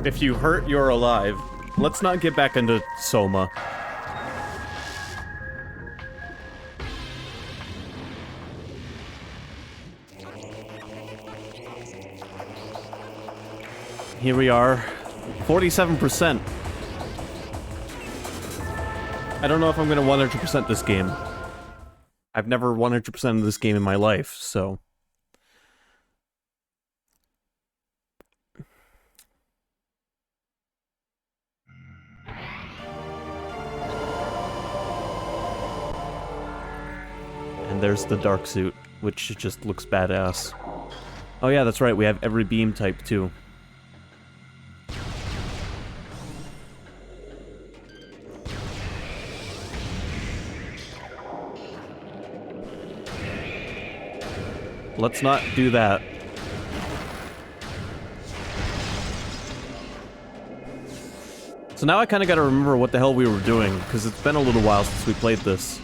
If you hurt, you're alive. Let's not get back into Soma. Here we are. 47%. I don't know if I'm gonna 100% this game. I've never 100% of this game in my life, so... And there's the dark suit, which just looks badass. Oh yeah, that's right, we have every beam type too. Let's not do that. So now I kind of got to remember what the hell we were doing, because it's been a little while since we played this.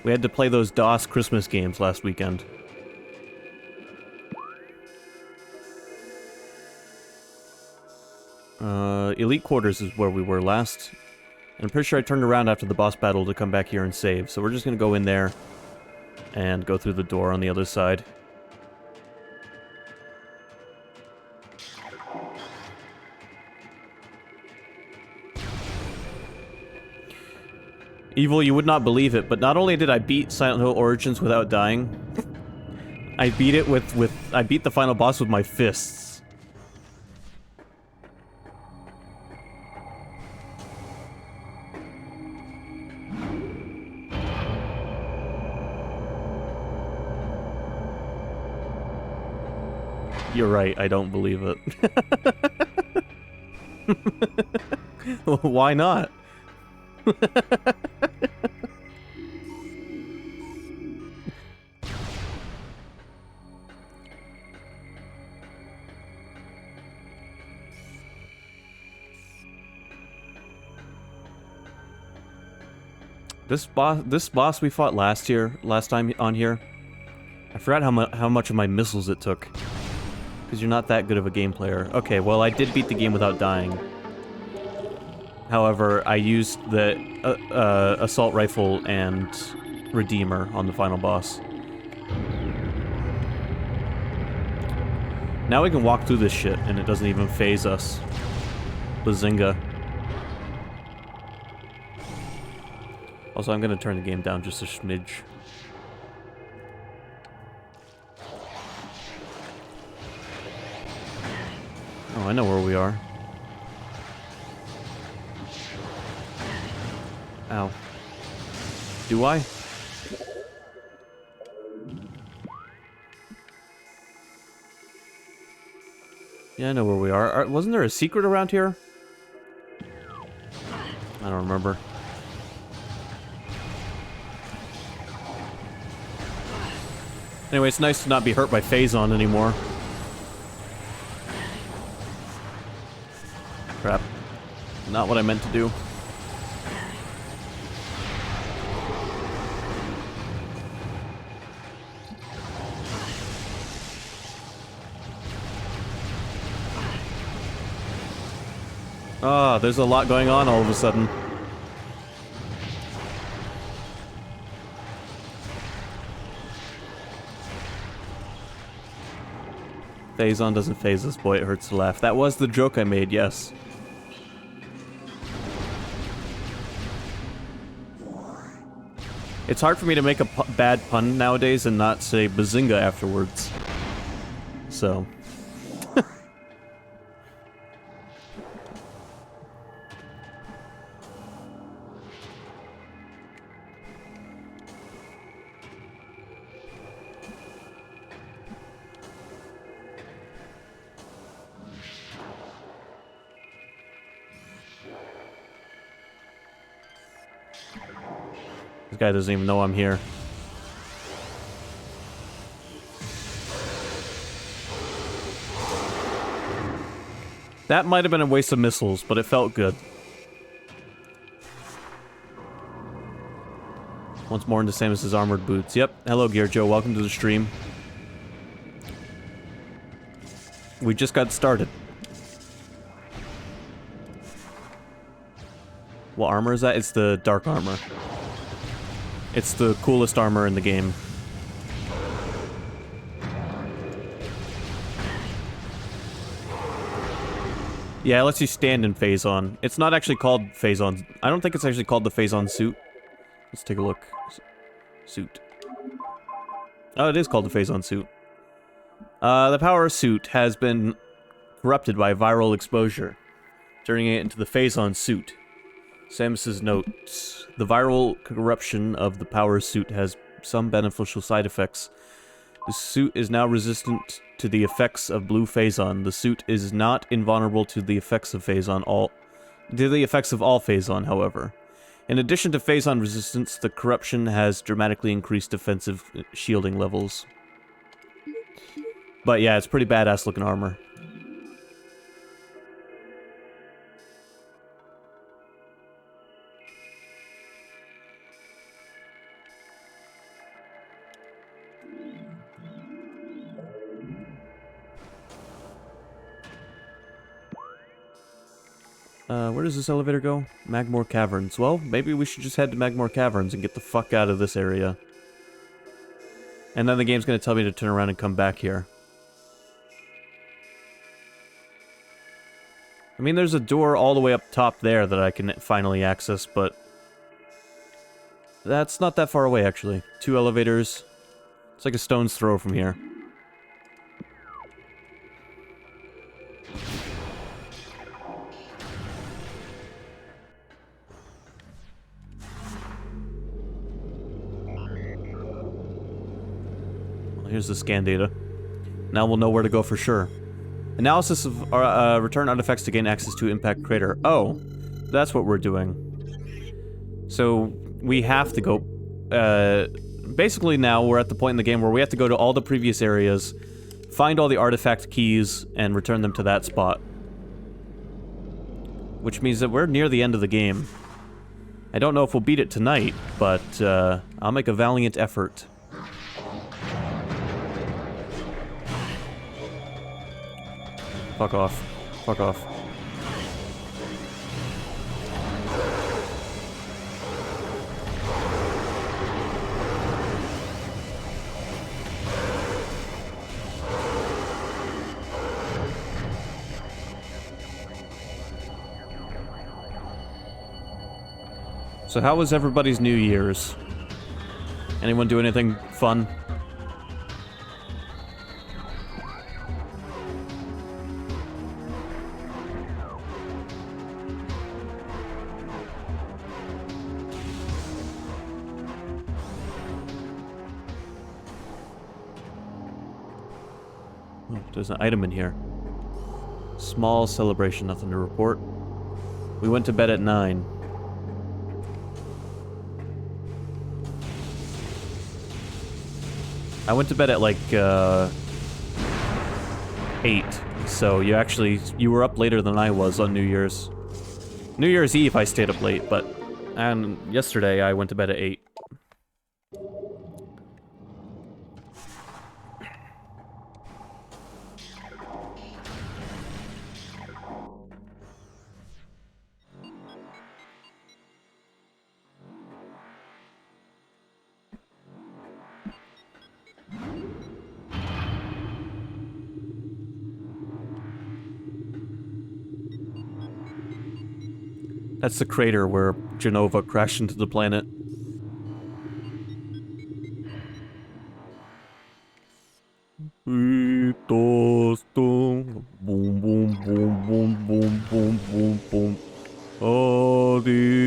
We had to play those DOS Christmas games last weekend. Elite Quarters is where we were last. And I'm pretty sure I turned around after the boss battle to come back here and save, so we're just gonna go in there and go through the door on the other side. Evil, you would not believe it, but not only did I beat Silent Hill Origins without dying, I beat it I beat the final boss with my fists. You're right, I don't believe it. Why not? This boss we fought last time on here, I forgot how much of my missiles it took. Because you're not that good of a game player. Okay, well I did beat the game without dying. However, I used the assault rifle and Redeemer on the final boss. Now we can walk through this shit and it doesn't even phase us. Bazinga. Also, I'm gonna turn the game down just a smidge. Oh, I know where we are. Ow. Do I? Yeah, I know where we are. Wasn't there a secret around here? I don't remember. Anyway, it's nice to not be hurt by Phazon anymore. Crap. Not what I meant to do. Ah, there's a lot going on all of a sudden. Phazon doesn't phase us, boy, it hurts to laugh. That was the joke I made, yes. It's hard for me to make a bad pun nowadays and not say bazinga afterwards. So... This guy doesn't even know I'm here. That might have been a waste of missiles, but it felt good. Once more into Samus's armored boots. Yep. Hello, Gear Joe. Welcome to the stream. We just got started. What armor is that? It's the dark armor. It's the coolest armor in the game. Yeah, it lets you stand in Phazon. It's not actually called Phazon. I don't think it's actually called the Phazon suit. Let's take a look. Suit. Oh, it is called the Phazon suit. The power suit has been corrupted by viral exposure, turning it into the Phazon suit. Samus's notes. The viral corruption of the power suit has some beneficial side effects. The suit is now resistant to the effects of blue Phazon. The suit is not invulnerable to the effects of all Phazon, however. In addition to Phazon resistance, the corruption has dramatically increased defensive shielding levels. But yeah, it's pretty badass looking armor. Where does this elevator go? Magmore Caverns. Well, maybe we should just head to Magmore Caverns and get the fuck out of this area. And then the game's gonna tell me to turn around and come back here. I mean, there's a door all the way up top there that I can finally access, but... that's not that far away, actually. 2 elevators. It's like a stone's throw from here. Here's the scan data. Now we'll know where to go for sure. Analysis of return artifacts to gain access to Impact Crater. Oh, that's what we're doing. So, we have to go... basically now we're at the point in the game where we have to go to all the previous areas, find all the artifact keys, and return them to that spot. Which means that we're near the end of the game. I don't know if we'll beat it tonight, but I'll make a valiant effort. Fuck off. Fuck off. So how was everybody's New Year's? Anyone do anything fun? Oh, there's an item in here. Small celebration, nothing to report. We went to bed at 9. I went to bed at like 8, so you were up later than I was on New Year's. New Year's Eve I stayed up late, and yesterday I went to bed at 8. That's the crater where Genova crashed into the planet. Boom, boom, boom, boom, boom, boom, boom, boom. Adido.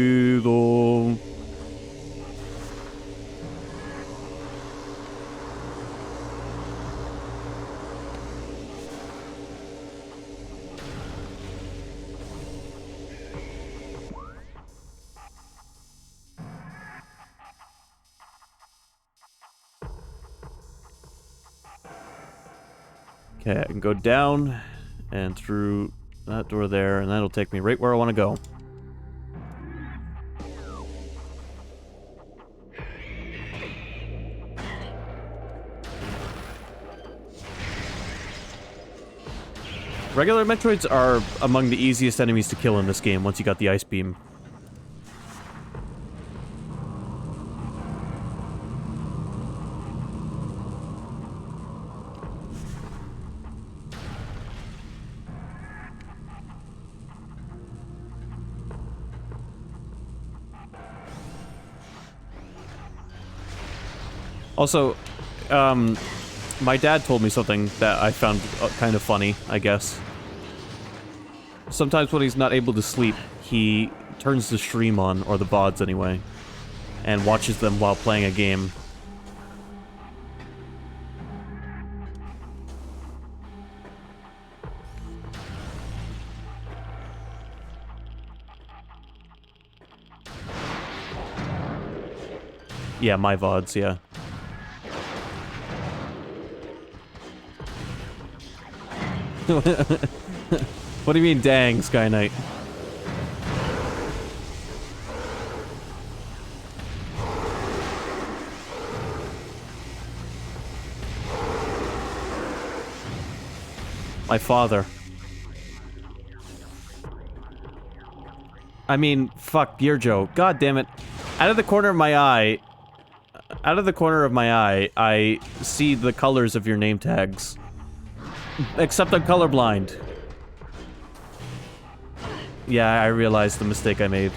Okay, I can go down and through that door there, and that'll take me right where I want to go. Regular Metroids are among the easiest enemies to kill in this game once you got the Ice Beam. Also, my dad told me something that I found kind of funny, I guess. Sometimes when he's not able to sleep, he turns the stream on, or the VODs anyway, and watches them while playing a game. Yeah, my VODs, yeah. What do you mean, dang, Sky Knight? My father. I mean, fuck, Joe. God damn it. Out of the corner of my eye, I see the colors of your name tags. Except I'm colorblind. Yeah, I realized the mistake I made.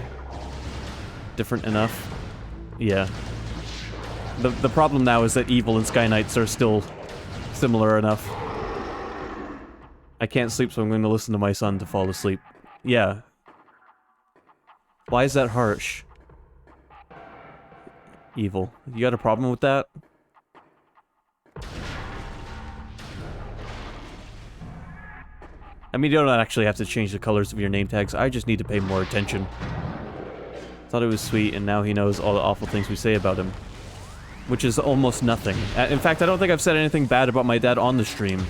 Different enough? Yeah. The problem now is that Evil and Sky Knights are still similar enough. I can't sleep, so I'm going to listen to my son to fall asleep. Yeah. Why is that harsh? Evil. You got a problem with that? I mean, you don't actually have to change the colors of your name tags, I just need to pay more attention. Thought it was sweet, and now he knows all the awful things we say about him. Which is almost nothing. In fact, I don't think I've said anything bad about my dad on the stream.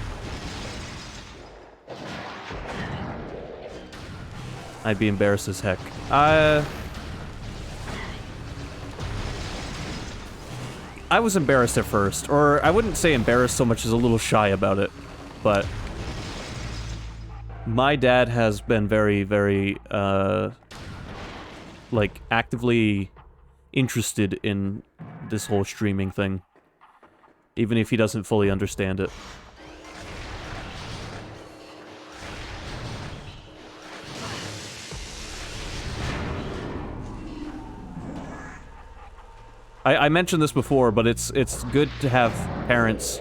I'd be embarrassed as heck. I was embarrassed at first, or I wouldn't say embarrassed so much as a little shy about it, but my dad has been very, very, like, actively interested in this whole streaming thing, even if he doesn't fully understand it. I mentioned this before, but it's good to have parents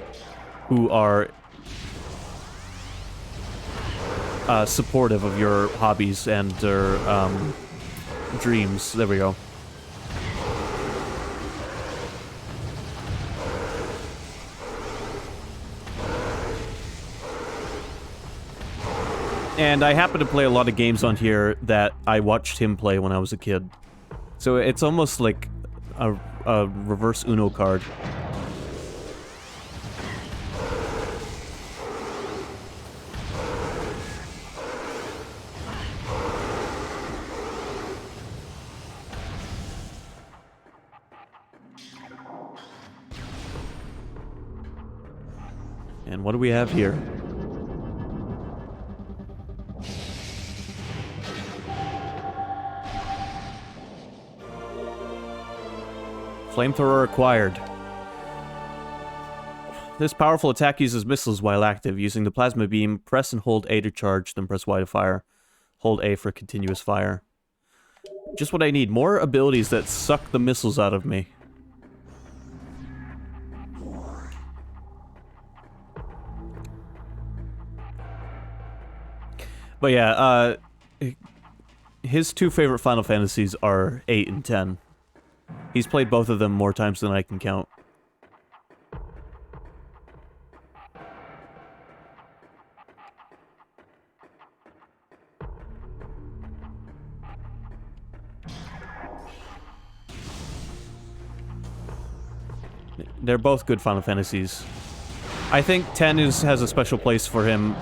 who are supportive of your hobbies and their dreams. There we go. And I happen to play a lot of games on here that I watched him play when I was a kid. So it's almost like a reverse Uno card. And what do we have here? Flamethrower acquired. This powerful attack uses missiles while active. Using the plasma beam, press and hold A to charge, then press Y to fire. Hold A for continuous fire. Just what I need. More abilities that suck the missiles out of me. But yeah, his two favorite Final Fantasies are 8 and 10. He's played both of them more times than I can count. They're both good Final Fantasies. I think 10 has a special place for him,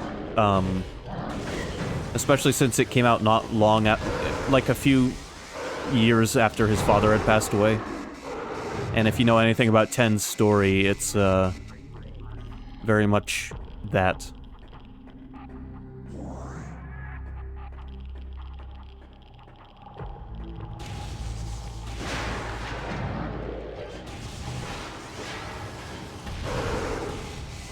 especially since it came out not long like a few years after his father had passed away. And if you know anything about 10's story, it's very much that.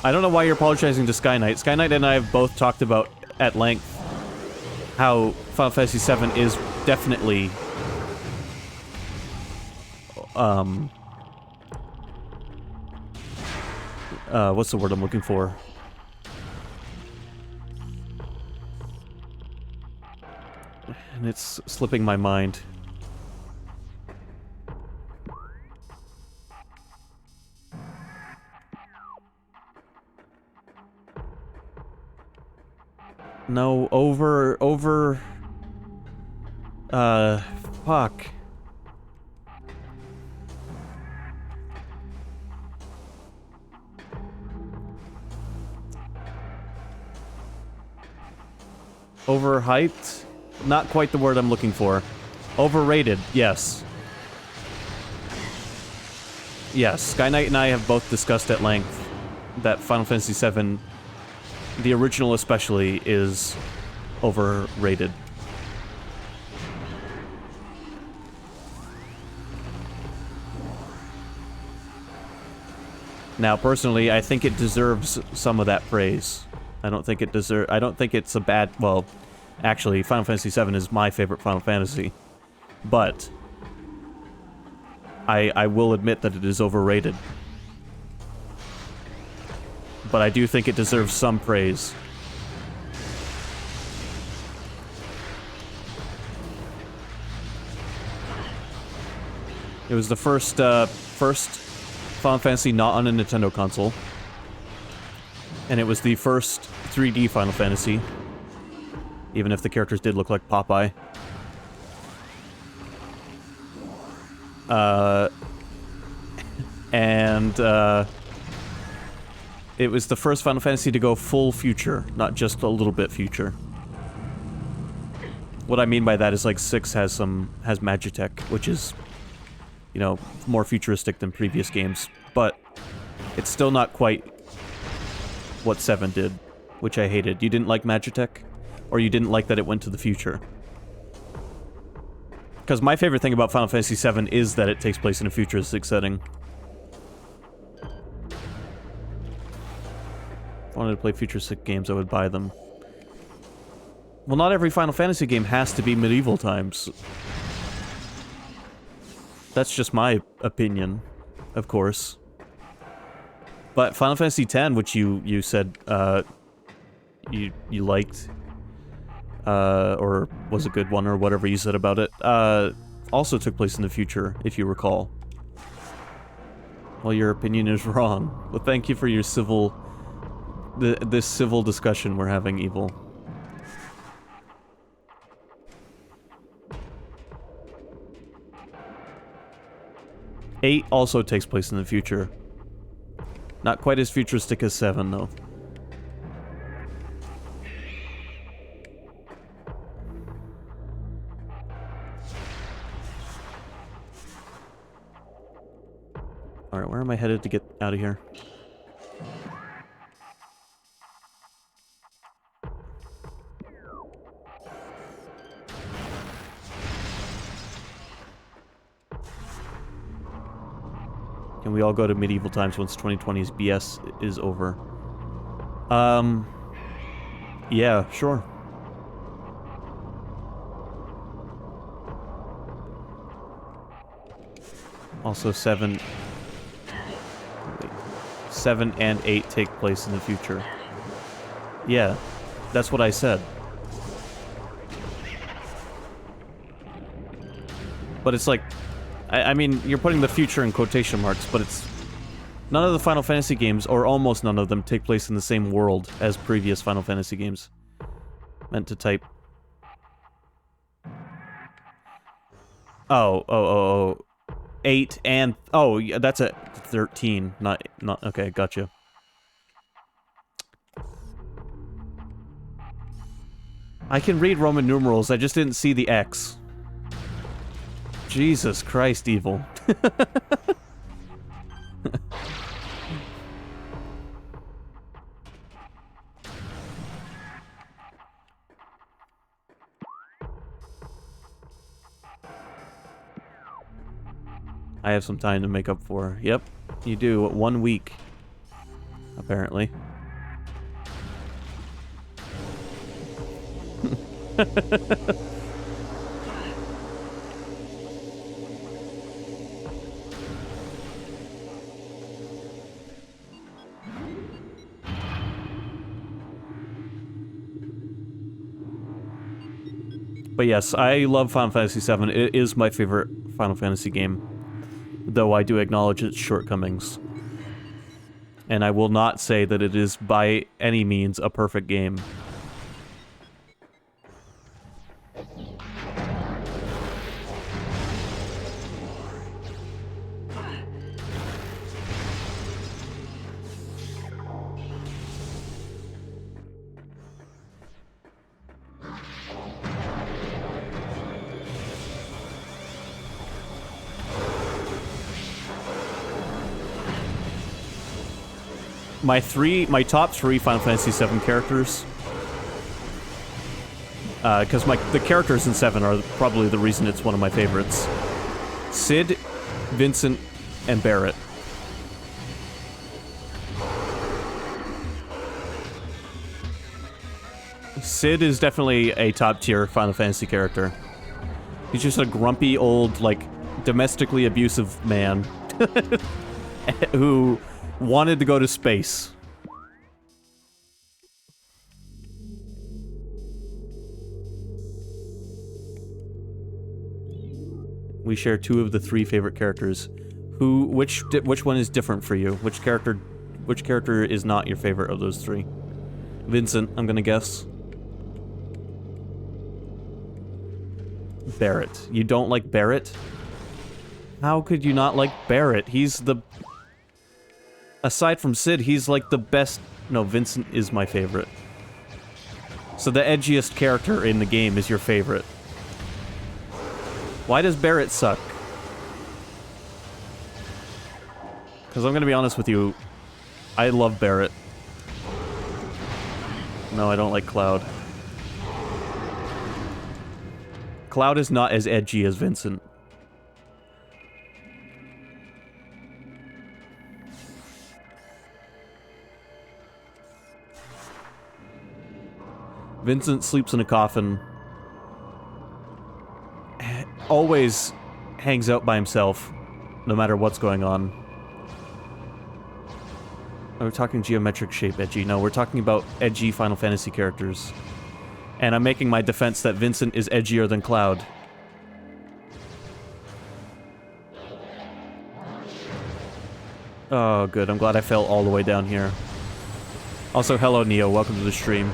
I don't know why you're apologizing to Sky Knight. Sky Knight and I have both talked about at length how Final Fantasy VII is definitely what's the word I'm looking for? And it's slipping my mind. No, fuck. Overhyped? Not quite the word I'm looking for. Overrated, yes. Yes, Skyknight and I have both discussed at length that Final Fantasy VII, the original especially, is overrated. Now, personally, I think it deserves some of that praise. I don't think it's a bad... Well, actually, Final Fantasy VII is my favorite Final Fantasy. But I will admit that it is overrated. But I do think it deserves some praise. It was the first Final Fantasy not on a Nintendo console. And it was the first 3D Final Fantasy. Even if the characters did look like Popeye. It was the first Final Fantasy to go full future, not just a little bit future. What I mean by that is, like, 6 has Magitech, which is, you know, more futuristic than previous games, but it's still not quite what 7 did, which I hated. You didn't like Magitech? Or you didn't like that it went to the future? Because my favorite thing about Final Fantasy VII is that it takes place in a futuristic setting. If I wanted to play futuristic games, I would buy them. Well, not every Final Fantasy game has to be medieval times. That's just my opinion, of course. But Final Fantasy X, which you said you liked, or was a good one, or whatever you said about it, also took place in the future, if you recall. Well, your opinion is wrong. Well, thank you for your this civil discussion we're having, Evil. Eight also takes place in the future. Not quite as futuristic as 7, though. Alright, where am I headed to get out of here? Can we all go to medieval times once 2020's BS is over? Yeah, sure. Also, 7 and 8 take place in the future. Yeah, that's what I said. But it's like, I mean, you're putting the future in quotation marks, but it's... None of the Final Fantasy games, or almost none of them, take place in the same world as previous Final Fantasy games. Meant to type... Oh. 8 and... Oh, yeah, that's a 13. Not... Okay, gotcha. I can read Roman numerals, I just didn't see the X. Jesus Christ, Evil. I have some time to make up for. Yep, you do. 1 week. Apparently. But yes, I love Final Fantasy VII. It is my favorite Final Fantasy game, though I do acknowledge its shortcomings. And I will not say that it is by any means a perfect game. My top three Final Fantasy VII characters, because the characters in 7 are probably the reason it's one of my favorites. Cid, Vincent, and Barret. Cid is definitely a top-tier Final Fantasy character. He's just a grumpy old, like, domestically abusive man who wanted to go to space. We share 2 of the 3 favorite characters. Which one is different for you? Which character is not your favorite of those 3? Vincent, I'm gonna guess. Barret. You don't like Barret? How could you not like Barret? He's the... Aside from Cid, he's like the best... No, Vincent is my favorite. So the edgiest character in the game is your favorite. Why does Barret suck? Because I'm gonna be honest with you, I love Barret. No, I don't like Cloud. Cloud is not as edgy as Vincent. Vincent sleeps in a coffin. Always hangs out by himself, no matter what's going on. Are we talking geometric shape edgy? No, we're talking about edgy Final Fantasy characters. And I'm making my defense that Vincent is edgier than Cloud. Oh, good. I'm glad I fell all the way down here. Also, hello, Neo. Welcome to the stream.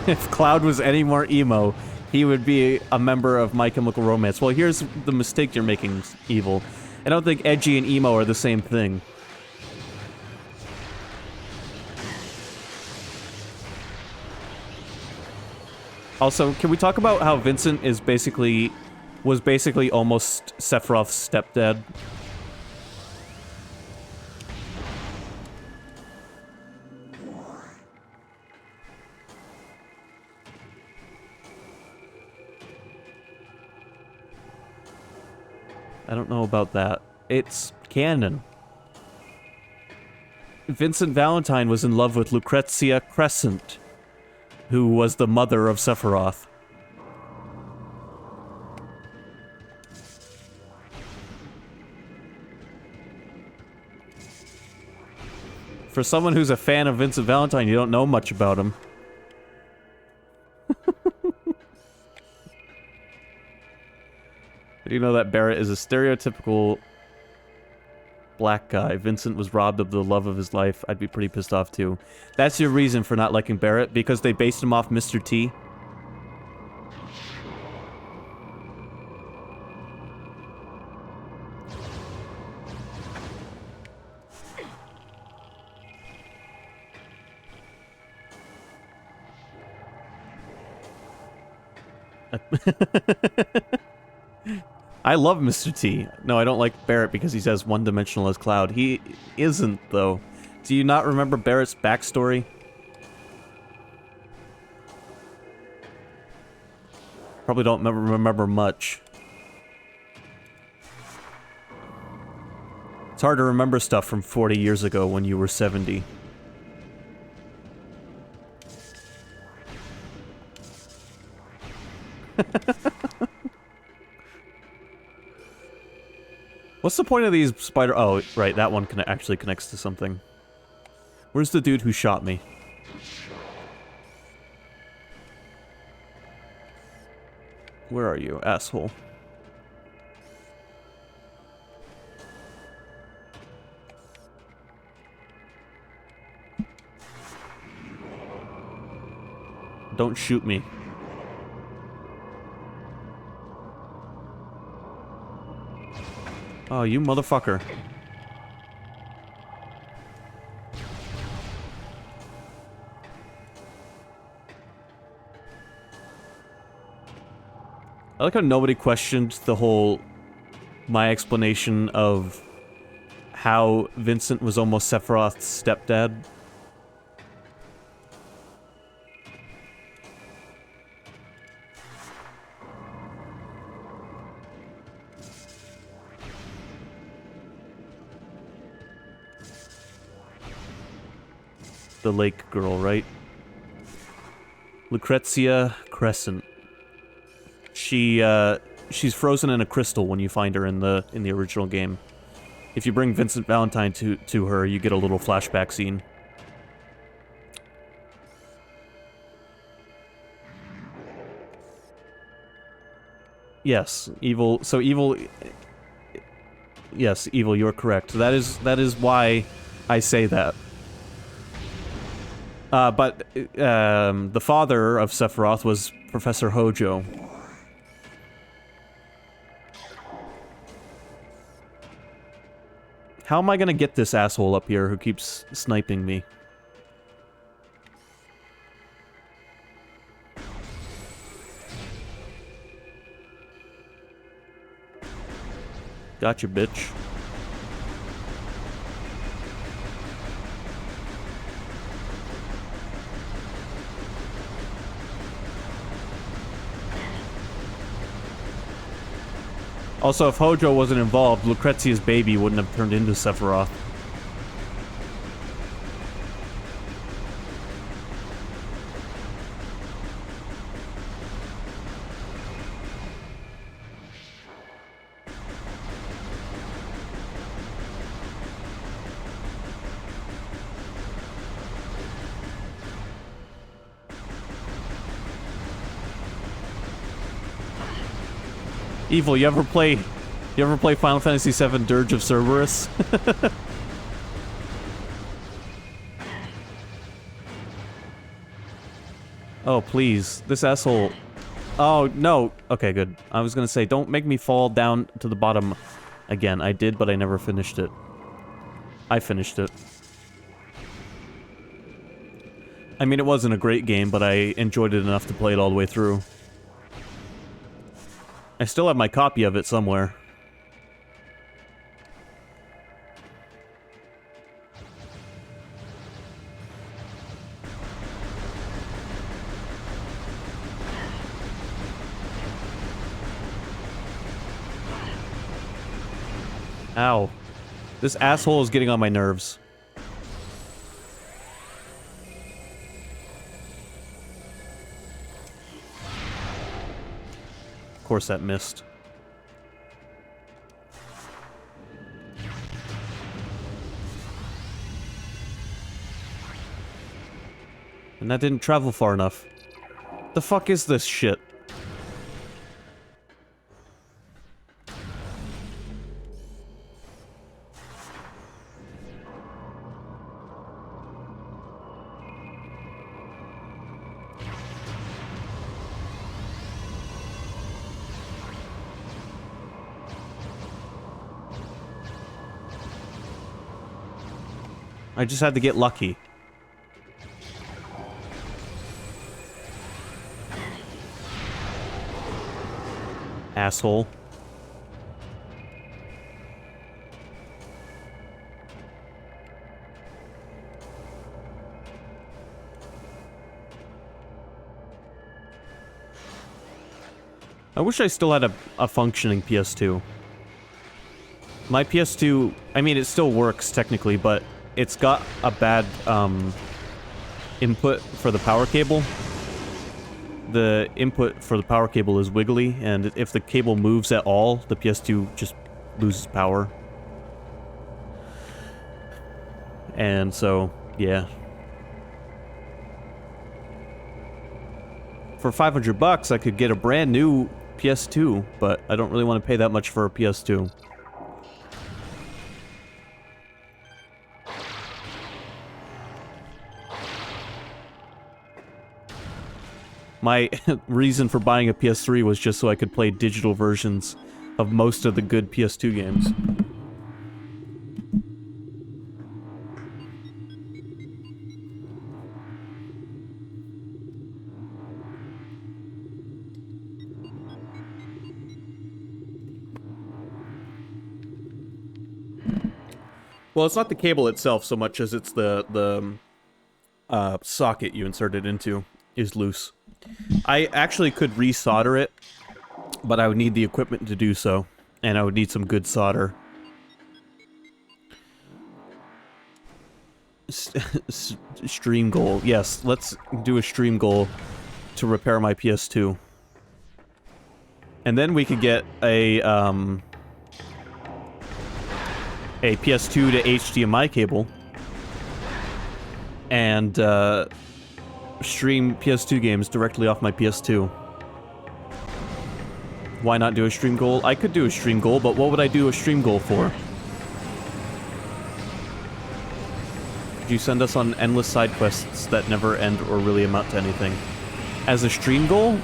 If Cloud was any more emo, he would be a member of My Chemical Romance. Well, here's the mistake you're making, Evil. I don't think edgy and emo are the same thing. Also, can we talk about how Vincent was basically almost Sephiroth's stepdad? I don't know about that. It's canon. Vincent Valentine was in love with Lucrezia Crescent, who was the mother of Sephiroth. For someone who's a fan of Vincent Valentine, you don't know much about him. Do you know that Barret is a stereotypical black guy? Vincent was robbed of the love of his life. I'd be pretty pissed off too. That's your reason for not liking Barret? Because they based him off Mr. T? I love Mr. T. No, I don't like Barret because he's as one-dimensional as Cloud. He isn't, though. Do you not remember Barret's backstory? Probably don't remember much. It's hard to remember stuff from 40 years ago when you were 70. What's the point of these spider... Oh, right, that one actually connects to something. Where's the dude who shot me? Where are you, asshole? Don't shoot me. Oh, you motherfucker. I like how nobody questioned the whole... my explanation of how Vincent was almost Sephiroth's stepdad. The lake girl, right? Lucrezia Crescent. She's frozen in a crystal when you find her in the original game. If you bring Vincent Valentine to her, you get a little flashback scene. Yes, evil. So evil. Yes, evil. You're correct. That is why I say that. But the father of Sephiroth was Professor Hojo. How am I gonna get this asshole up here who keeps sniping me? Gotcha, bitch. Also, if Hojo wasn't involved, Lucrezia's baby wouldn't have turned into Sephiroth. Evil, you ever play Final Fantasy VII Dirge of Cerberus? Oh, please. This asshole... Oh, no. Okay, good. I was gonna say, don't make me fall down to the bottom again. I did, but I never finished it. I finished it. I mean, it wasn't a great game, but I enjoyed it enough to play it all the way through. I still have my copy of it somewhere. Ow. This asshole is getting on my nerves. Of course that missed. And that didn't travel far enough. The fuck is this shit? I just had to get lucky. Asshole. I wish I still had a functioning PS2. My PS2, I mean, it still works technically, but it's got a bad input for the power cable. the input for the power cable is wiggly, and if the cable moves at all, the PS2 just loses power. And so, yeah. For $500, I could get a brand new PS2, but I don't really want to pay that much for a PS2. My reason for buying a PS3 was just so I could play digital versions of most of the good PS2 games. Well, it's not the cable itself so much as it's the socket you insert it into is loose. I actually could resolder it, but I would need the equipment to do so, and I would need some good solder. Stream goal. Yes, let's do a stream goal to repair my PS2. And then we could get a PS2 to HDMI cable and stream PS2 games directly off my PS2. Why not do a stream goal? I could do a stream goal, but what would I do a stream goal for? Could you send us on endless side quests that never end or really amount to anything? As a stream goal?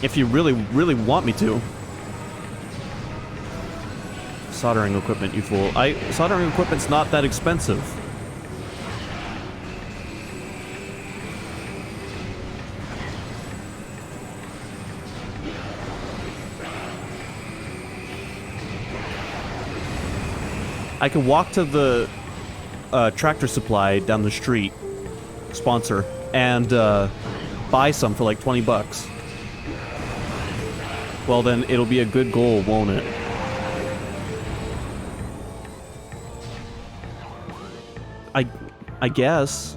If you really, really want me to. Soldering equipment, you fool. Soldering equipment's not that expensive. I can walk to the Tractor Supply down the street, sponsor, and buy some for like 20 bucks. Well then, it'll be a good goal, won't it? I guess.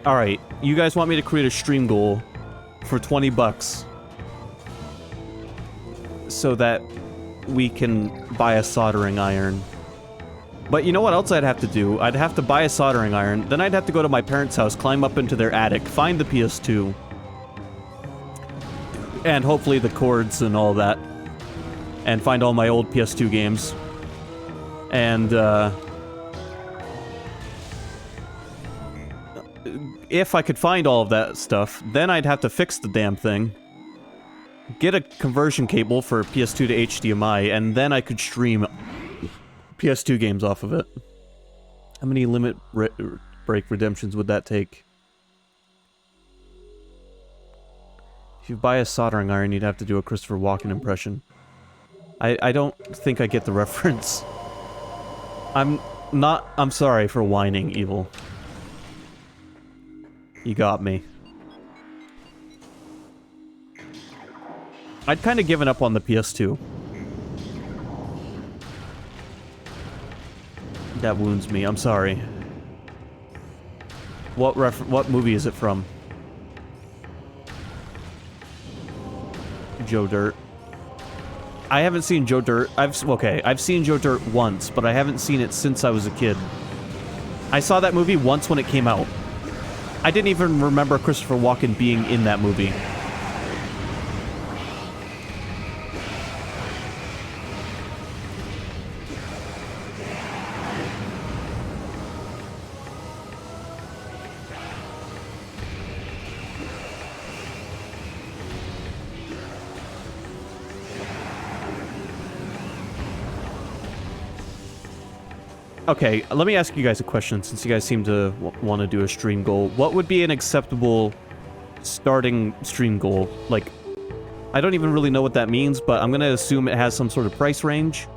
Alright, you guys want me to create a stream goal for 20 bucks so that we can buy a soldering iron. But you know what else I'd have to do? I'd have to buy a soldering iron, then I'd have to go to my parents' house, climb up into their attic, find the PS2, and hopefully the cords and all that, and find all my old PS2 games, and if I could find all of that stuff, then I'd have to fix the damn thing, get a conversion cable for PS2 to HDMI, and then I could stream PS2 games off of it. How many limit break redemptions would that take? If you buy a soldering iron, you'd have to do a Christopher Walken impression. I don't think I get the reference. I'm sorry for whining, Evil. You got me. I'd kind of given up on the PS2. That wounds me. I'm sorry. What movie is it from? Joe Dirt. I haven't seen Joe Dirt. I've seen Joe Dirt once, but I haven't seen it since I was a kid. I saw that movie once when it came out. I didn't even remember Christopher Walken being in that movie. Okay, let me ask you guys a question, since you guys seem to want to do a stream goal. What would be an acceptable starting stream goal? Like, I don't even really know what that means, but I'm gonna assume it has some sort of price range.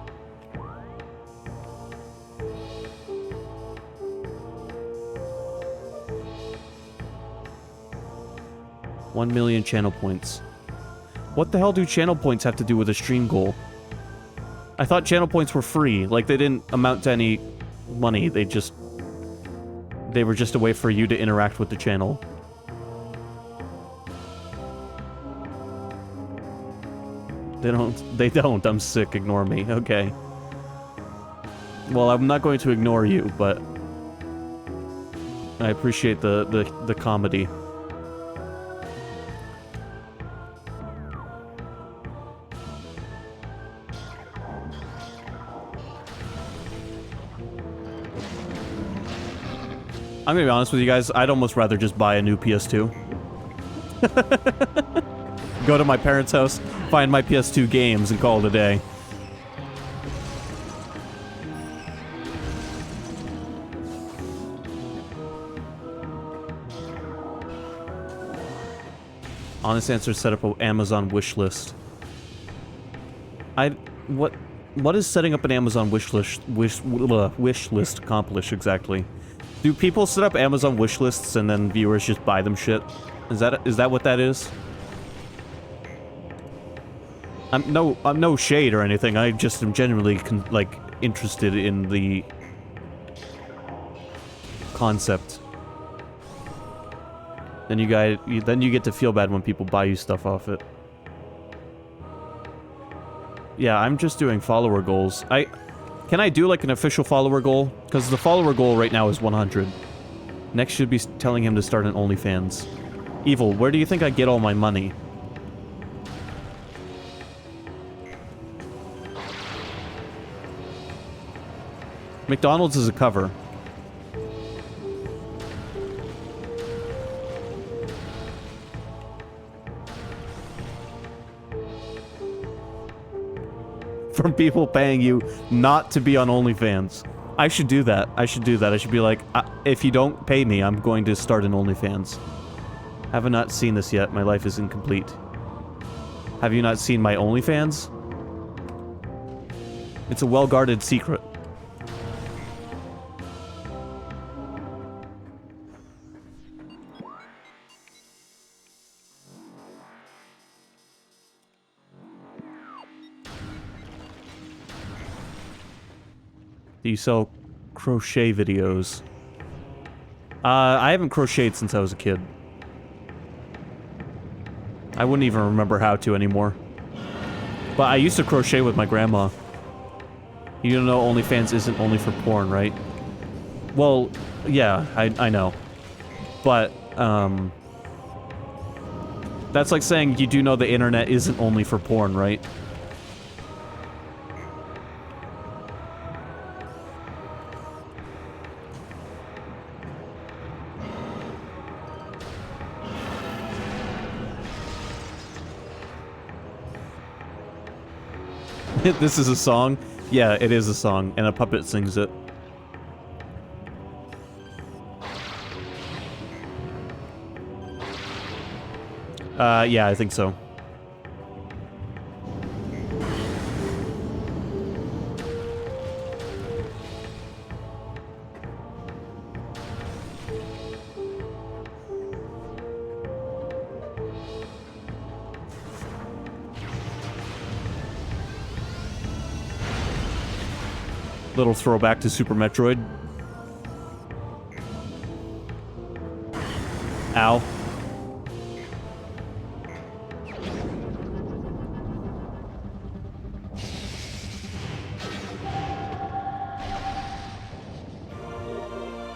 $1 million channel points. What the hell do channel points have to do with a stream goal? I thought channel points were free, like they didn't amount to any money, they were just a way for you to interact with the channel. They don't. I'm sick. Ignore me. Okay. Well, I'm not going to ignore you, but I appreciate the comedy. I'm gonna be honest with you guys, I'd almost rather just buy a new PS2. Go to my parents' house, find my PS2 games, and call it a day. Honest answer, set up an Amazon wish list. What is setting up an Amazon wish list accomplish exactly? Do people set up Amazon wish lists and then viewers just buy them shit? Is that what that is? I'm no shade or anything. I just am genuinely like interested in the concept. Then you get to feel bad when people buy you stuff off it. Yeah, I'm just doing follower goals. Can I do like an official follower goal? Because the follower goal right now is 100. Next should be telling him to start an OnlyFans. Evil, where do you think I get all my money? McDonald's is a cover. From people paying you not to be on OnlyFans. I should do that. I should be like, if you don't pay me, I'm going to start an OnlyFans. Have not seen this yet. My life is incomplete. Have you not seen my OnlyFans? It's a well-guarded secret. Do you sell crochet videos? I haven't crocheted since I was a kid. I wouldn't even remember how to anymore. But I used to crochet with my grandma. You don't know OnlyFans isn't only for porn, right? Well, yeah, I know. But, that's like saying you do know the internet isn't only for porn, right? This is a song? Yeah, it is a song, and a puppet sings it. Yeah, I think so. Little throwback to Super Metroid. Ow.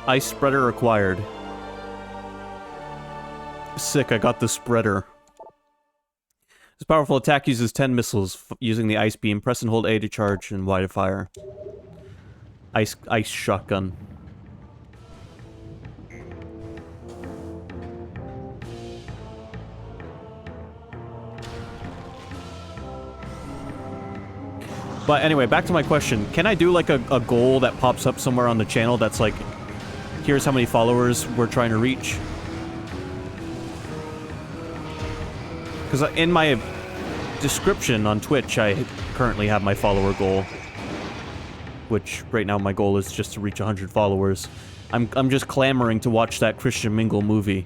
Ice spreader acquired. Sick, I got the spreader. This powerful attack uses 10 missiles using the ice beam. Press and hold A to charge and Y to fire. Ice shotgun. But anyway, back to my question. Can I do like a goal that pops up somewhere on the channel that's like, here's how many followers we're trying to reach? Because in my description on Twitch, I currently have my follower goal. Which, right now, my goal is just to reach 100 followers. I'm just clamoring to watch that Christian Mingle movie.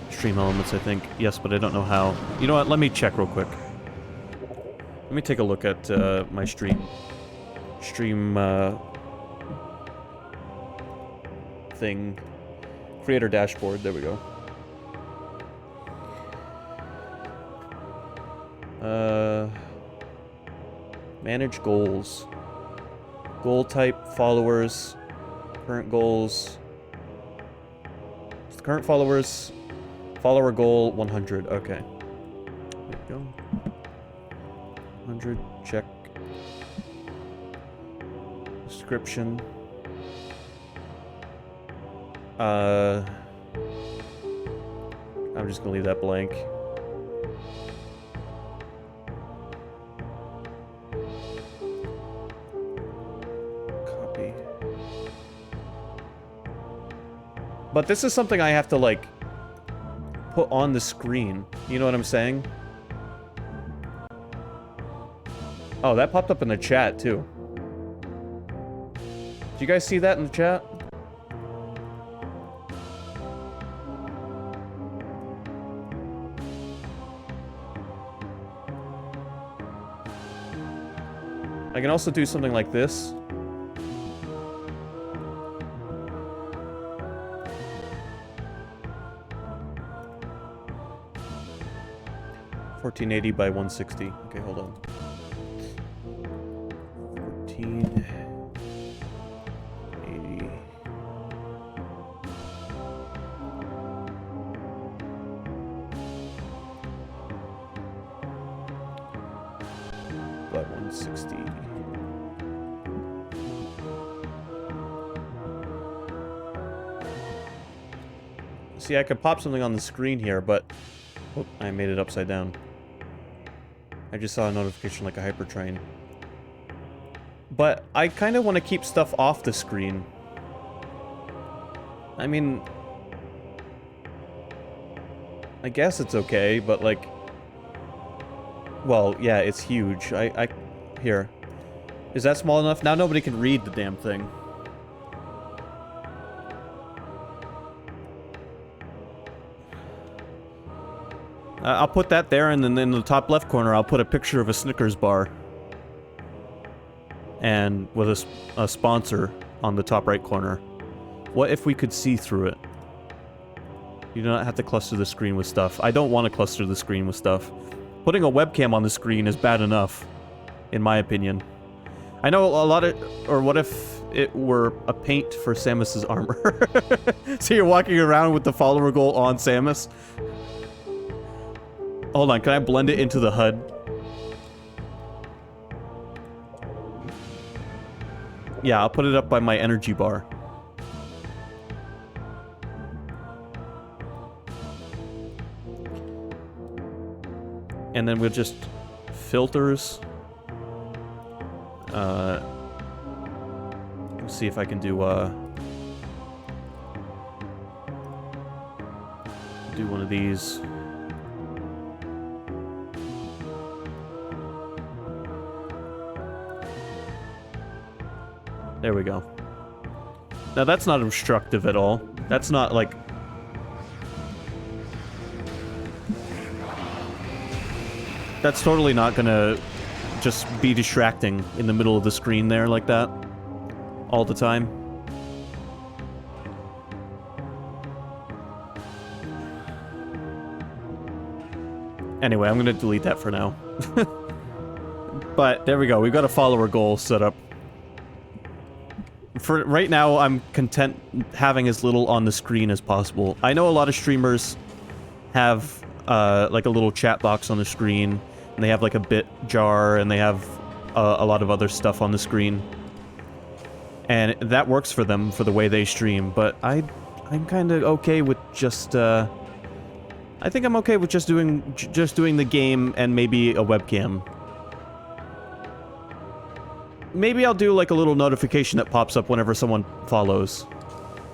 Stream elements, I think. Yes, but I don't know how. You know what? Let me check real quick. Let me take a look at my stream. Thing. Creator dashboard. There we go. Manage goals. Goal type, followers, current goals. Current followers, follower goal 100. Okay. There we go. 100, check. Description. I'm just gonna leave that blank. Copy. But this is something I have to, like, put on the screen. You know what I'm saying? Oh, that popped up in the chat, too. Did you guys see that in the chat? I can also do something like this. $1480 by 160. Okay, hold on. 1480 by 160. See, I could pop something on the screen here, but oh, I made it upside down. I just saw a notification like a hypertrain. But I kind of want to keep stuff off the screen. I mean, I guess it's okay, but like, well, yeah, it's huge. Here. Is that small enough? Now nobody can read the damn thing. I'll put that there, and then in the top left corner, I'll put a picture of a Snickers bar. And with a sponsor on the top right corner. What if we could see through it? You do not have to cluster the screen with stuff. I don't want to cluster the screen with stuff. Putting a webcam on the screen is bad enough, in my opinion. I know a lot of... Or what if it were a paint for Samus's armor? So you're walking around with the follower goal on Samus? Hold on, can I blend it into the HUD? Yeah, I'll put it up by my energy bar. And then we'll just... filters. Let's see if I can do one of these. There we go. Now that's not obstructive at all. That's not like... That's totally not gonna just be distracting in the middle of the screen there like that. All the time. Anyway, I'm gonna delete that for now. But there we go, we've got a follower goal set up. For right now, I'm content having as little on the screen as possible. I know a lot of streamers have like a little chat box on the screen, and they have like a bit jar, and they have a lot of other stuff on the screen. And that works for them for the way they stream, but I'm kind of okay with just I think I'm okay with just doing the game and maybe a webcam. Maybe I'll do like a little notification that pops up whenever someone follows.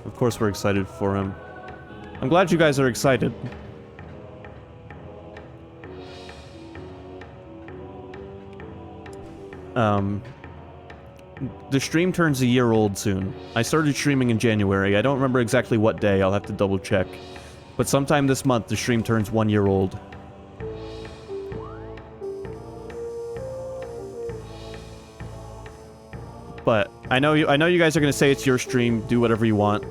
Of course we're excited for him. I'm glad you guys are excited. The stream turns a year old soon. I started streaming in January. I don't remember exactly what day. I'll have to double check. But sometime this month, the stream turns 1 year old. But I know you guys are gonna say it's your stream. Do whatever you want.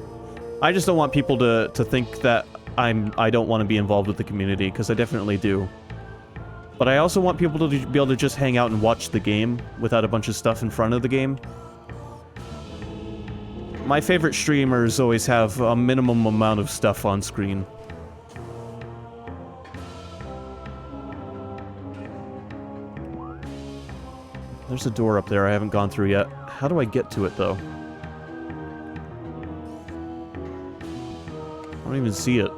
I just don't want people to think that I don't want to be involved with the community, because I definitely do. But I also want people to be able to just hang out and watch the game without a bunch of stuff in front of the game. My favorite streamers always have a minimum amount of stuff on screen. There's a door up there I haven't gone through yet. How do I get to it, though? I don't even see it.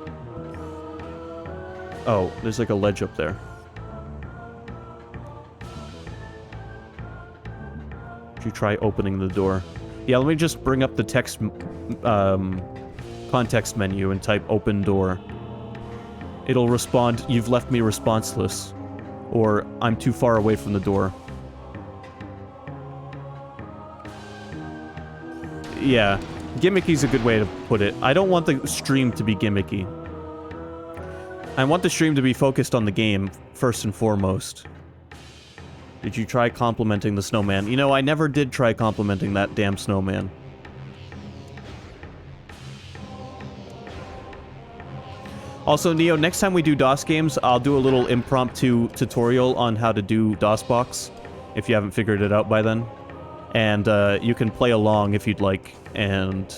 Oh, there's like a ledge up there. Should you try opening the door? Yeah, let me just bring up the text, context menu and type open door. It'll respond, you've left me responseless. Or, I'm too far away from the door. Yeah, gimmicky's a good way to put it. I don't want the stream to be gimmicky. I want the stream to be focused on the game, first and foremost. Did you try complimenting the snowman? You know, I never did try complimenting that damn snowman. Also, Neo, next time we do DOS games, I'll do a little impromptu tutorial on how to do DOSBox, if you haven't figured it out by then. And, you can play along if you'd like, and,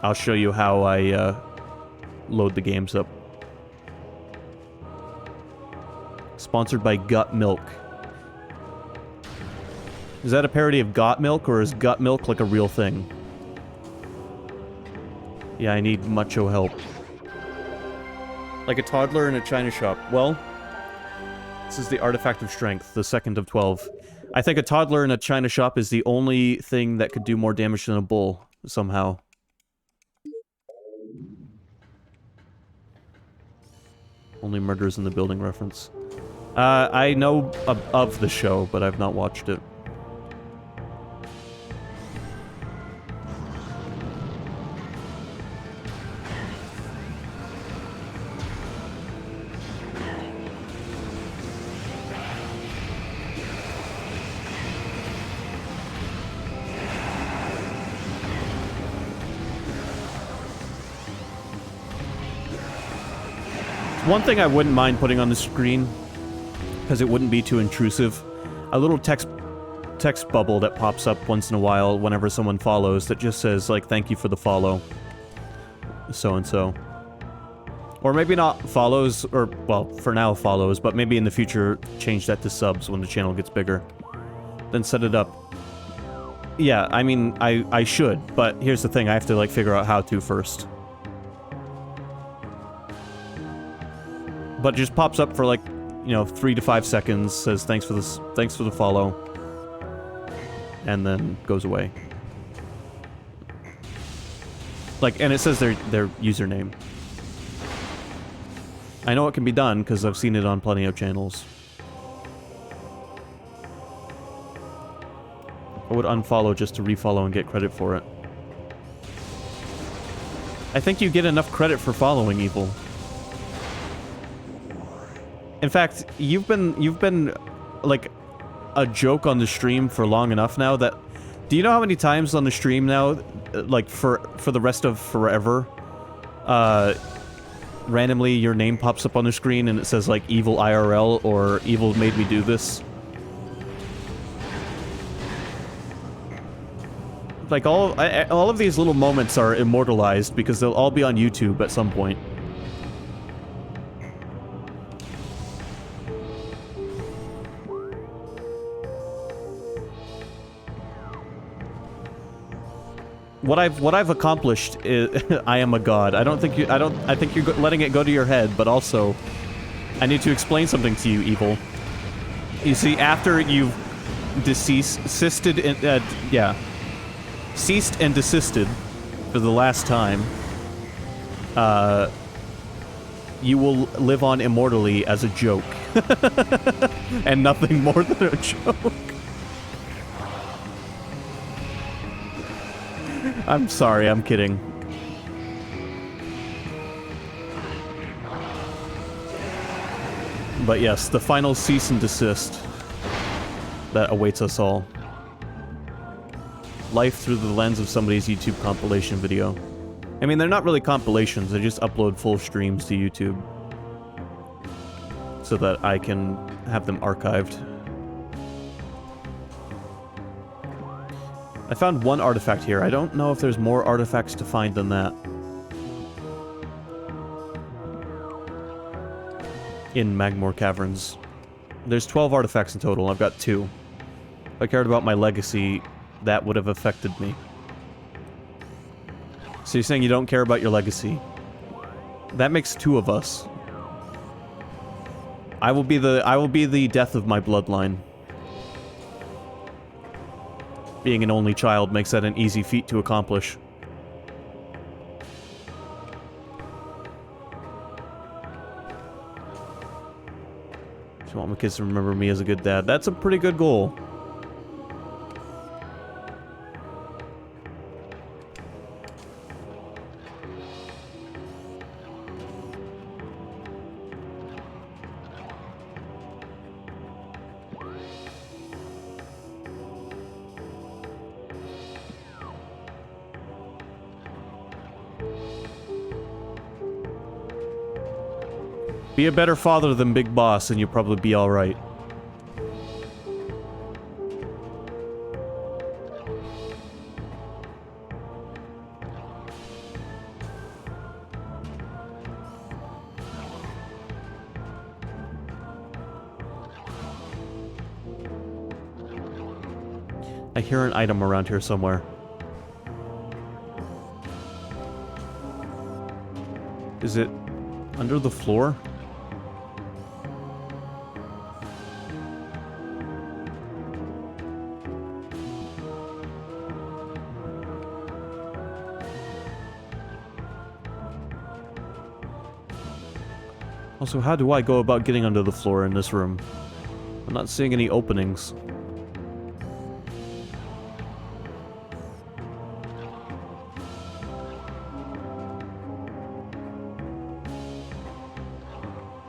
I'll show you how I, load the games up. Sponsored by Gut Milk. Is that a parody of Got Milk, or is Gut Milk like a real thing? Yeah, I need mucho help. Like a toddler in a china shop. Well, this is the Artifact of Strength, the second of 12. I think a toddler in a china shop is the only thing that could do more damage than a bull, somehow. Only Murders in the Building reference. I know of the show, but I've not watched it. One thing I wouldn't mind putting on the screen, because it wouldn't be too intrusive, a little text bubble that pops up once in a while whenever someone follows that just says, like, thank you for the follow. So-and-so. Or maybe not follows, or, well, for now follows, but maybe in the future change that to subs when the channel gets bigger. Then set it up. Yeah, I mean, I should, but here's the thing, I have to, like, figure out how to first. But it just pops up for, like, you know, 3 to 5 seconds, says thanks for the follow, and then goes away. Like, and it says their username. I know it can be done, because I've seen it on plenty of channels. I would unfollow just to refollow and get credit for it. I think you get enough credit for following Evil. In fact, you've been like a joke on the stream for long enough now that, do you know how many times on the stream now, like for the rest of forever, randomly your name pops up on the screen and it says like Evil IRL or Evil made me do this? Like all of these little moments are immortalized because they'll all be on YouTube at some point. What I've accomplished is I am a god. I think you're letting it go to your head, but also I need to explain something to you, Evil. You see, after you've ceased and desisted for the last time, you will live on immortally as a joke. And nothing more than a joke. I'm sorry, I'm kidding. But yes, the final cease and desist that awaits us all. Life through the lens of somebody's YouTube compilation video. I mean, they're not really compilations, they just upload full streams to YouTube. so that I can have them archived. I found one artifact here. I don't know if there's more artifacts to find than that. In Magmoor Caverns. There's 12 artifacts in total. I've got 2. If I cared about my legacy, that would have affected me. So you're saying you don't care about your legacy? That makes 2 of us. I will be the death of my bloodline. Being an only child makes that an easy feat to accomplish. Just want my kids to remember me as a good dad. That's a pretty good goal. Be a better father than Big Boss, and you'll probably be alright. I hear an item around here somewhere. Is it under the floor? Also, how do I go about getting under the floor in this room? I'm not seeing any openings.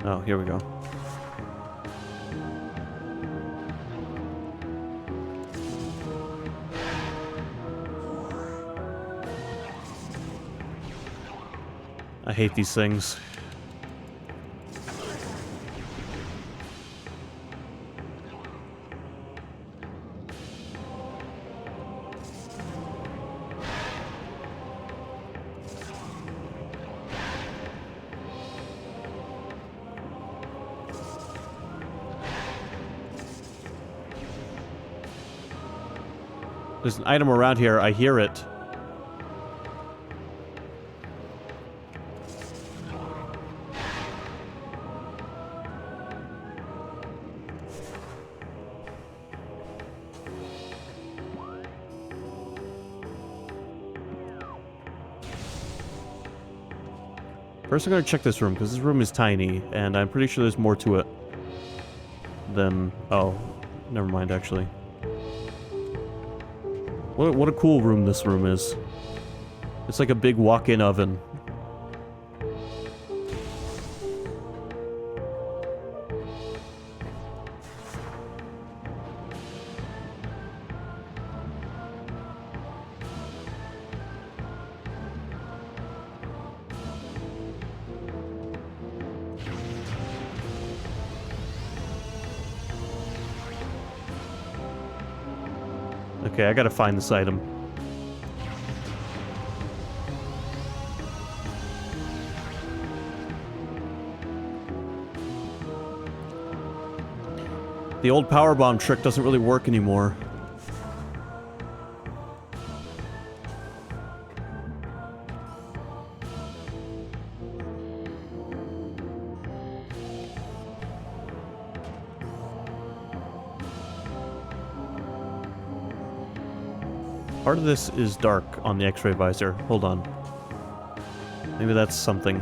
Oh, here we go. I hate these things. There's an item around here. I hear it. First, I'm gonna check this room, because this room is tiny, and I'm pretty sure there's more to it than... Oh, never mind, actually. What a cool room this room is. It's like a big walk-in oven. Okay, I gotta find this item. The old powerbomb trick doesn't really work anymore. Part of this is dark on the X-ray visor. Hold on. Maybe that's something.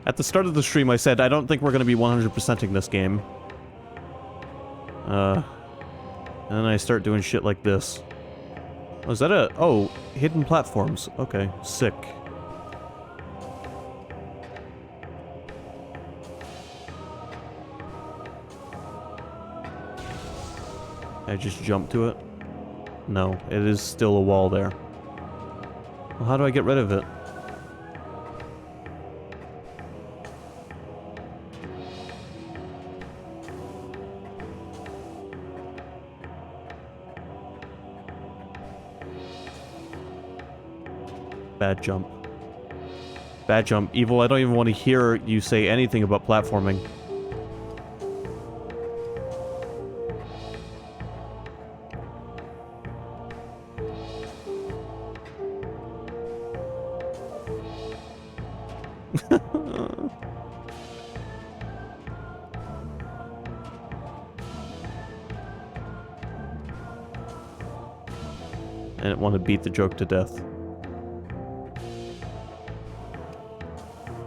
At the start of the stream, I said I don't think we're going to be 100%ing this game. And then I start doing shit like this. Oh, is that a... Oh, hidden platforms. Okay, sick. I just jump to it? No, it is still a wall there. Well, how do I get rid of it? Bad jump. Bad jump. Evil, I don't even want to hear you say anything about platforming. I didn't want to beat the joke to death.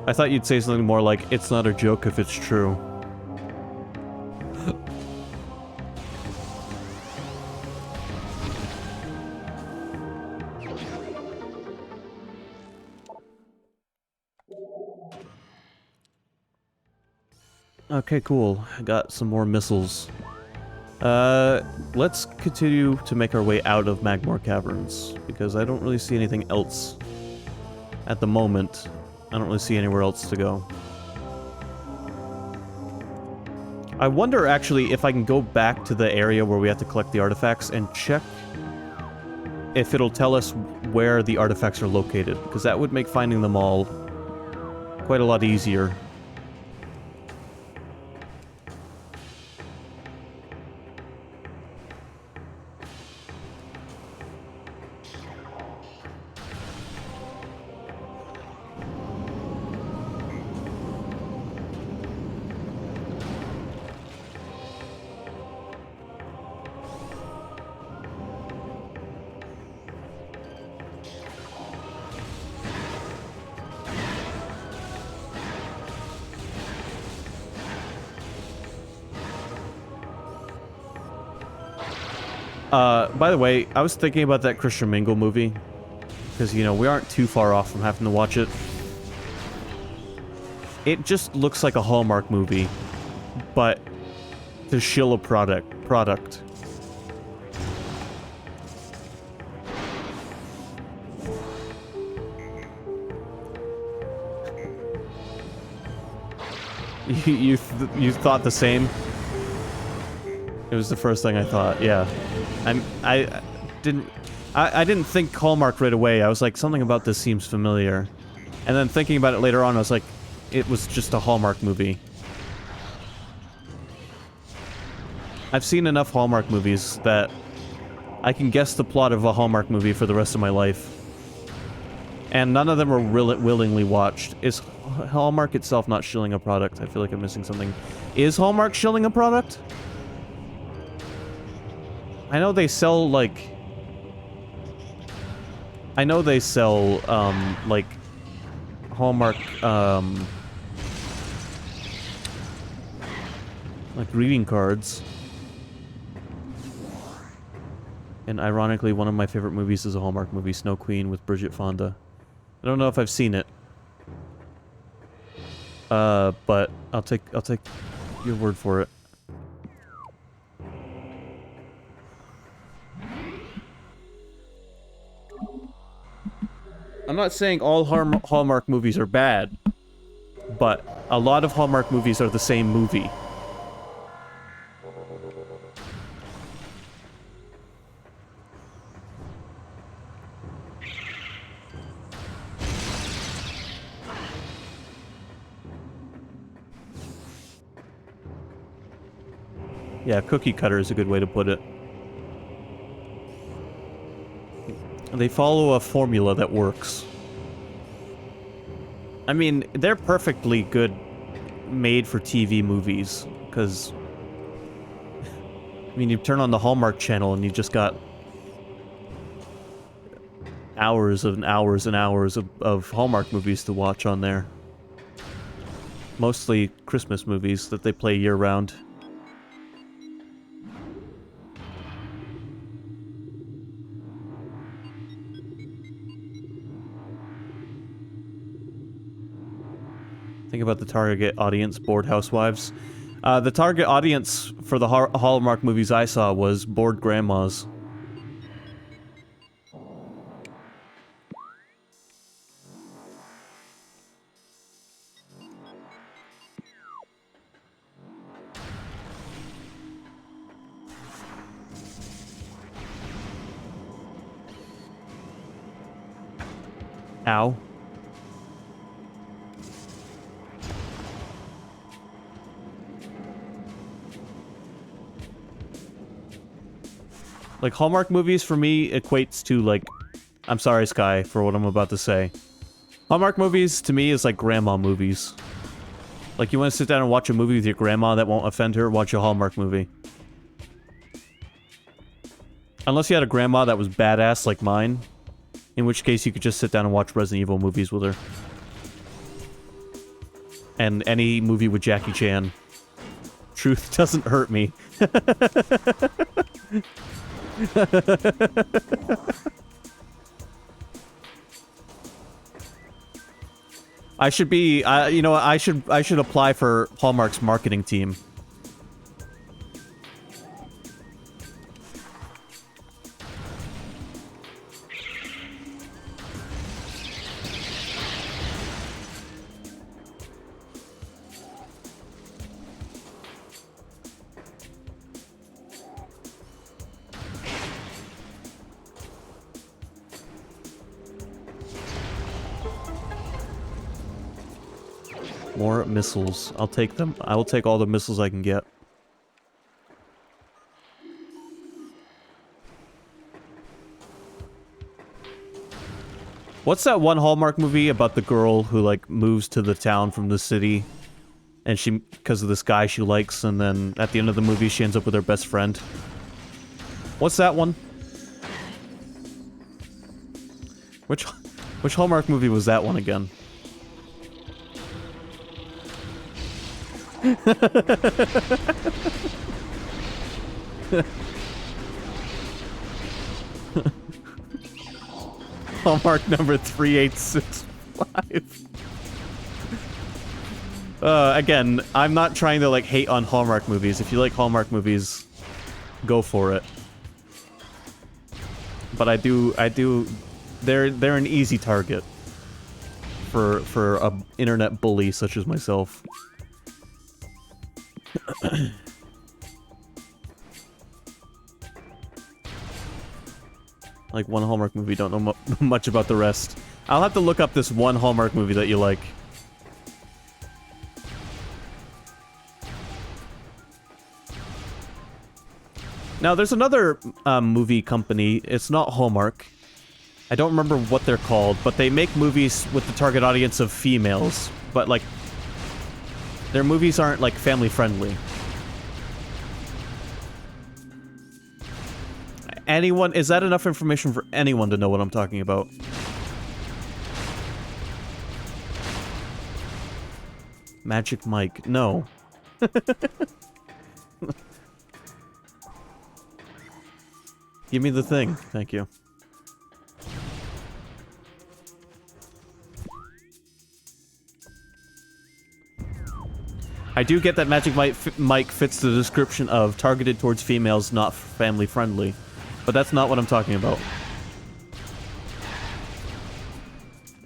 I thought you'd say something more like, it's not a joke if it's true. Okay, cool. I got some more missiles. Let's continue to make our way out of Magmore Caverns, because I don't really see anything else. At the moment, I don't really see anywhere else to go. I wonder, actually, if I can go back to the area where we have to collect the artifacts and check if it'll tell us where the artifacts are located, because that would make finding them all quite a lot easier. By the way, I was thinking about that Christian Mingle movie, because, you know, we aren't too far off from having to watch it. It just looks like a Hallmark movie, but to shill a product. You thought the same? It was the first thing I thought, yeah. I didn't think Hallmark right away. I was like, something about this seems familiar. And then thinking about it later on, I was like, it was just a Hallmark movie. I've seen enough Hallmark movies that I can guess the plot of a Hallmark movie for the rest of my life. And none of them are willingly watched. Is Hallmark itself not shilling a product? I feel like I'm missing something. Is Hallmark shilling a product? I know they sell, like... I know they sell, like... Hallmark, like greeting cards. And ironically, one of my favorite movies is a Hallmark movie, Snow Queen with Bridget Fonda. I don't know if I've seen it. But I'll take your word for it. I'm not saying all Hallmark movies are bad, but a lot of Hallmark movies are the same movie. Yeah, cookie cutter is a good way to put it. They follow a formula that works. I mean, they're perfectly good made-for-TV movies, because... I mean, you turn on the Hallmark channel and you just got... hours and hours and hours of Hallmark movies to watch on there. Mostly Christmas movies that they play year-round. Think about the target audience, bored housewives. The target audience for the Hallmark movies I saw was bored grandmas. Ow. Like, Hallmark movies for me equates to, like... I'm sorry, Sky, for what I'm about to say. Hallmark movies, to me, is like grandma movies. Like, you want to sit down and watch a movie with your grandma that won't offend her, watch a Hallmark movie. Unless you had a grandma that was badass like mine, in which case you could just sit down and watch Resident Evil movies with her. And any movie with Jackie Chan. Truth doesn't hurt me. I should be, you know, I should apply for Hallmark's marketing team. More missiles. I'll take them. I will take all the missiles I can get. What's that one Hallmark movie about the girl who, like, moves to the town from the city? And she, because of this guy she likes, and then at the end of the movie she ends up with her best friend. What's that one? Which Hallmark movie was that one again? Hallmark number 3865. Again, I'm not trying to, like, hate on Hallmark movies. If you like Hallmark movies, go for it. But I do, they're an easy target for a internet bully such as myself. Like one Hallmark movie, don't know much about the rest. I'll have to look up this one Hallmark movie that you like. Now, there's another movie company. It's not Hallmark. I don't remember what they're called, but they make movies with the target audience of females. But, like, their movies aren't, like, family-friendly. Anyone... Is that enough information for anyone to know what I'm talking about? Magic Mike. No. Give me the thing. Thank you. I do get that Magic Mike fits the description of targeted towards females, not family friendly. But that's not what I'm talking about.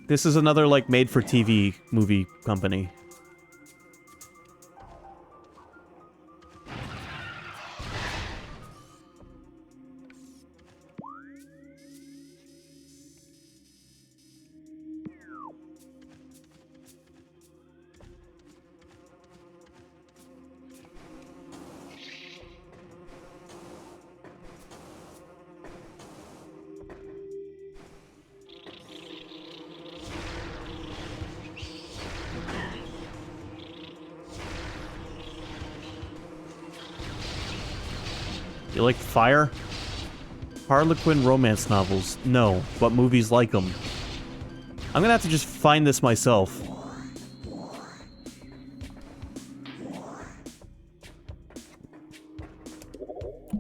This is another, like, made-for-TV movie company. You like fire? Harlequin romance novels. No, but movies like them. I'm gonna have to just find this myself.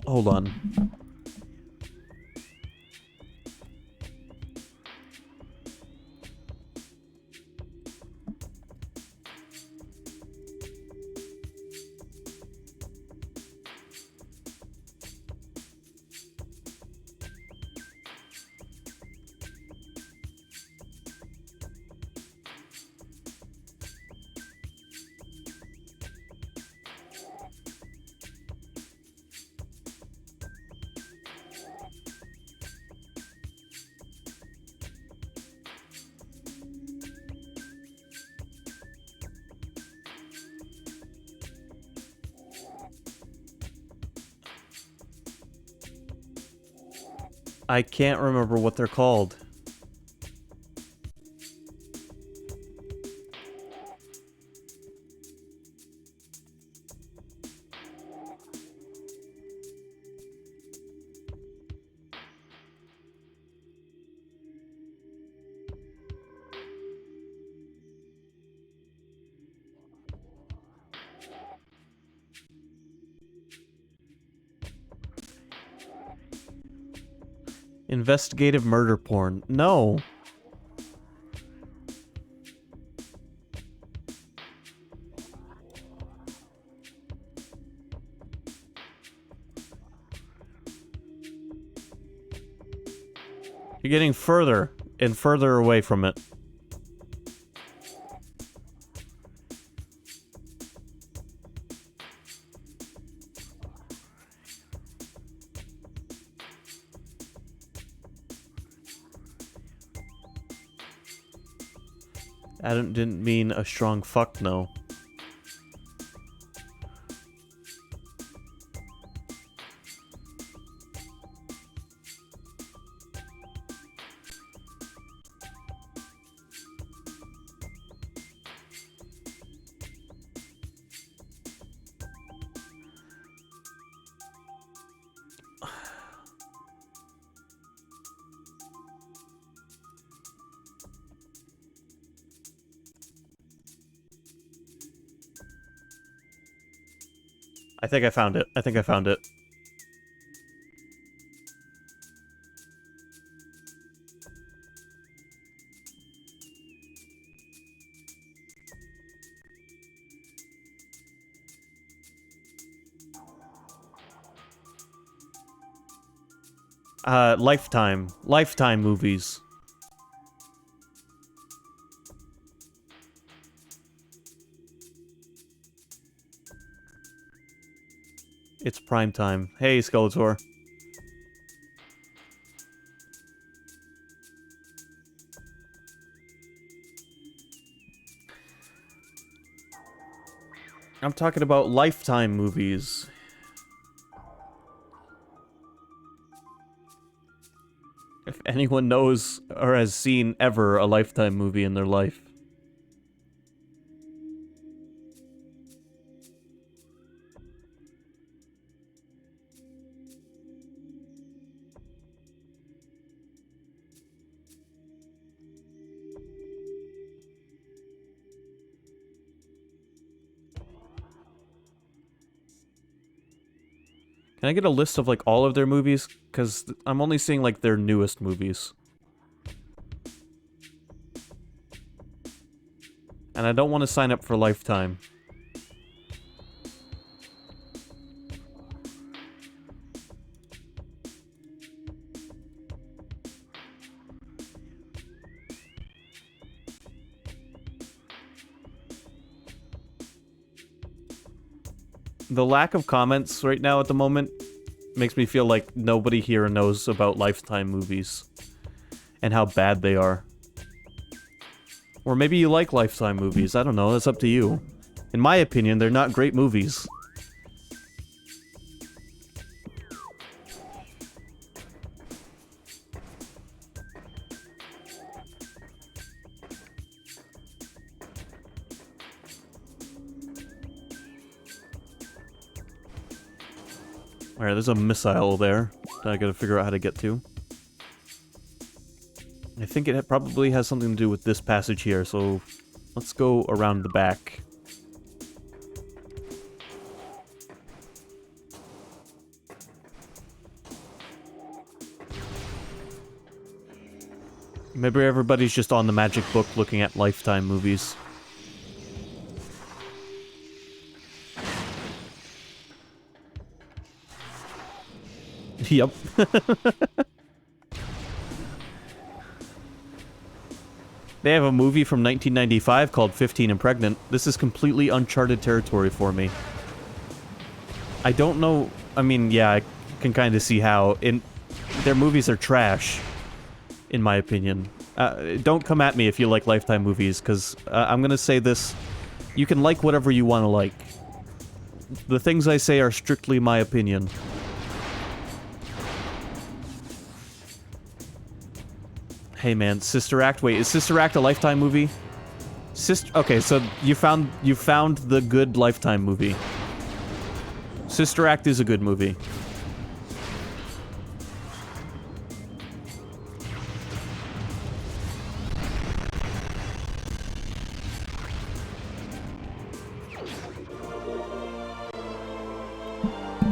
Hold on. I can't remember what they're called. Investigative murder porn. No. You're getting further and further away from it. I didn't mean a strong fuck no. I think I found it. I think I found it. Lifetime. Lifetime movies. It's prime time. Hey, Skeletor. I'm talking about Lifetime movies. If anyone knows or has seen ever a Lifetime movie in their life. Can I get a list of, like, all of their movies? Because I'm only seeing, like, their newest movies. And I don't want to sign up for Lifetime. The lack of comments right now at the moment makes me feel like nobody here knows about Lifetime movies and how bad they are. Or maybe you like Lifetime movies, I don't know, that's up to you. In my opinion, they're not great movies. Alright, there's a missile there that I gotta figure out how to get to. I think it probably has something to do with this passage here, so let's go around the back. Maybe everybody's just on the magic book looking at Lifetime movies. Yep. They have a movie from 1995 called 15 and Pregnant. This is completely uncharted territory for me. I don't know... I mean, yeah, I can kind of see how. Their movies are trash, in my opinion. Don't come at me if you like Lifetime movies, because I'm gonna say this. You can like whatever you want to like. The things I say are strictly my opinion. Hey man, Sister Act. Wait, is Sister Act a Lifetime movie? Okay, so you found the good Lifetime movie. Sister Act is a good movie.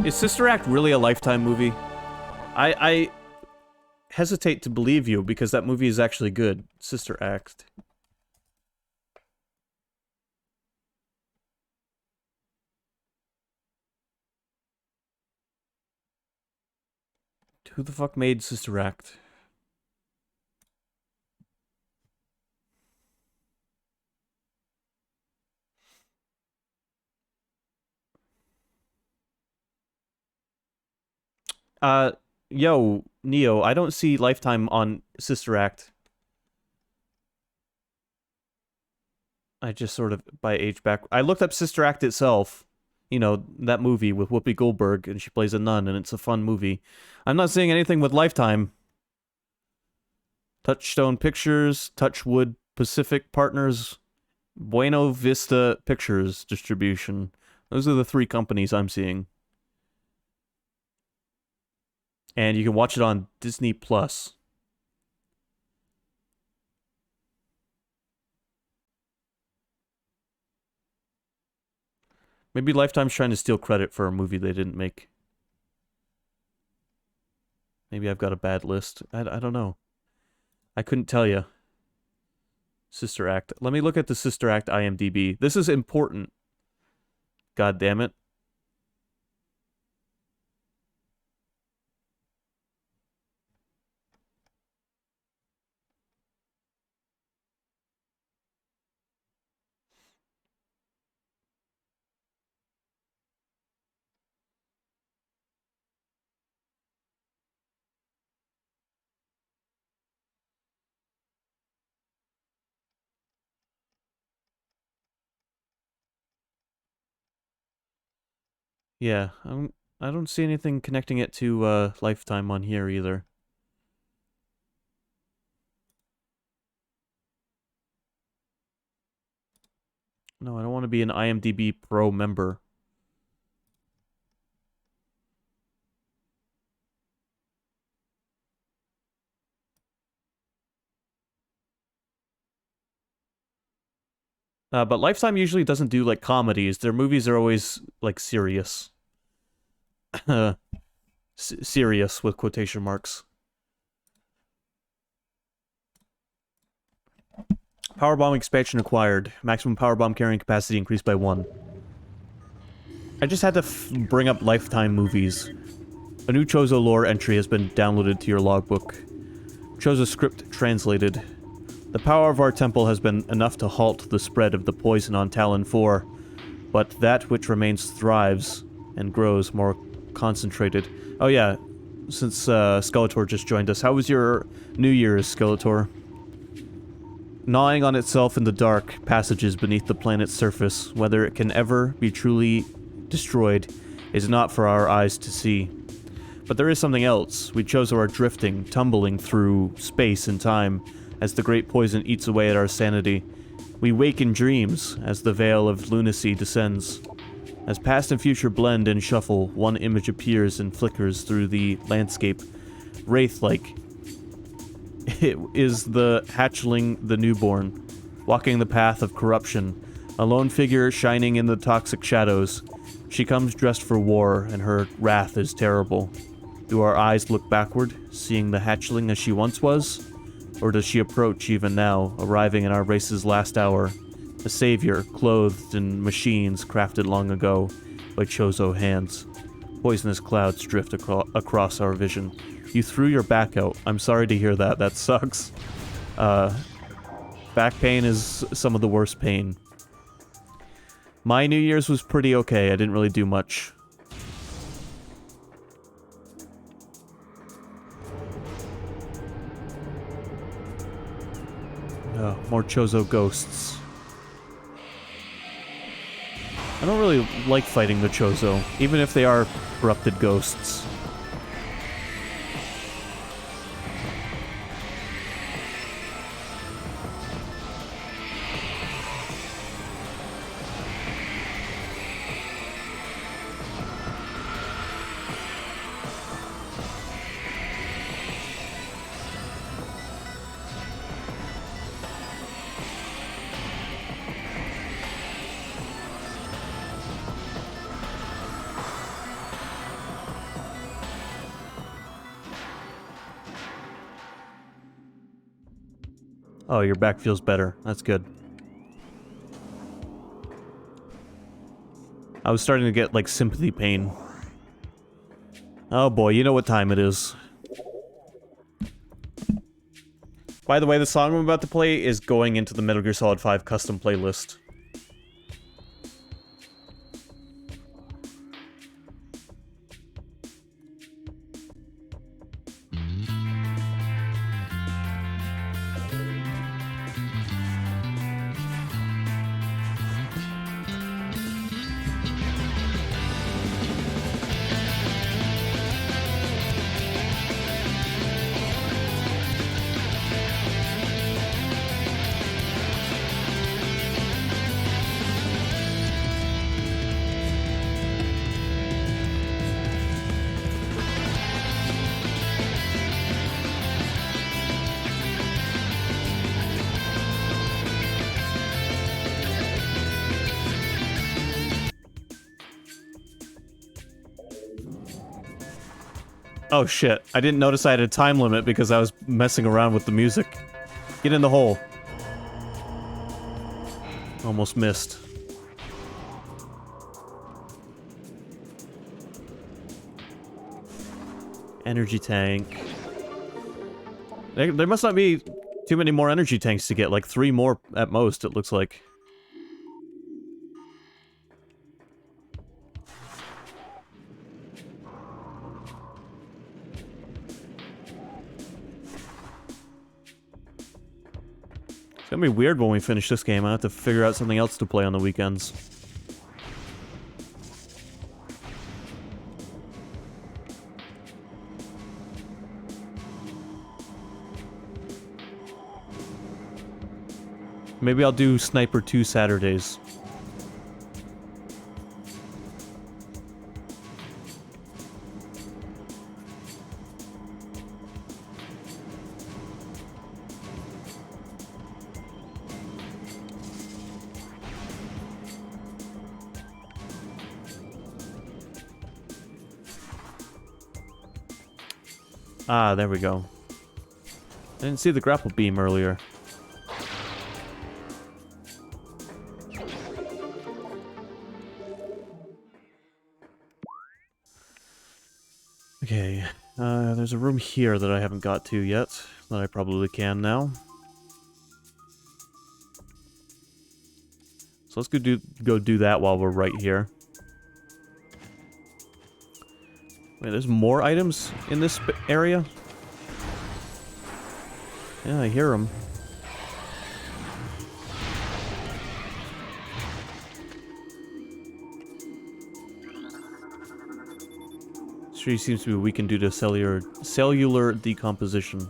Is Sister Act really a Lifetime movie? I hesitate to believe you because that movie is actually good. Sister Act. Who the fuck made Sister Act? Yo, Neo, I don't see Lifetime on Sister Act. I just sort of, by age back... I looked up Sister Act itself. You know, that movie with Whoopi Goldberg, and she plays a nun, and it's a fun movie. I'm not seeing anything with Lifetime. Touchstone Pictures, Touchwood Pacific Partners, Buena Vista Pictures Distribution. Those are the three companies I'm seeing. And you can watch it on Disney Plus. Maybe Lifetime's trying to steal credit for a movie they didn't make. Maybe I've got a bad list. I don't know. I couldn't tell you. Sister Act. Let me look at the Sister Act IMDb. This is important. God damn it. Yeah, I don't see anything connecting it to Lifetime on here either. No, I don't want to be an IMDb Pro member. But Lifetime usually doesn't do, like, comedies. Their movies are always, like, serious. Serious, with quotation marks. Powerbomb expansion acquired. Maximum powerbomb carrying capacity increased by 1. I just had to bring up Lifetime movies. A new Chozo lore entry has been downloaded to your logbook. Chozo script translated. The power of our temple has been enough to halt the spread of the poison on Talon 4, but that which remains thrives and grows more concentrated. Oh yeah, since Skeletor just joined us, how was your New Year's, Skeletor? Gnawing on itself in the dark passages beneath the planet's surface, whether it can ever be truly destroyed, is not for our eyes to see. But there is something else. We Chozo are drifting, tumbling through space and time, as the great poison eats away at our sanity. We wake in dreams, as the veil of lunacy descends. As past and future blend and shuffle, one image appears and flickers through the landscape. Wraith-like. It is the hatchling, the newborn, walking the path of corruption, a lone figure shining in the toxic shadows. She comes dressed for war, and her wrath is terrible. Do our eyes look backward, seeing the hatchling as she once was? Or does she approach even now, arriving in our race's last hour? A savior, clothed in machines crafted long ago by Chozo hands. Poisonous clouds drift across our vision. You threw your back out. I'm sorry to hear that. That sucks. Back pain is some of the worst pain. My New Year's was pretty okay. I didn't really do much. More Chozo ghosts. I don't really like fighting the Chozo, even if they are corrupted ghosts. Oh, your back feels better. That's good. I was starting to get, like, sympathy pain. Oh boy, you know what time it is. By the way, the song I'm about to play is going into the Metal Gear Solid 5 custom playlist. Oh shit, I didn't notice I had a time limit because I was messing around with the music. Get in the hole. Almost missed. Energy tank. There must not be too many more energy tanks to get, like 3 more at most, it looks like. It's gonna be weird when we finish this game. I have to figure out something else to play on the weekends. Maybe I'll do Sniper 2 Saturdays. Ah, there we go. I didn't see the grapple beam earlier. Okay, there's a room here that I haven't got to yet, that I probably can now. So let's go do that while we're right here. Wait, there's more items in this area? Yeah, I hear them. This tree seems to be weakened due to cellular decomposition.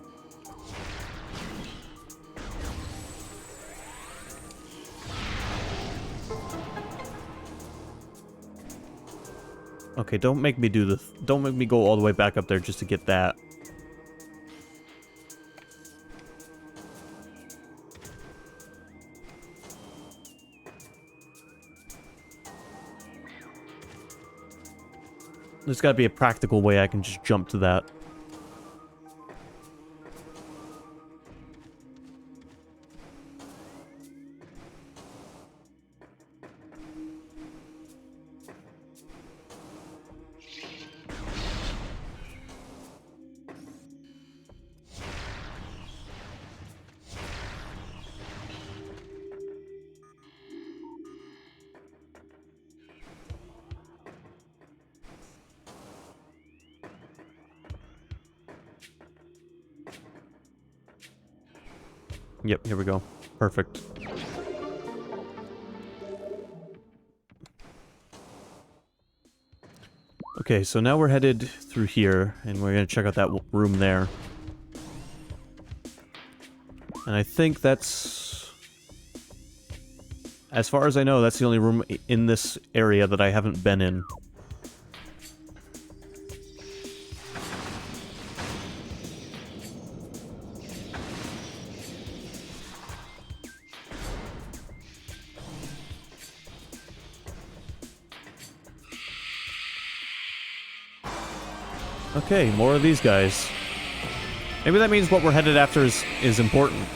Okay, don't make me do the... Don't make me go all the way back up there just to get that. There's gotta be a practical way I can just jump to that. Yep, here we go. Perfect. Okay, so now we're headed through here, and we're gonna check out that room there. And I think that's... As far as I know, that's the only room in this area that I haven't been in. Okay, more of these guys. Maybe that means what we're headed after is important.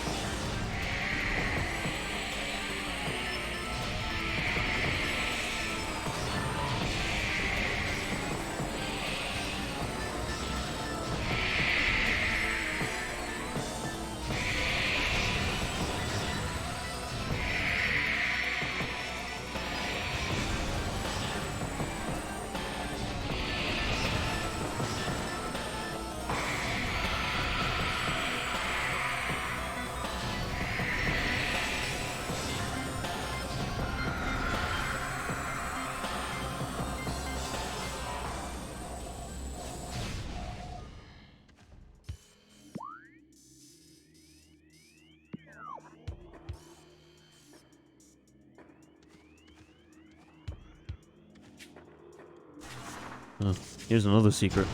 Here's another secret.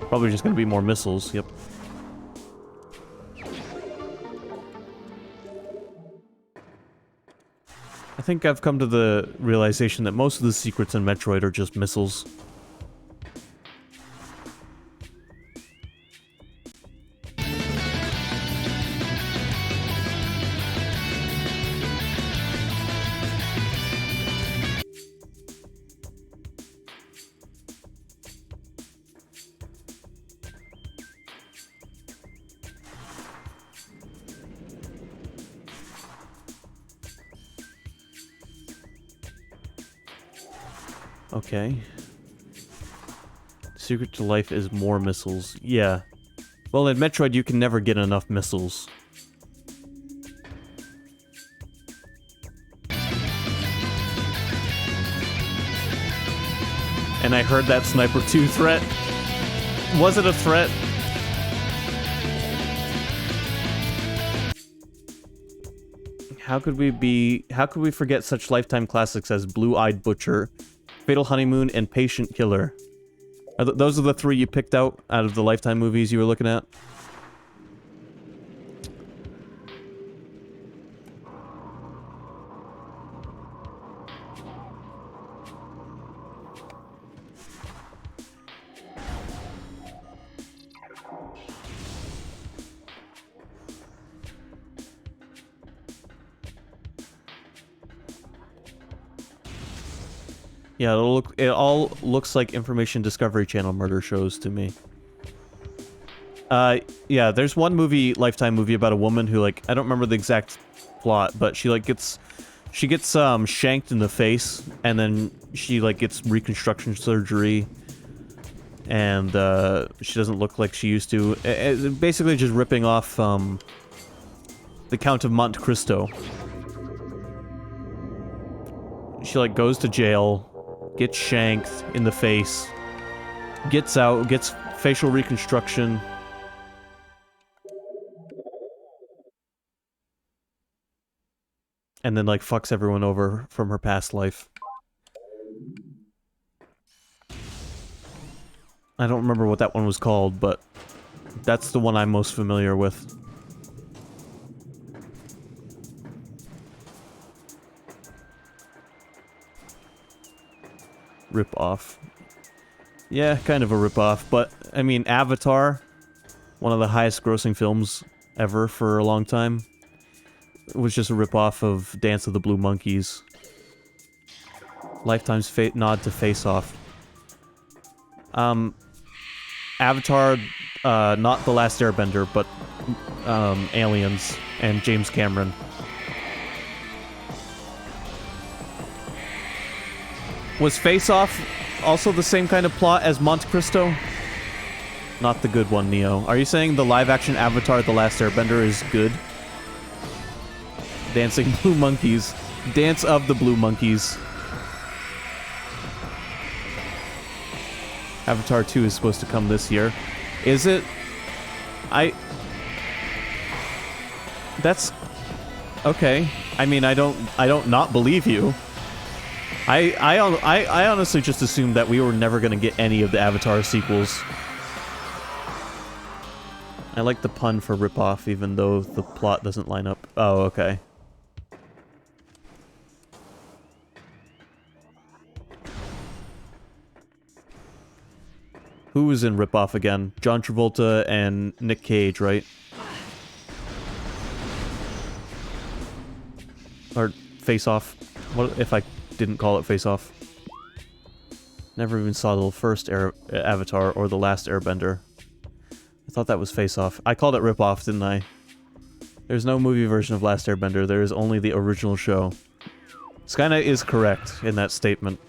Probably just gonna be more missiles, yep. I think I've come to the realization that most of the secrets in Metroid are just missiles. Okay. Secret to life is more missiles. Yeah. Well, in Metroid, you can never get enough missiles. And I heard that Sniper 2 threat. Was it a threat? How could we forget such lifetime classics as Blue-Eyed Butcher, Fatal Honeymoon, and Patient Killer? Those are the three you picked out of the Lifetime movies you were looking at? Yeah, it all looks like Information Discovery Channel murder shows to me. Yeah, there's one Lifetime movie about a woman who, like, I don't remember the exact plot, but she, like, gets shanked in the face, and then she, like, gets reconstruction surgery, and, she doesn't look like she used to. Basically just ripping off, the Count of Monte Cristo. She, like, goes to jail, gets shanked in the face, gets out, gets facial reconstruction. And then, like, fucks everyone over from her past life. I don't remember what that one was called, but that's the one I'm most familiar with. Rip-off. Yeah, kind of a rip-off, but, I mean, Avatar, one of the highest grossing films ever for a long time, was just a rip-off of Dance of the Blue Monkeys. Lifetime's nod to Face Off. Avatar, not The Last Airbender, but, Aliens and James Cameron. Was Face Off also the same kind of plot as Monte Cristo? Not the good one, Neo. Are you saying the live-action Avatar The Last Airbender is good? Dancing Blue Monkeys. Dance of the Blue Monkeys. Avatar 2 is supposed to come this year. Is it? That's... okay. I mean, I don't not believe you. I honestly just assumed that we were never gonna get any of the Avatar sequels. I like the pun for rip-off, even though the plot doesn't line up. Oh, okay. Who was in rip-off again? John Travolta and Nick Cage, right? Or Face Off. What if I didn't call it Face Off? Never even saw the first Avatar or the last Airbender. I thought that was Face Off. I called it Rip Off, didn't I? There's no movie version of Last Airbender. There is only the original show. Skynet is correct in that statement.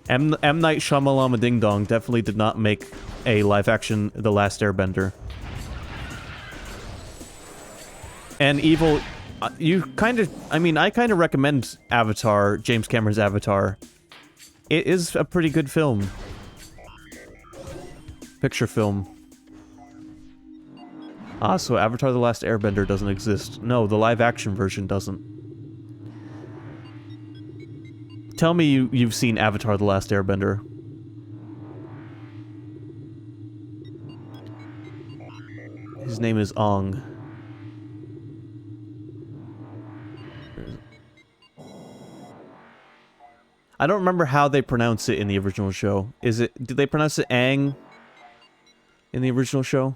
M. Night Shyamalan Ding Dong definitely did not make a live-action The Last Airbender. And Evil... you kind of... I mean, I kind of recommend Avatar, James Cameron's Avatar. It is a pretty good film. Picture film. Ah, so Avatar The Last Airbender doesn't exist. No, the live-action version doesn't. Tell me you've seen Avatar The Last Airbender. His name is Ong. I don't remember how they pronounce it in the original show. Did they pronounce it Aang in the original show?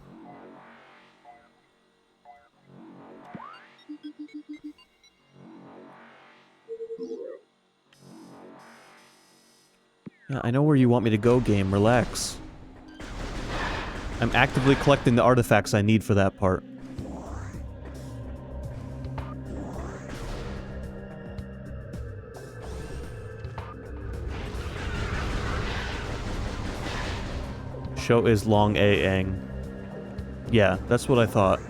Yeah, I know where you want me to go, game. Relax. I'm actively collecting the artifacts I need for that part. Show is Long A Aang. Yeah, that's what I thought.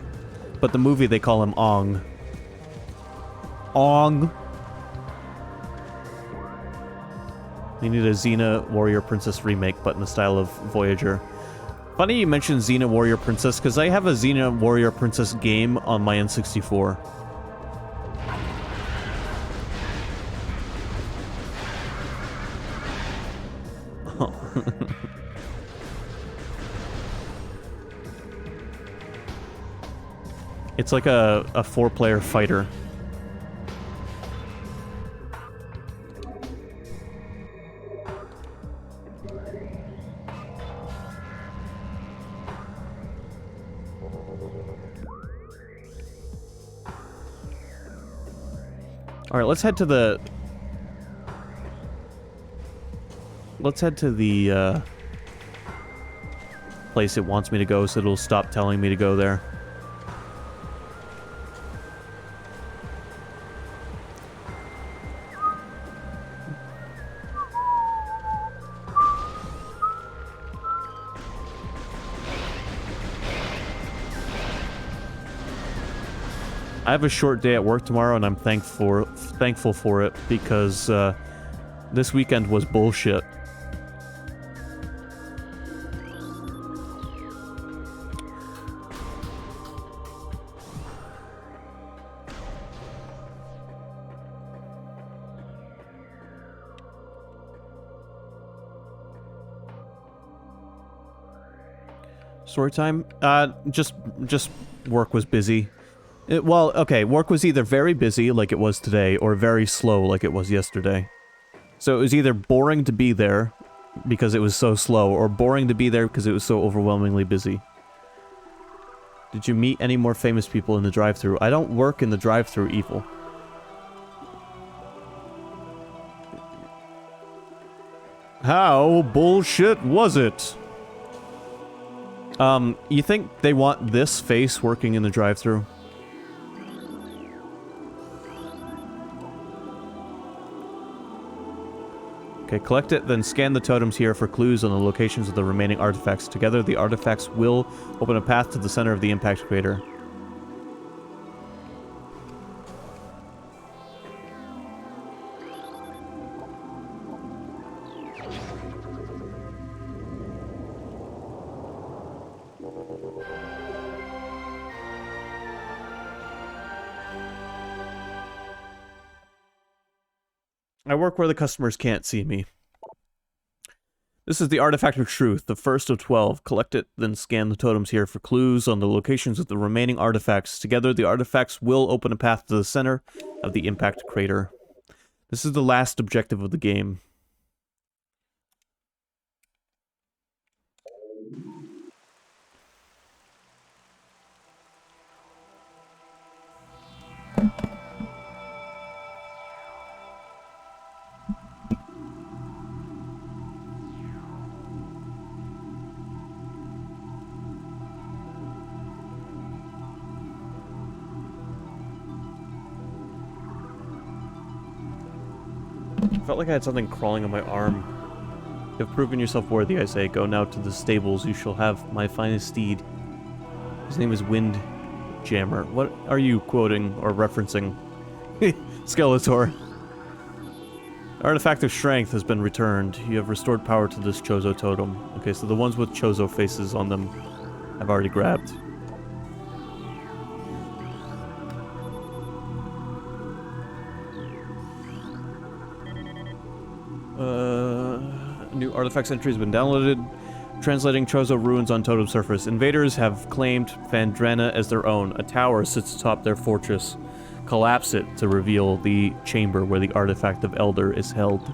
But the movie, they call him Ong. Ong! We need a Xena Warrior Princess remake, but in the style of Voyager. Funny you mentioned Xena Warrior Princess, because I have a Xena Warrior Princess game on my N64. It's like a 4-player fighter. Alright, let's head to the... place it wants me to go, so it'll stop telling me to go there. I have a short day at work tomorrow, and I'm thankful for it, because this weekend was bullshit. Story time? Just work was busy. Well, okay, work was either very busy, like it was today, or very slow, like it was yesterday. So it was either boring to be there, because it was so slow, or boring to be there because it was so overwhelmingly busy. Did you meet any more famous people in the drive-thru? I don't work in the drive-thru, Evil. How bullshit was it? You think they want this face working in the drive-thru? Okay, collect it, then scan the totems here for clues on the locations of the remaining artifacts. Together, the artifacts will open a path to the center of the impact crater. I work where the customers can't see me. This is the Artifact of Truth, the first of 12. Collect it, then scan the totems here for clues on the locations of the remaining artifacts. Together, the artifacts will open a path to the center of the impact crater. This is the last objective of the game. Felt like I had something crawling on my arm. You have proven yourself worthy, I say. Go now to the stables. You shall have my finest steed. His name is Windjammer. What are you quoting or referencing? Skeletor. Artifact of Strength has been returned. You have restored power to this Chozo totem. Okay, so the ones with Chozo faces on them I've already grabbed. New artifacts entry has been downloaded. Translating Chozo ruins on totem surface. Invaders have claimed Phandrana as their own. A tower sits atop their fortress. Collapse it to reveal the chamber where the artifact of Elder is held.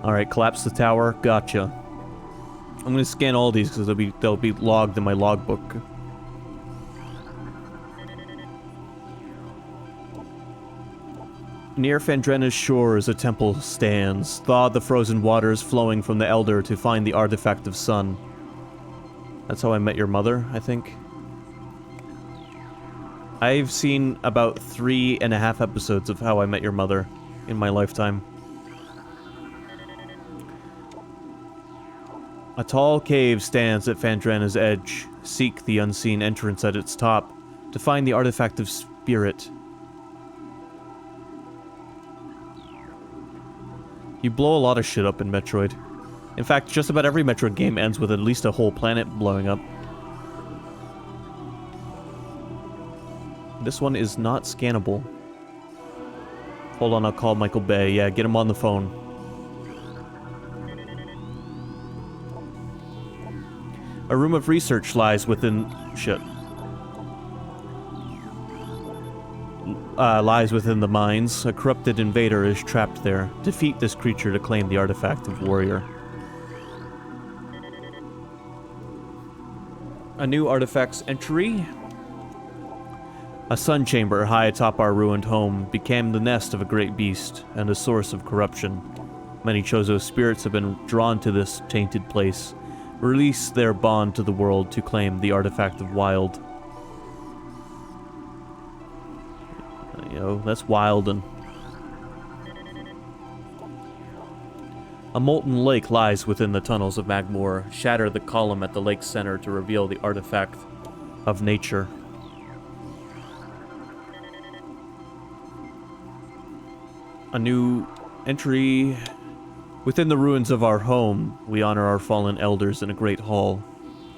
Alright, collapse the tower. Gotcha. I'm gonna scan all these because they'll be logged in my logbook. Near Phandrana's shores, a temple stands. Thaw the frozen waters flowing from the Elder to find the artifact of sun. That's how I met your mother, I think. I've seen about 3.5 episodes of How I Met Your Mother in my lifetime. A tall cave stands at Phandrana's edge. Seek the unseen entrance at its top to find the artifact of spirit. You blow a lot of shit up in Metroid. In fact, just about every Metroid game ends with at least a whole planet blowing up. This one is not scannable. Hold on, I'll call Michael Bay. Yeah, get him on the phone. A room of research lies within... shit. Lies within the mines. A corrupted invader is trapped there. Defeat this creature to claim the artifact of warrior. A new artifact's entry. A sun chamber high atop our ruined home became the nest of a great beast and a source of corruption. Many Chozo spirits have been drawn to this tainted place. Release their bond to the world to claim the artifact of wild. You know, that's wild and... A molten lake lies within the tunnels of Magmoor. Shatter the column at the lake's center to reveal the artifact of nature. A new entry. Within the ruins of our home, we honor our fallen elders in a great hall.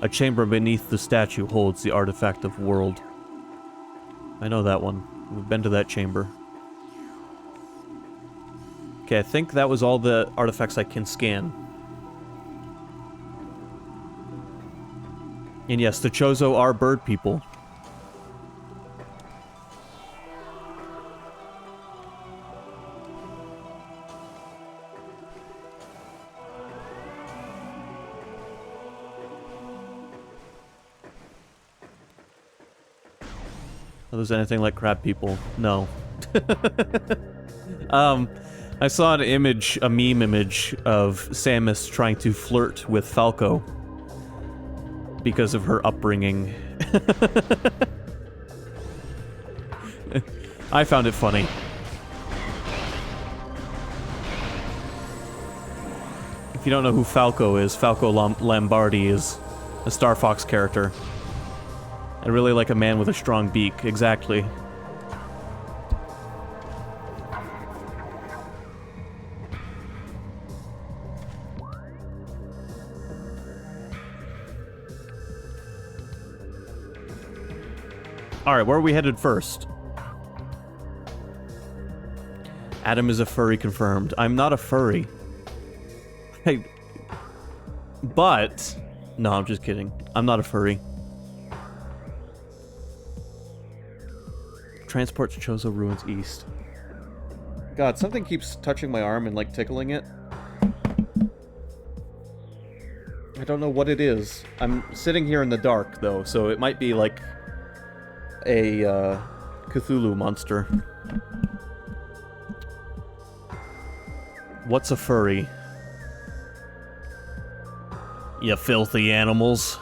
A chamber beneath the statue holds the artifact of world. I know that one. We've been to that chamber. Okay, I think that was all the artifacts I can scan. And yes, the Chozo are bird people. Are those anything like crab people? No. I saw an image, a meme image, of Samus trying to flirt with Falco because of her upbringing. I found it funny. If you don't know who Falco is, Falco Lombardi is a Star Fox character. I really like a man with a strong beak, exactly. Alright, where are we headed first? Adam is a furry confirmed. I'm not a furry. But... No, I'm just kidding. I'm not a furry. Transport to Chozo Ruins East. God, something keeps touching my arm and, like, tickling it. I don't know what it is. I'm sitting here in the dark, though, so it might be, like, a, Cthulhu monster. What's a furry? You filthy animals.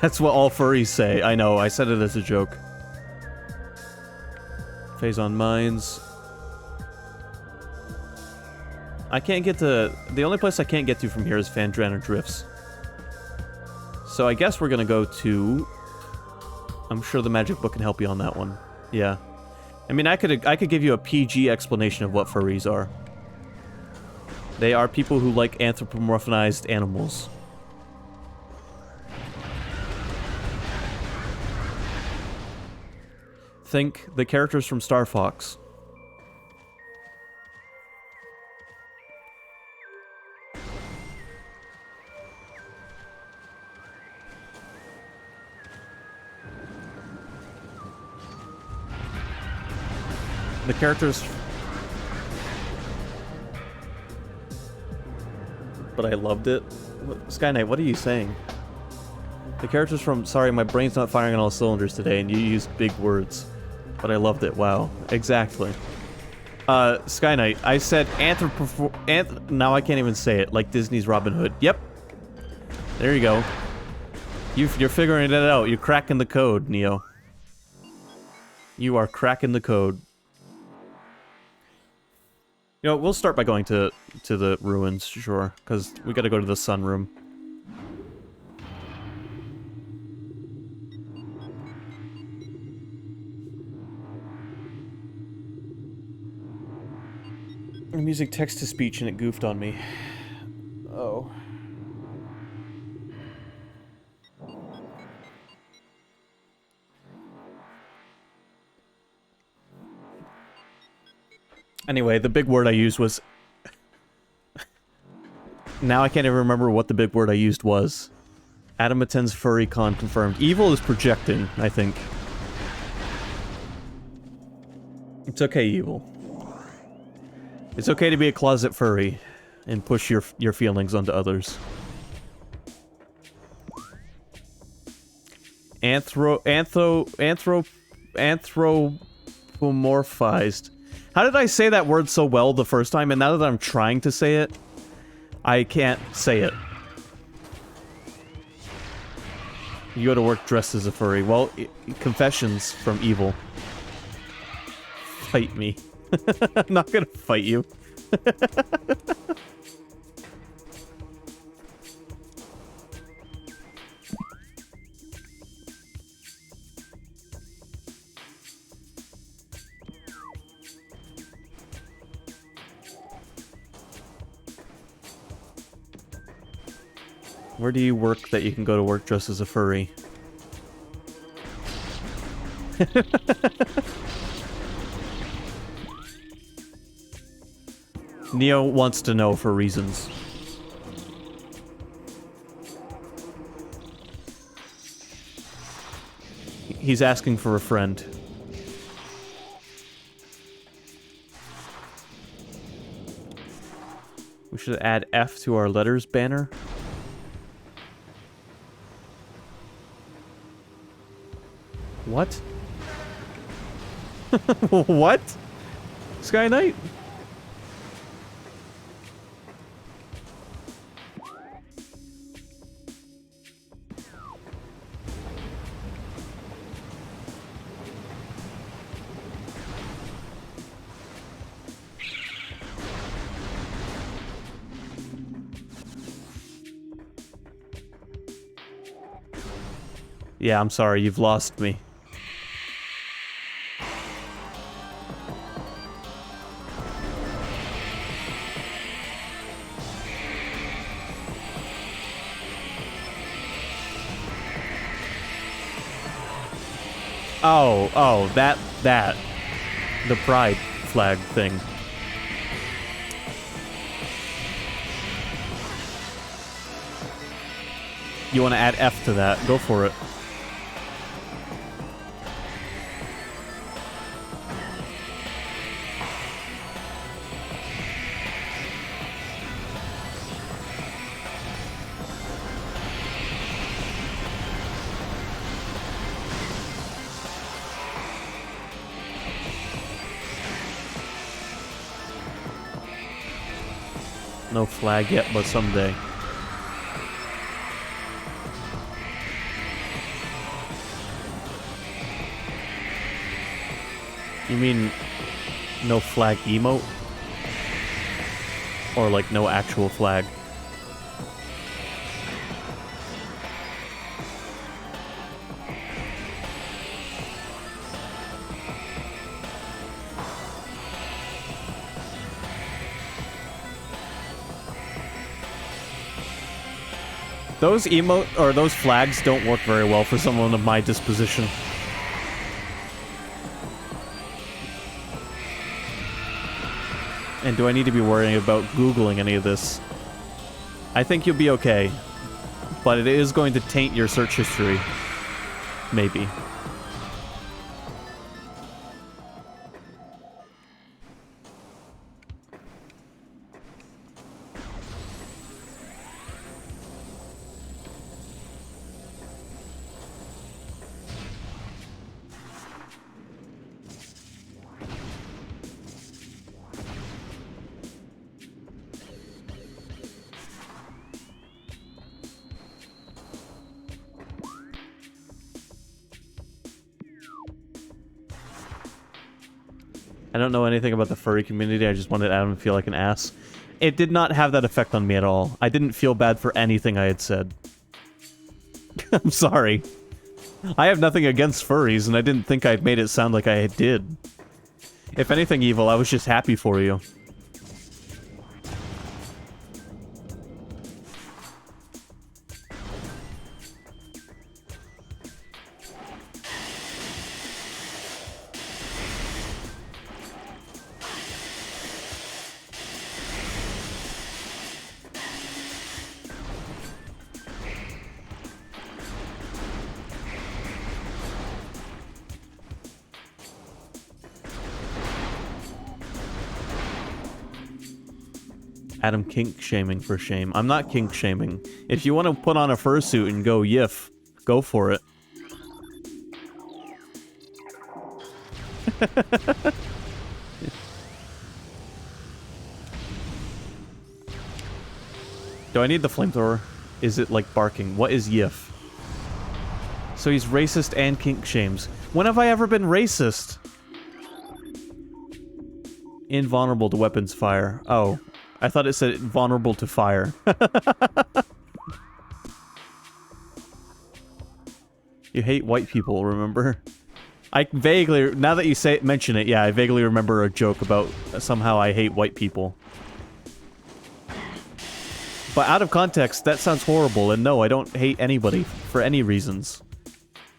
That's what all furries say. I know, I said it as a joke. Phazon Mines. I can't get to... The only place I can't get to from here is Phandrana Drifts. So I guess we're gonna go to... I'm sure the magic book can help you on that one. Yeah. I mean, I could give you a PG explanation of what furries are. They are people who like anthropomorphized animals. Think the characters from Star Fox. The characters... But I loved it. Sky Knight, what are you saying? The characters from... Sorry, my brain's not firing on all cylinders today, and you used big words. But I loved it, wow. Exactly. Sky Knight, I said now I can't even say it, like Disney's Robin Hood. Yep. There you go. You're figuring it out. You're cracking the code, Neo. You are cracking the code. You know, we'll start by going to the ruins, sure, because we gotta go to the sun room. I'm using text-to-speech and it goofed on me. Oh. Anyway, the big word I used was... Now I can't even remember what the big word I used was. Adamaten's furry con confirmed. Evil is projecting, I think. It's okay, Evil. It's okay to be a closet furry and push your feelings onto others. Anthropomorphized. How did I say that word so well the first time, and now that I'm trying to say it, I can't say it. You go to work dressed as a furry. Well, confessions from Evil. Fight me. I'm not gonna fight you. Where do you work that you can go to work dressed as a furry? Neo wants to know for reasons. He's asking for a friend. We should add F to our letters banner. What? What? Sky Knight? Yeah, I'm sorry, you've lost me. Oh, that. The pride flag thing. You want to add F to that? Go for it. No flag yet, but someday. You mean no flag emote? Or like no actual flag? Those emote or those flags don't work very well for someone of my disposition. And do I need to be worrying about Googling any of this? I think you'll be okay. But it is going to taint your search history. Maybe. I don't know anything about the furry community, I just wanted Adam to feel like an ass. It did not have that effect on me at all. I didn't feel bad for anything I had said. I'm sorry. I have nothing against furries, and I didn't think I'd made it sound like I did. If anything, Evil, I was just happy for you. Adam kink shaming for shame. I'm not kink shaming. If you want to put on a fursuit and go yiff, go for it. Do I need the flamethrower? Is it like barking? What is yiff? So he's racist and kink shames. When have I ever been racist? Invulnerable to weapons fire. Oh. I thought it said vulnerable to fire. You hate white people, remember? I vaguely, now that you mention it, yeah, I vaguely remember a joke about somehow I hate white people. But out of context, that sounds horrible, and no, I don't hate anybody for any reasons.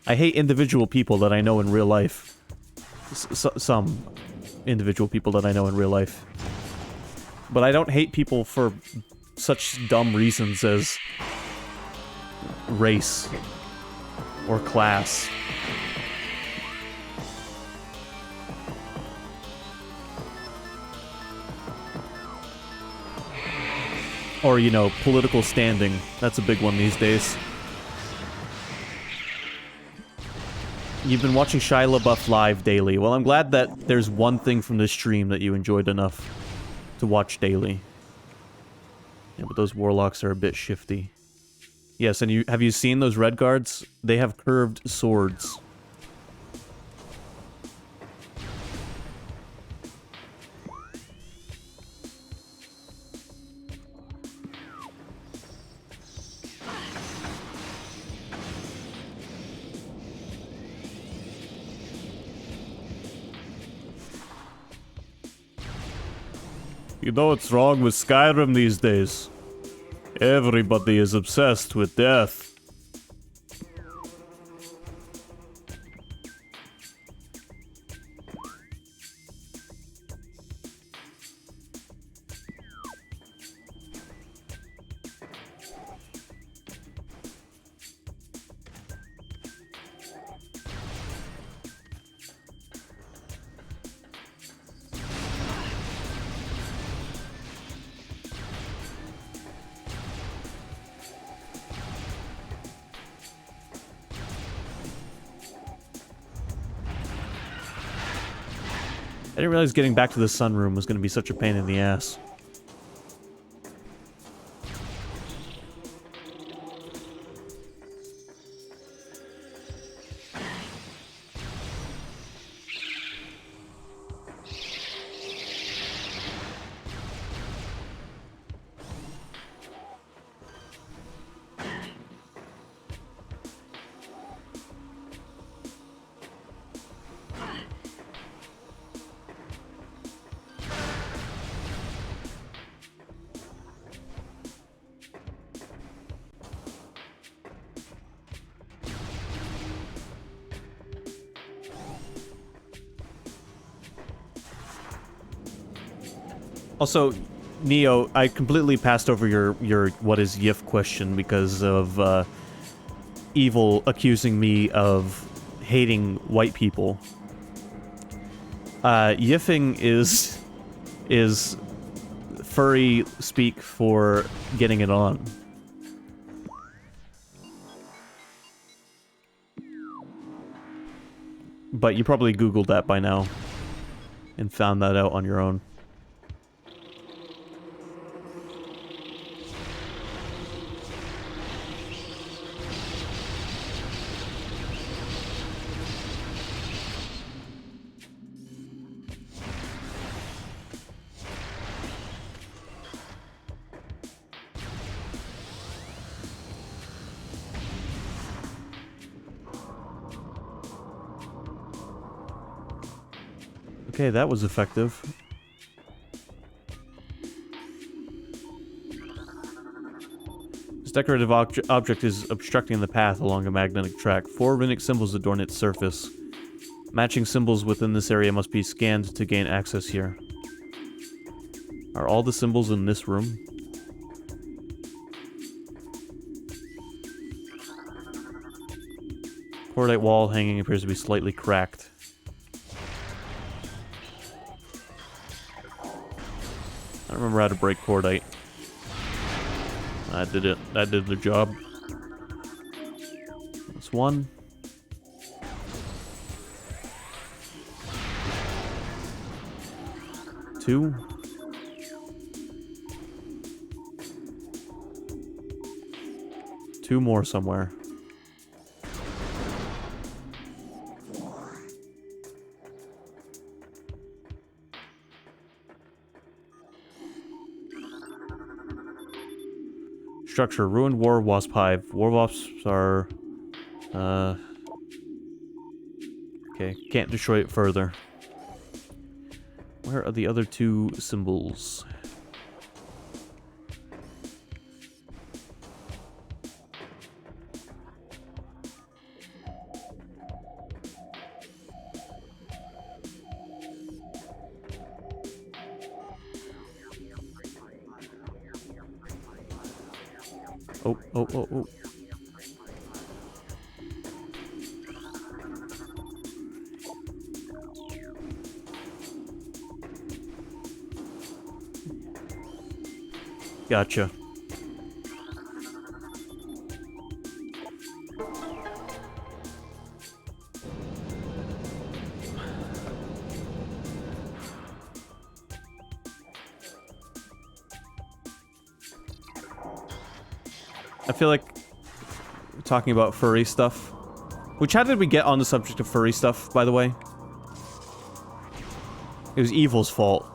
I hate individual people that I know in real life. Some individual people that I know in real life. But I don't hate people for such dumb reasons as race or class. Or, you know, political standing. That's a big one these days. You've been watching Shia LaBeouf live daily. Well, I'm glad that there's one thing from this stream that you enjoyed enough to watch daily. Yeah, but those warlocks are a bit shifty. Yes, and have you seen those red guards? They have curved swords. You know what's wrong with Skyrim these days? Everybody is obsessed with death. I didn't realize getting back to the sunroom was going to be such a pain in the ass. Also, Neo, I completely passed over your what is yiff question because of Evil accusing me of hating white people. Yiffing is furry speak for getting it on. But you probably Googled that by now and found that out on your own. Okay, that was effective. This decorative object is obstructing the path along a magnetic track. 4 runic symbols adorn its surface. Matching symbols within this area must be scanned to gain access here. Are all the symbols in this room? Cordite wall hanging appears to be slightly cracked. I don't remember how to break cordite. I did it. That did the job. That's one. Two. Two more somewhere. Structure. Ruined war wasp hive. War wasps are... Okay, can't destroy it further. Where are the other 2 symbols? Oh, oh, oh, oh. Gotcha. I feel like we're talking about furry stuff. Which, how did we get on the subject of furry stuff, by the way? It was Evil's fault.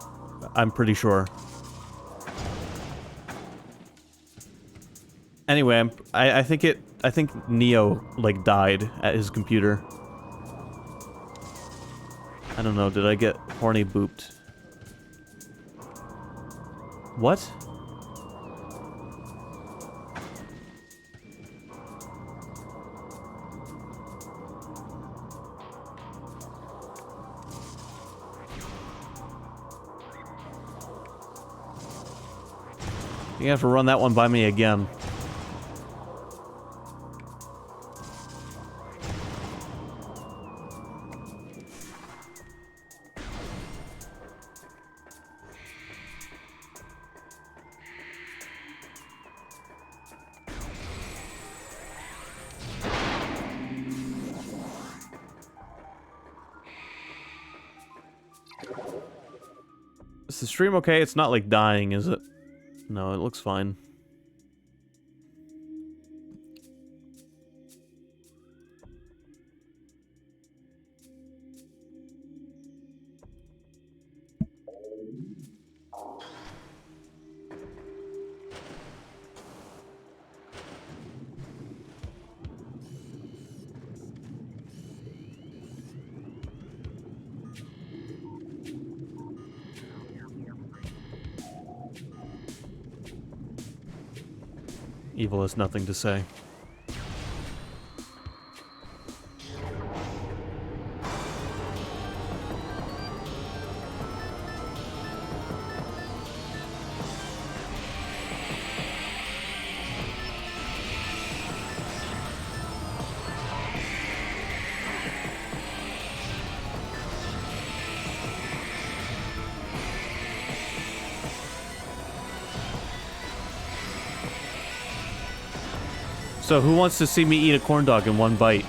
I'm pretty sure. Anyway, I think Neo, like, died at his computer. I don't know, did I get horny booped? What? You have to run that one by me again. Is the stream okay? It's not like dying, is it? No, it looks fine. Evil has nothing to say. So who wants to see me eat a corn dog in one bite?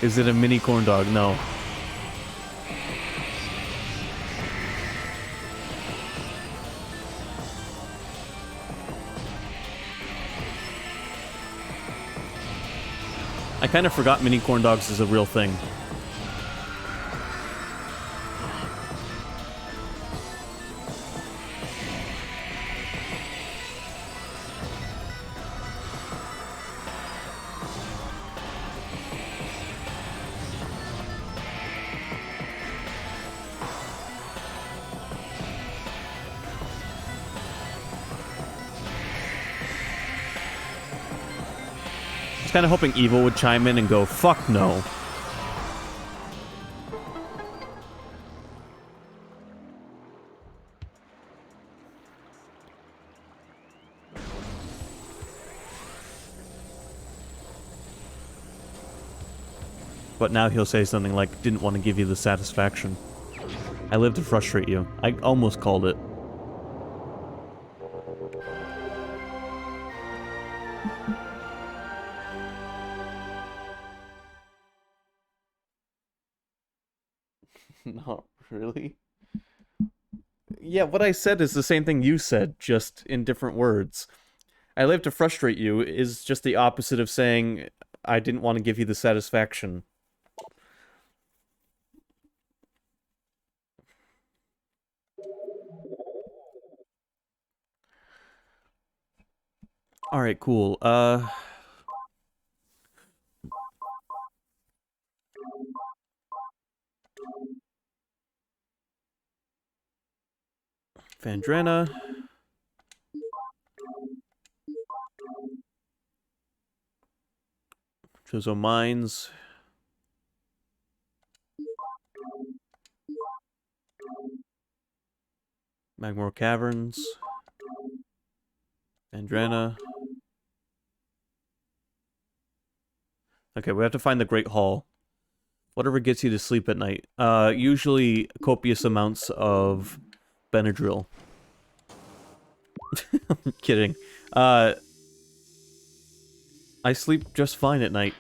Is it a mini corn dog? No. I kind of forgot mini corn dogs is a real thing. was kind of hoping Evil would chime in and go, fuck no. But now he'll say something like, didn't want to give you the satisfaction. I live to frustrate you. I almost called it. Not really. Yeah, what I said is the same thing you said, just in different words. I live to frustrate you is just the opposite of saying, I didn't want to give you the satisfaction. Alright, cool. Vandrena. Chozo Mines. Magmore Caverns. Vandrena. Okay, we have to find the Great Hall. Whatever gets you to sleep at night. Usually copious amounts of Benadryl. I'm kidding. I sleep just fine at night,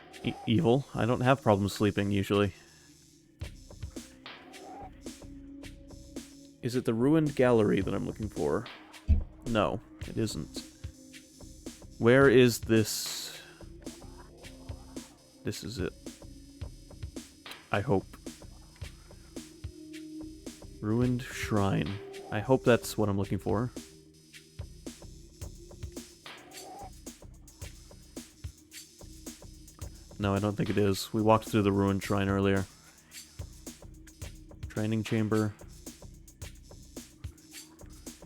Evil. I don't have problems sleeping, usually. Is it the ruined gallery that I'm looking for? No, it isn't. Where is this? This is it. I hope. Ruined shrine. I hope that's what I'm looking for. No, I don't think it is. We walked through the ruined shrine earlier. Training chamber.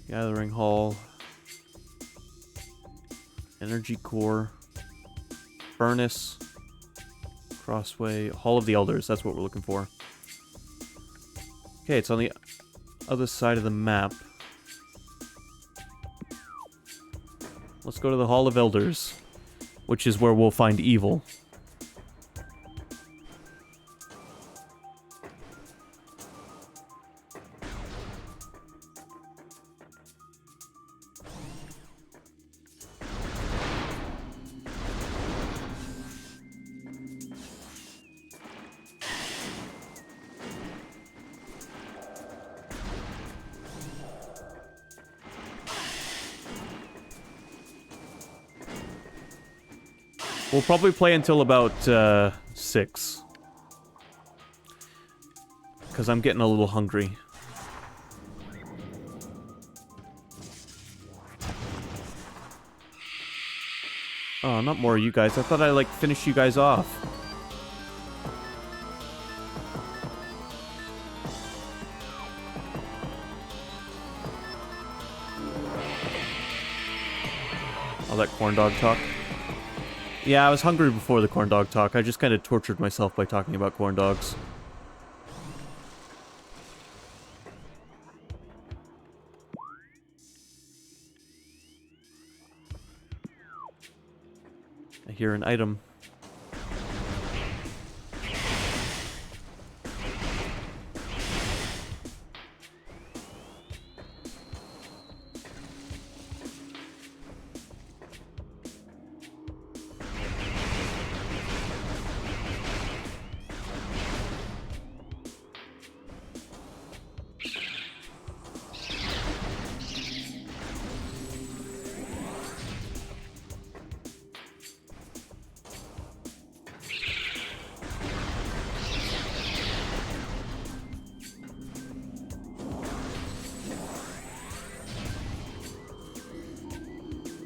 Gathering hall. Energy core. Furnace. Crossway. Hall of the Elders. That's what we're looking for. Okay, it's on the other side of the map. Let's go to the Hall of Elders, which is where we'll find Evil. We'll probably play until about 6. Because I'm getting a little hungry. Oh, not more of you guys. I thought I, like, finished you guys off. All that corn dog talk. Yeah, I was hungry before the corn dog talk. I just kind of tortured myself by talking about corn dogs. I hear an item.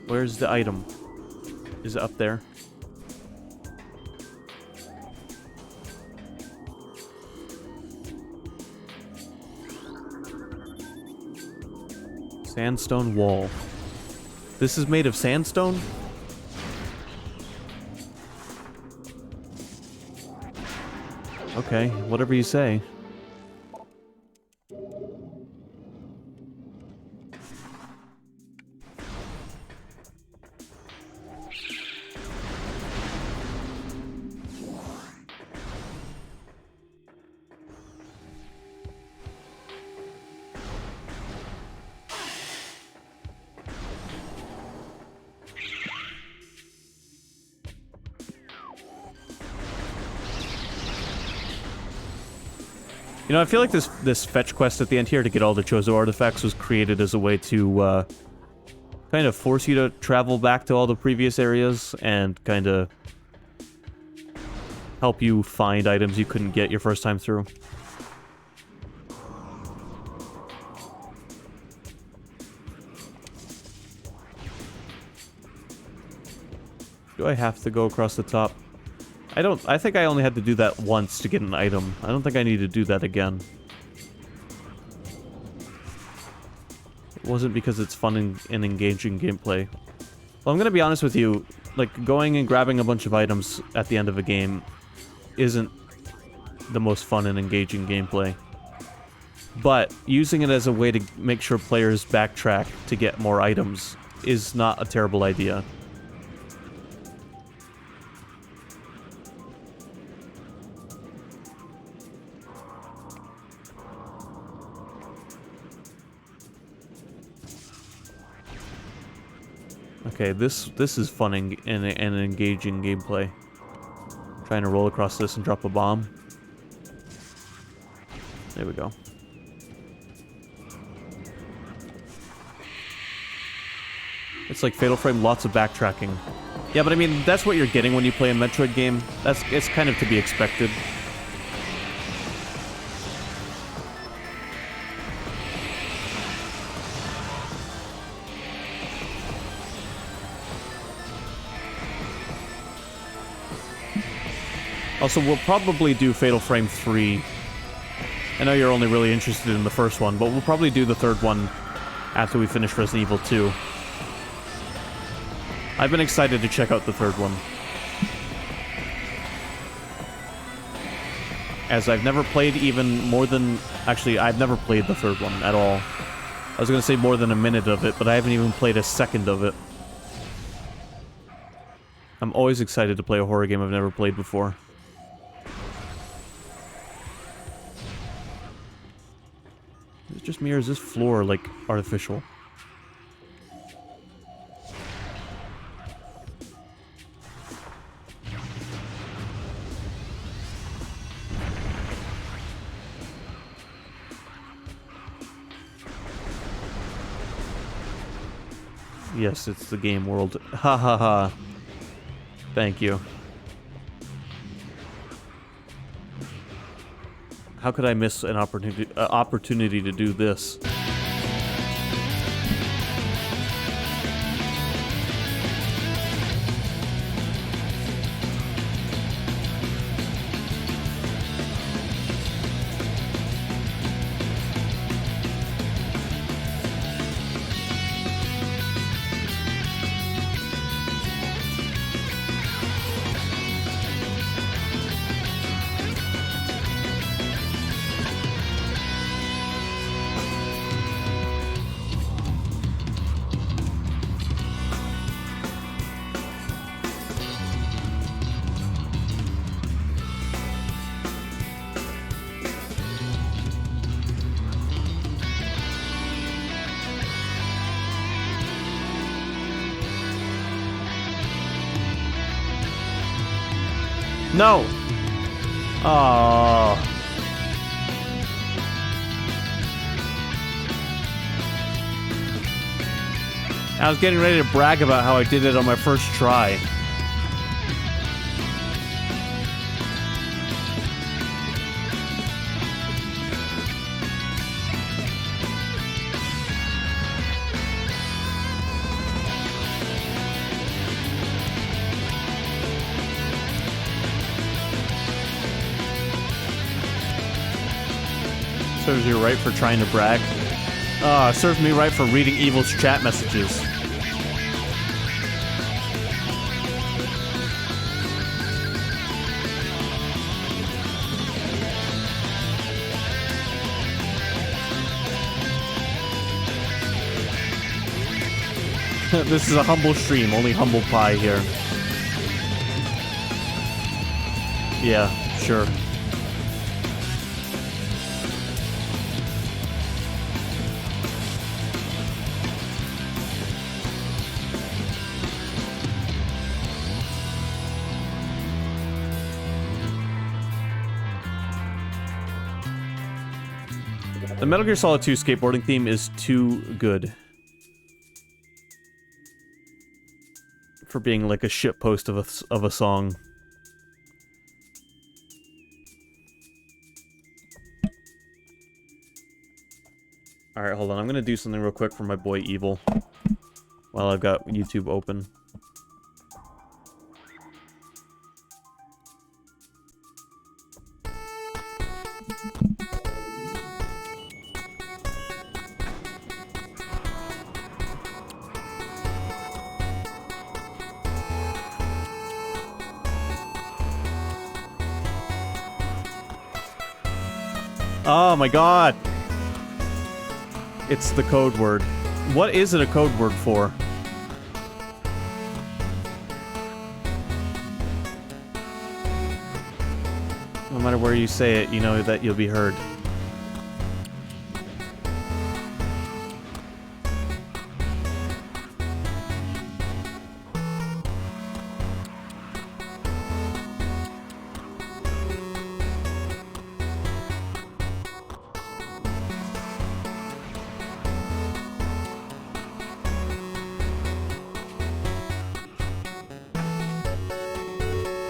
Where's the item? Is it up there? Sandstone wall. This is made of sandstone? Okay, whatever you say. You know, I feel like this fetch quest at the end here to get all the Chozo artifacts was created as a way to, kind of force you to travel back to all the previous areas and kind of help you find items you couldn't get your first time through. Do I have to go across the top? I think I only had to do that once to get an item. I don't think I need to do that again. It wasn't because it's fun and engaging gameplay. Well, I'm gonna be honest with you, like, going and grabbing a bunch of items at the end of a game isn't the most fun and engaging gameplay. But using it as a way to make sure players backtrack to get more items is not a terrible idea. Okay, this is fun and engaging gameplay. Trying to roll across this and drop a bomb. There we go. It's like Fatal Frame, lots of backtracking. Yeah, but I mean, that's what you're getting when you play a Metroid game. It's kind of to be expected. Also, we'll probably do Fatal Frame 3. I know you're only really interested in the first one, but we'll probably do the third one after we finish Resident Evil 2. I've been excited to check out the third one. As I've never played even more than... Actually, I've never played the third one at all. I was going to say more than a minute of it, but I haven't even played a second of it. I'm always excited to play a horror game I've never played before. Is it just me, or is this floor, like, artificial? Yes, it's the game world. Ha ha ha. Thank you. How could I miss an opportunity to do this? No! Oh. I was getting ready to brag about how I did it on my first try. Serves you right for trying to brag. Serves me right for reading Evil's chat messages. This is a humble stream, only humble pie here. Yeah, sure. The Metal Gear Solid 2 skateboarding theme is too good for being like a shitpost of a song. Alright, hold on. I'm gonna do something real quick for my boy Evil while I've got YouTube open. Oh my god! It's the code word. What is it a code word for? No matter where you say it, you know that you'll be heard.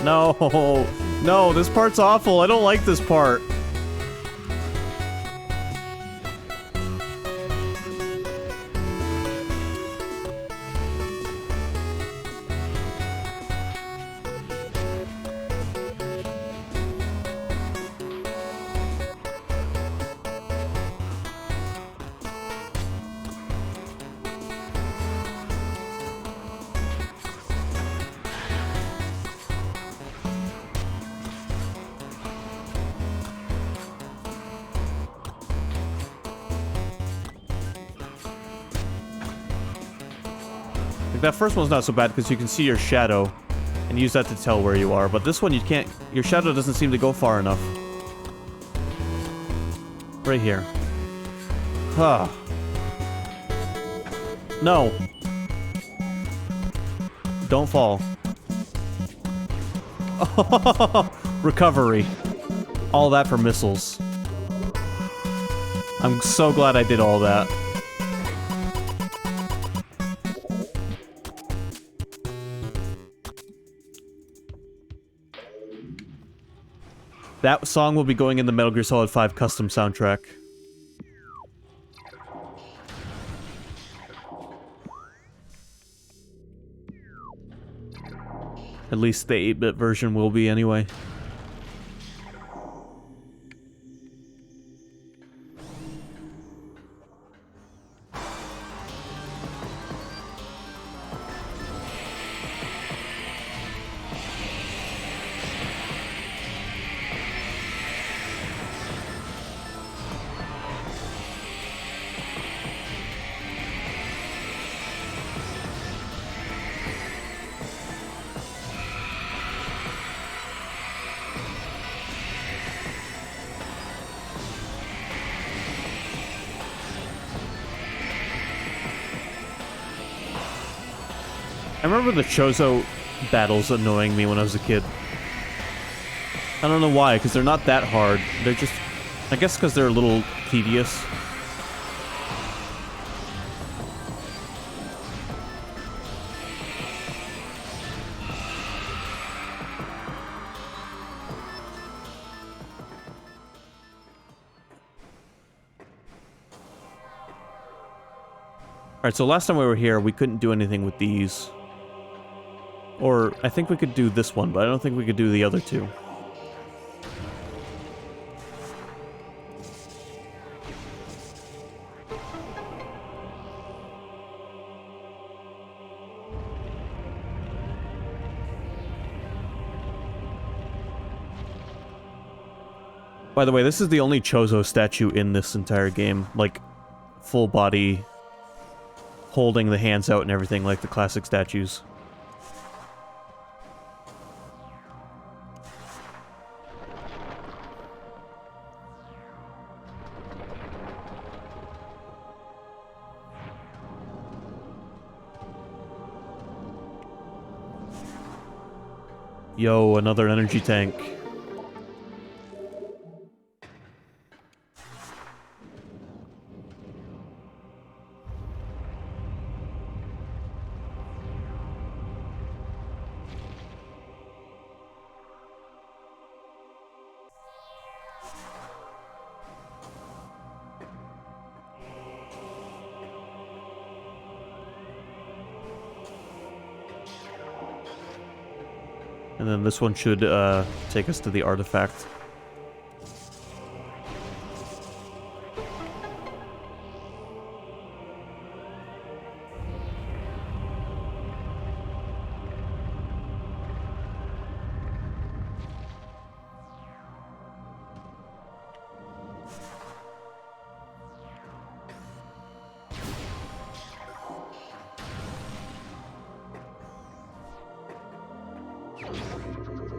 No, no, this part's awful. I don't like this part. That first one's not so bad because you can see your shadow and use that to tell where you are, but this one you can't. Your shadow doesn't seem to go far enough. Right here. Huh. No. Don't fall. Recovery. All that for missiles. I'm so glad I did all that. That song will be going in the Metal Gear Solid 5 custom soundtrack. At least the 8-bit version will be anyway. I remember the Chozo battles annoying me when I was a kid. I don't know why, because they're not that hard. They're just... I guess because they're a little tedious. Alright, so last time we were here, we couldn't do anything with these. Or, I think we could do this one, but I don't think we could do the other two. By the way, this is the only Chozo statue in this entire game. Like, full body... holding the hands out and everything like the classic statues. Yo, another energy tank. And then this one should take us to the artifact.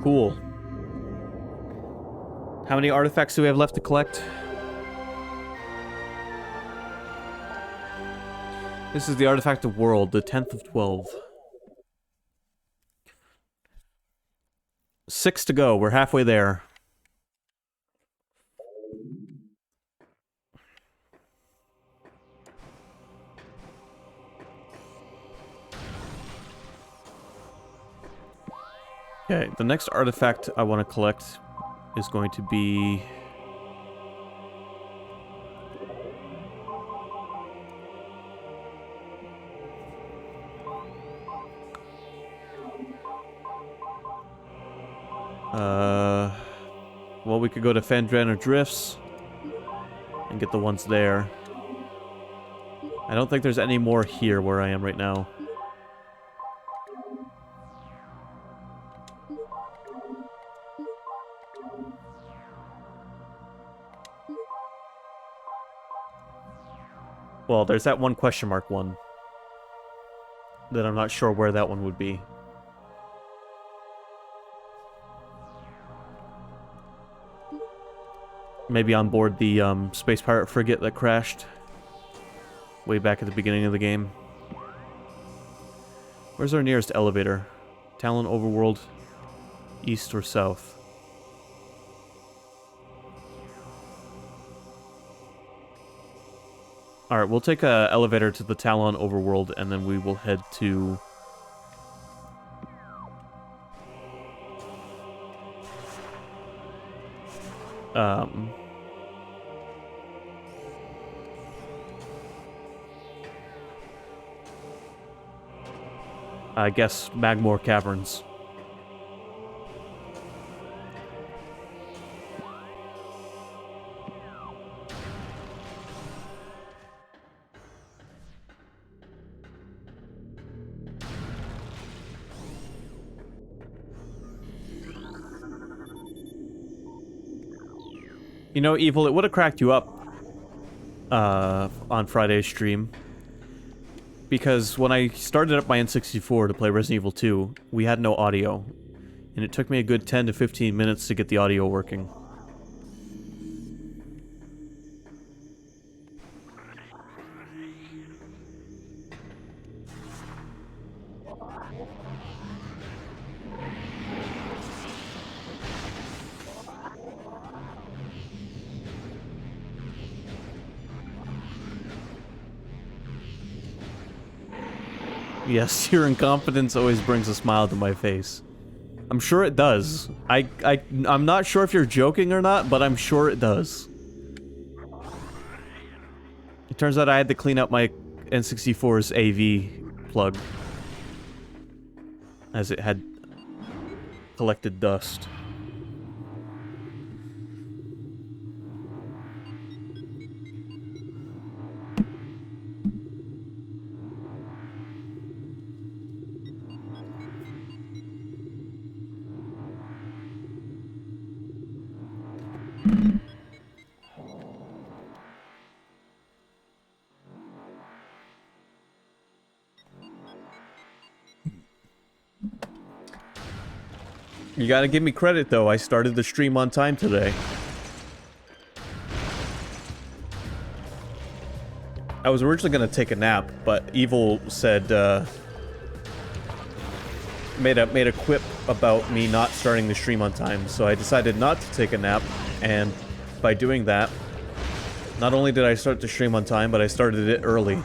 Cool. How many artifacts do we have left to collect? This is the artifact of world, the 10th of 12. 6 to go, we're halfway there. Okay, the next artifact I want to collect is going to be... well, we could go to Fandrana Drifts and get the ones there. I don't think there's any more here where I am right now. Well, there's that one question mark one. That I'm not sure where that one would be. Maybe on board the Space Pirate frigate that crashed way back at the beginning of the game. Where's our nearest elevator? Talon Overworld, east or south? Alright, we'll take a elevator to the Talon Overworld, and then we will head to... I guess Magmore Caverns. You know, Evil, it would have cracked you up on Friday's stream. Because when I started up my N64 to play Resident Evil 2, we had no audio. And it took me a good 10 to 15 minutes to get the audio working. Yes, your incompetence always brings a smile to my face. I'm sure it does. I'm not sure if you're joking or not, but I'm sure it does. It turns out I had to clean up my N64's AV plug, as it had collected dust. You gotta give me credit, though. I started the stream on time today. I was originally gonna take a nap, but Evil said, made a quip about me not starting the stream on time, so I decided not to take a nap, and by doing that, not only did I start the stream on time, but I started it early.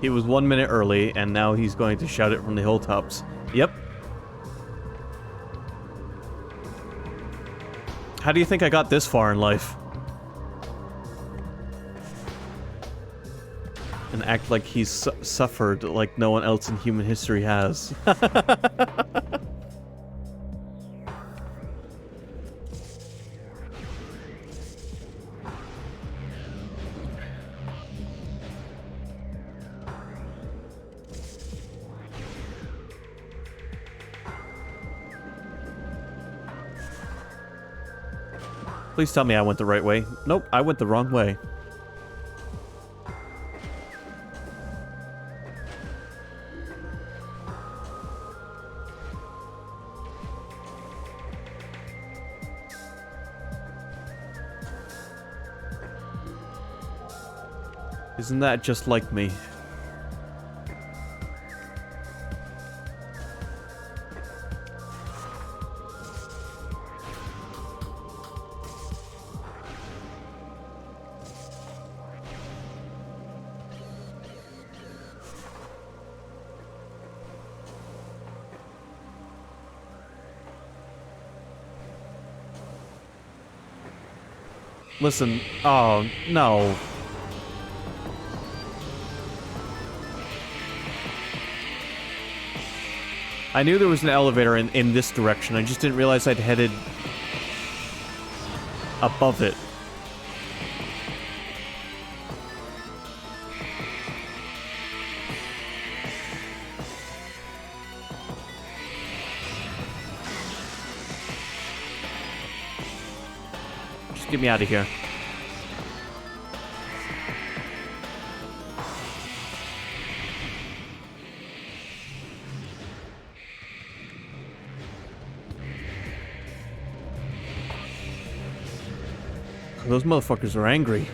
He was 1 minute early, and now he's going to shout it from the hilltops. Yep. How do you think I got this far in life? And act like he's suffered like no one else in human history has. Please tell me I went the right way. Nope, I went the wrong way. Isn't that just like me? Listen, oh, no. I knew there was an elevator in this direction, I just didn't realize I'd headed above it. Just get me out of here. Those motherfuckers are angry.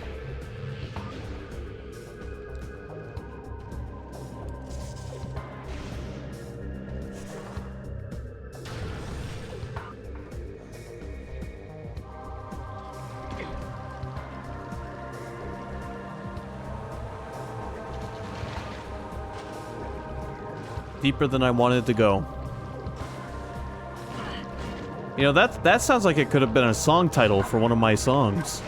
Deeper than I wanted to go. You know, that sounds like it could have been a song title for one of my songs.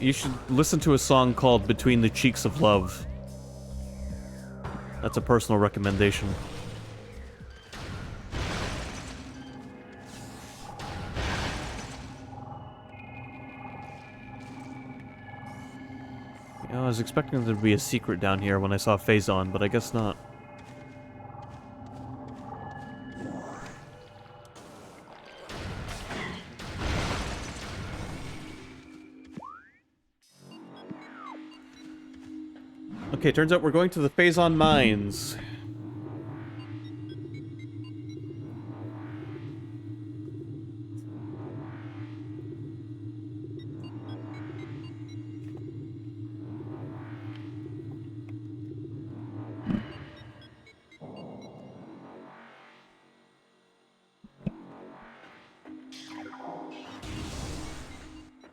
You should listen to a song called Between the Cheeks of Love. That's a personal recommendation. You know, I was expecting there to be a secret down here when I saw Phazon, but I guess not. Okay, turns out we're going to the Phazon Mines.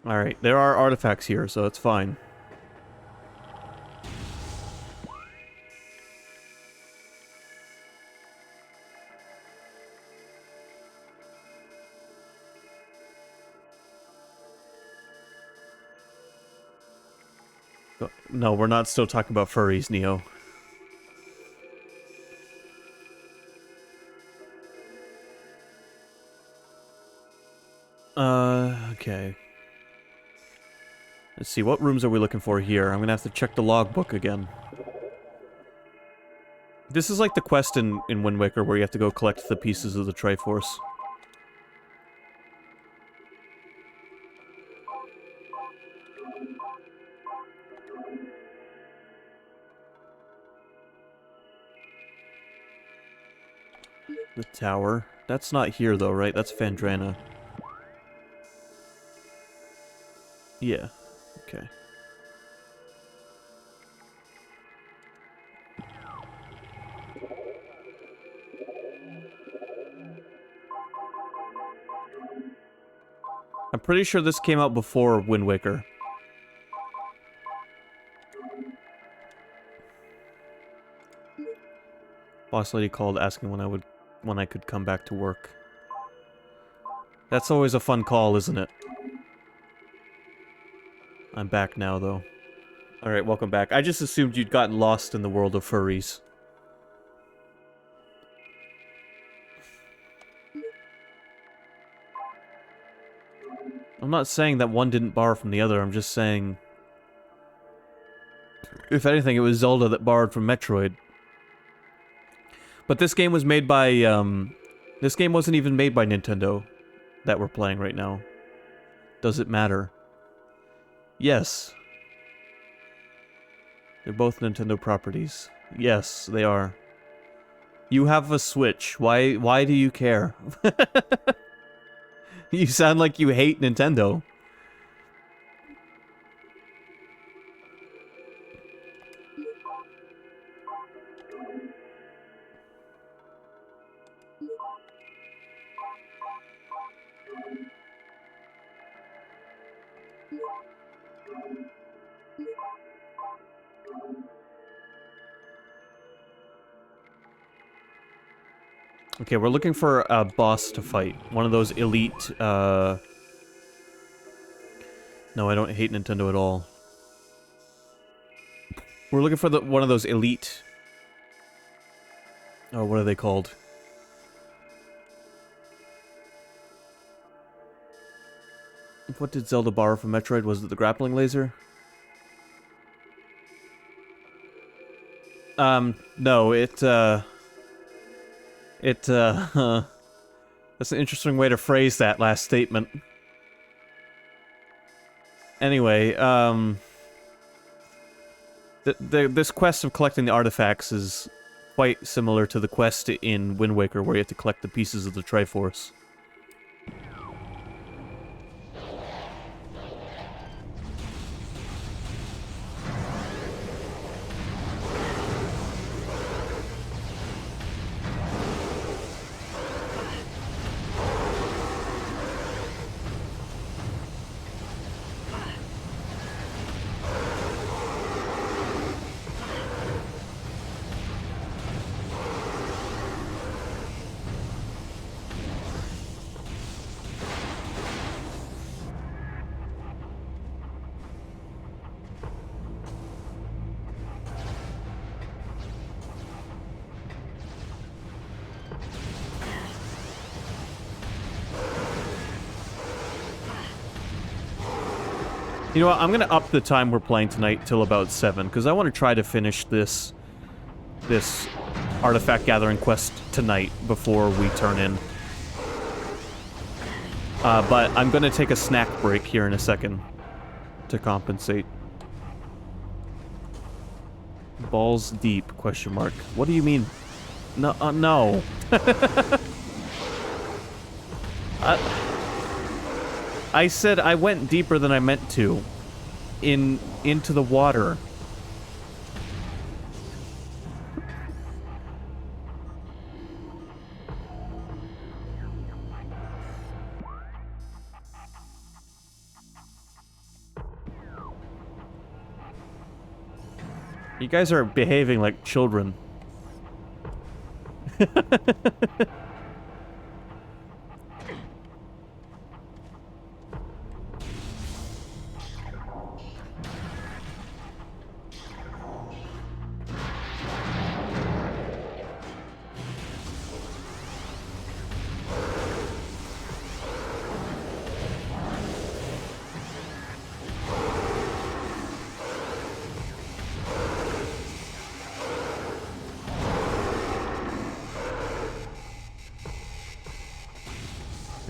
Alright, there are artifacts here, so it's fine. No, we're not still talking about furries, Neo. Okay. Let's see, what rooms are we looking for here? I'm gonna have to check the logbook again. This is like the quest in Wind Waker where you have to go collect the pieces of the Triforce. The tower. That's not here though, right? That's Fandrana. Yeah. Okay. I'm pretty sure this came out before Wind Waker. Boss lady called asking when I could come back to work. That's always a fun call, isn't it? I'm back now, though. Alright, welcome back. I just assumed you'd gotten lost in the world of furries. I'm not saying that one didn't borrow from the other, I'm just saying... If anything, it was Zelda that borrowed from Metroid. But this game was made by, This game wasn't even made by Nintendo that we're playing right now. Does it matter? Yes. They're both Nintendo properties. Yes, they are. You have a Switch. Why do you care? You sound like you hate Nintendo. Okay, we're looking for a boss to fight. One of those elite, No, I don't hate Nintendo at all. We're looking for one of those elite... Oh, what are they called? What did Zelda borrow from Metroid? Was it the grappling laser? No, that's an interesting way to phrase that last statement. Anyway, this quest of collecting the artifacts is quite similar to the quest in Wind Waker, where you have to collect the pieces of the Triforce. You know what, I'm gonna up the time we're playing tonight till about 7, because I want to try to finish this artifact gathering quest tonight before we turn in. But I'm gonna take a snack break here in a second to compensate. Balls deep, question mark. What do you mean? No, no. I said I went deeper than I meant to. Into the water. You guys are behaving like children.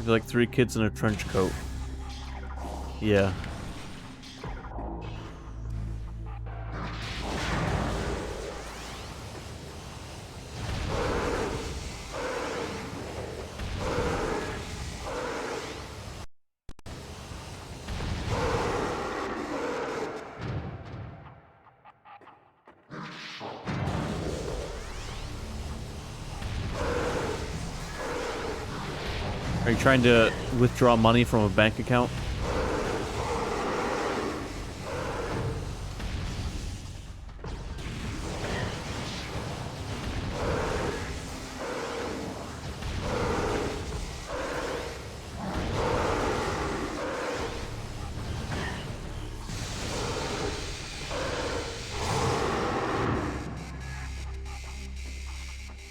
There's like 3 kids in a trench coat. Yeah. Are you trying to withdraw money from a bank account?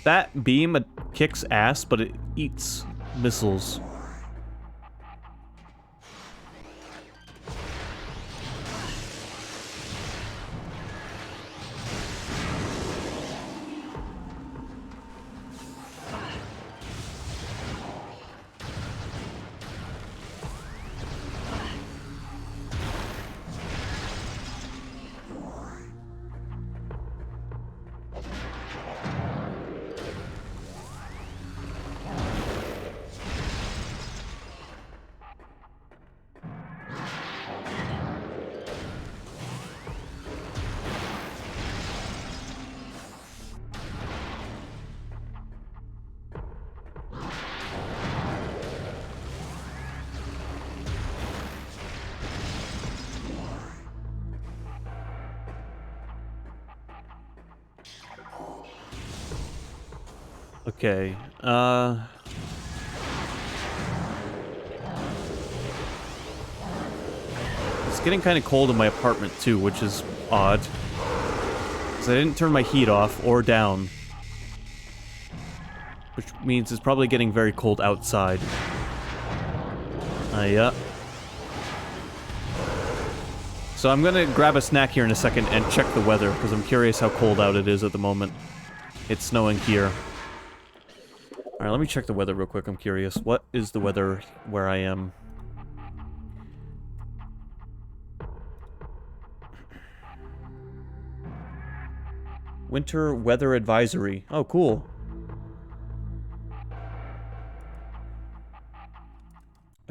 That beam kicks ass, but it eats missiles. Okay, it's getting kind of cold in my apartment, too, which is odd. Because I didn't turn my heat off or down. Which means it's probably getting very cold outside. Yeah. So I'm gonna grab a snack here in a second and check the weather, because I'm curious how cold out it is at the moment. It's snowing here. Alright, let me check the weather real quick, I'm curious. What is the weather where I am? Winter weather advisory. Oh, cool.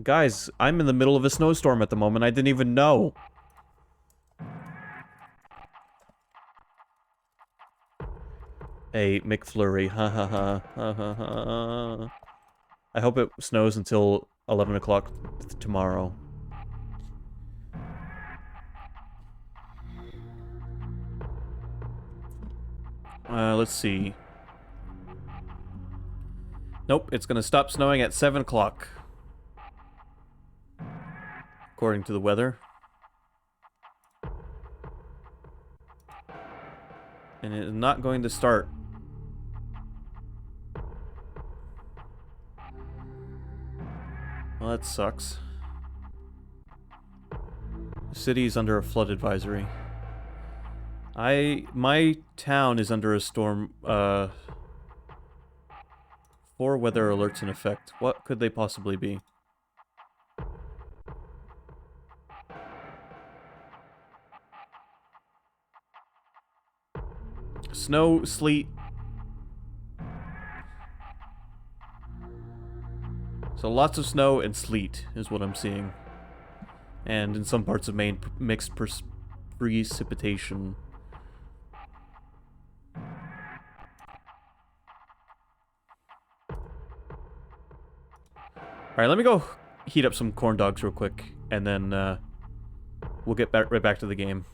Guys, I'm in the middle of a snowstorm at the moment. I didn't even know. A McFlurry. Ha ha ha. Ha ha ha. I hope it snows until 11 o'clock tomorrow. Let's see. Nope, it's gonna stop snowing at 7 o'clock. According to the weather. And it is not going to start. Well, that sucks. The city is under a flood advisory. My town is under a storm, 4 weather alerts in effect. What could they possibly be? Snow, sleet. So lots of snow and sleet is what I'm seeing. And in some parts of Maine, mixed precipitation. Alright, let me go heat up some corn dogs real quick, and then we'll get right back to the game.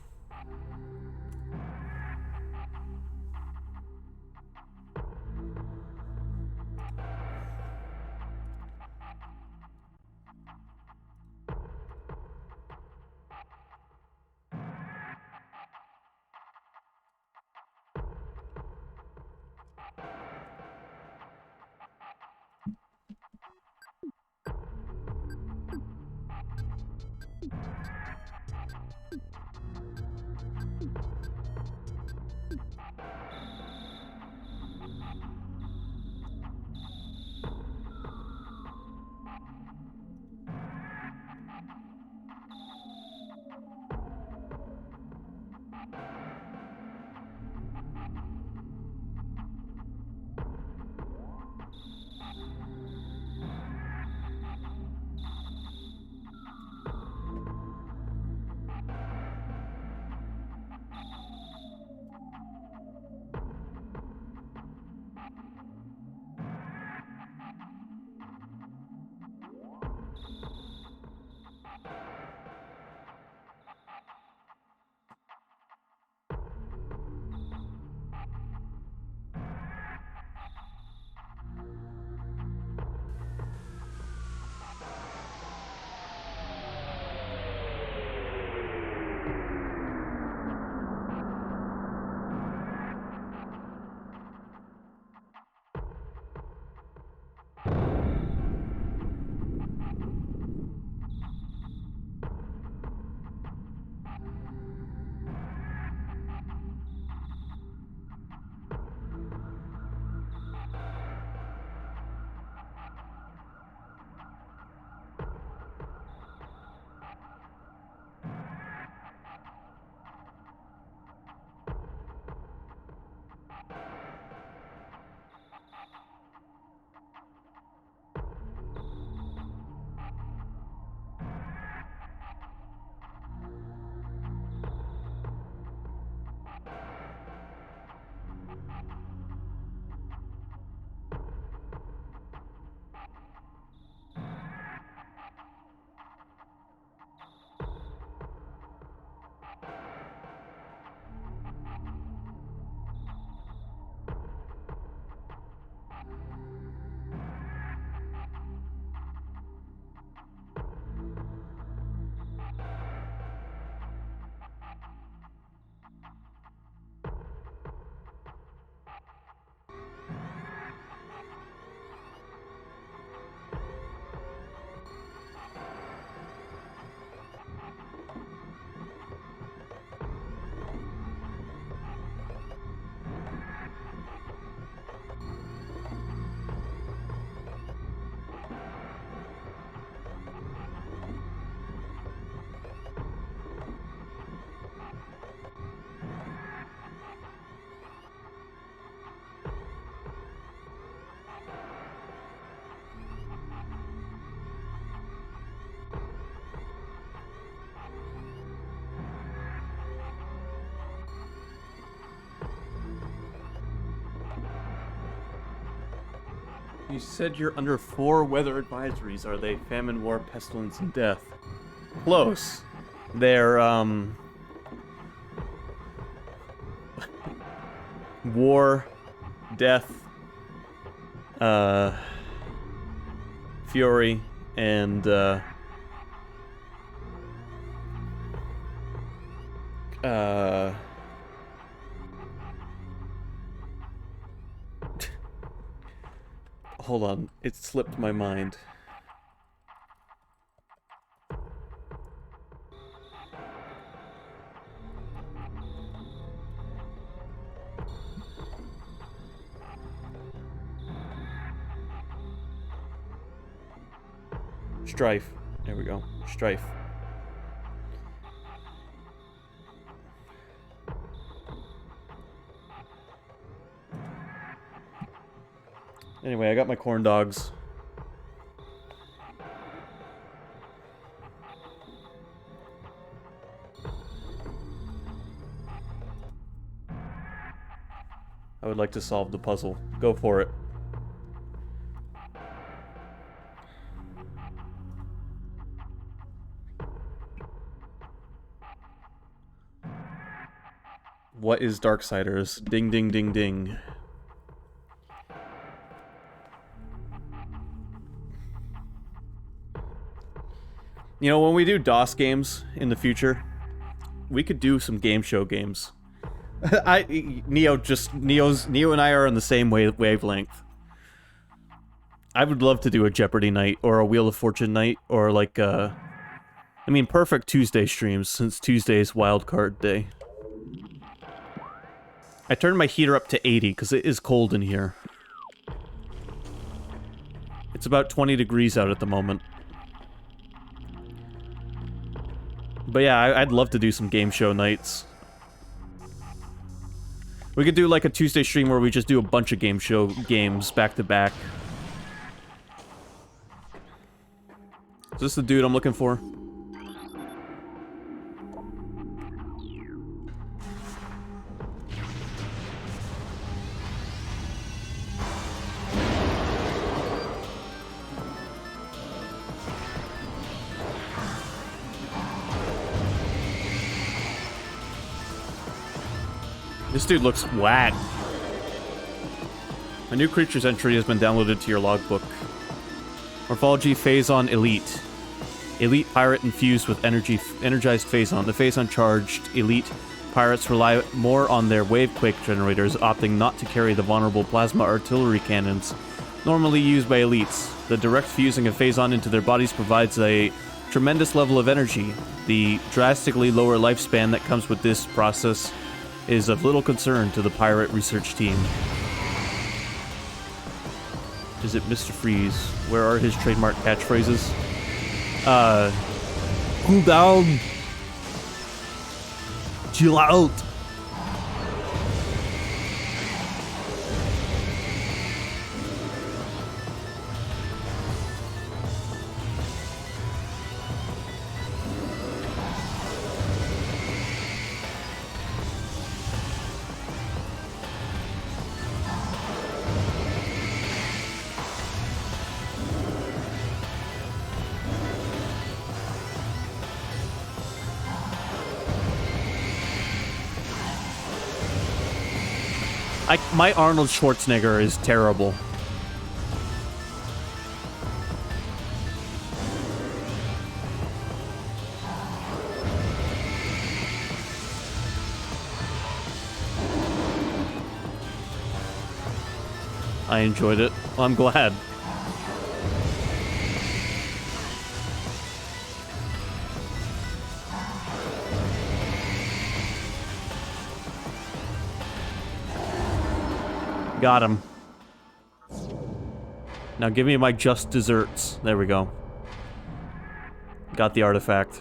You said you're under 4 weather advisories. Are they famine, war, pestilence, and death? Close. They're, war, death, fury, and, hold on, it slipped my mind. Strife. There we go. Strife. Anyway, I got my corn dogs. I would like to solve the puzzle. Go for it. What is Darksiders? Ding, ding, ding, ding. You know, when we do DOS games in the future, we could do some game show games. Neo and I are on the same wavelength. I would love to do a Jeopardy night, or a Wheel of Fortune night, or like, I mean, perfect Tuesday streams, since Tuesday's wildcard day. I turned my heater up to 80, because it is cold in here. It's about 20 degrees out at the moment. But yeah, I'd love to do some game show nights. We could do like a Tuesday stream where we just do a bunch of game show games back to back. Is this the dude I'm looking for? This dude looks whack. A new creature's entry has been downloaded to your logbook. Morphology Phazon Elite. Elite pirate infused with energized Phazon. The Phazon charged elite pirates rely more on their wavequake generators, opting not to carry the vulnerable plasma artillery cannons normally used by elites. The direct fusing of Phazon into their bodies provides a tremendous level of energy. The drastically lower lifespan that comes with this process is of little concern to the pirate research team. Is it Mr. Freeze? Where are his trademark catchphrases? Cool down. Chill out. My Arnold Schwarzenegger is terrible. I enjoyed it. Well, I'm glad. Got him. Now give me my just desserts. There we go. Got the artifact.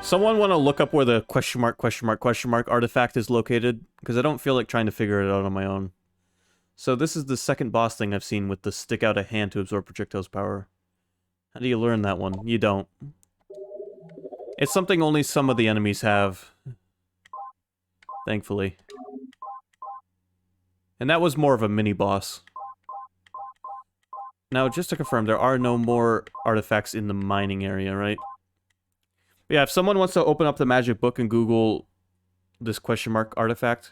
Someone want to look up where the question mark artifact is located? Because I don't feel like trying to figure it out on my own. So this is the second boss thing I've seen with the stick out a hand to absorb projectiles power. How do you learn that one? You don't. It's something only some of the enemies have. Thankfully. And that was more of a mini-boss. Now, just to confirm, there are no more artifacts in the mining area, right? But yeah, if someone wants to open up the magic book and Google this question mark artifact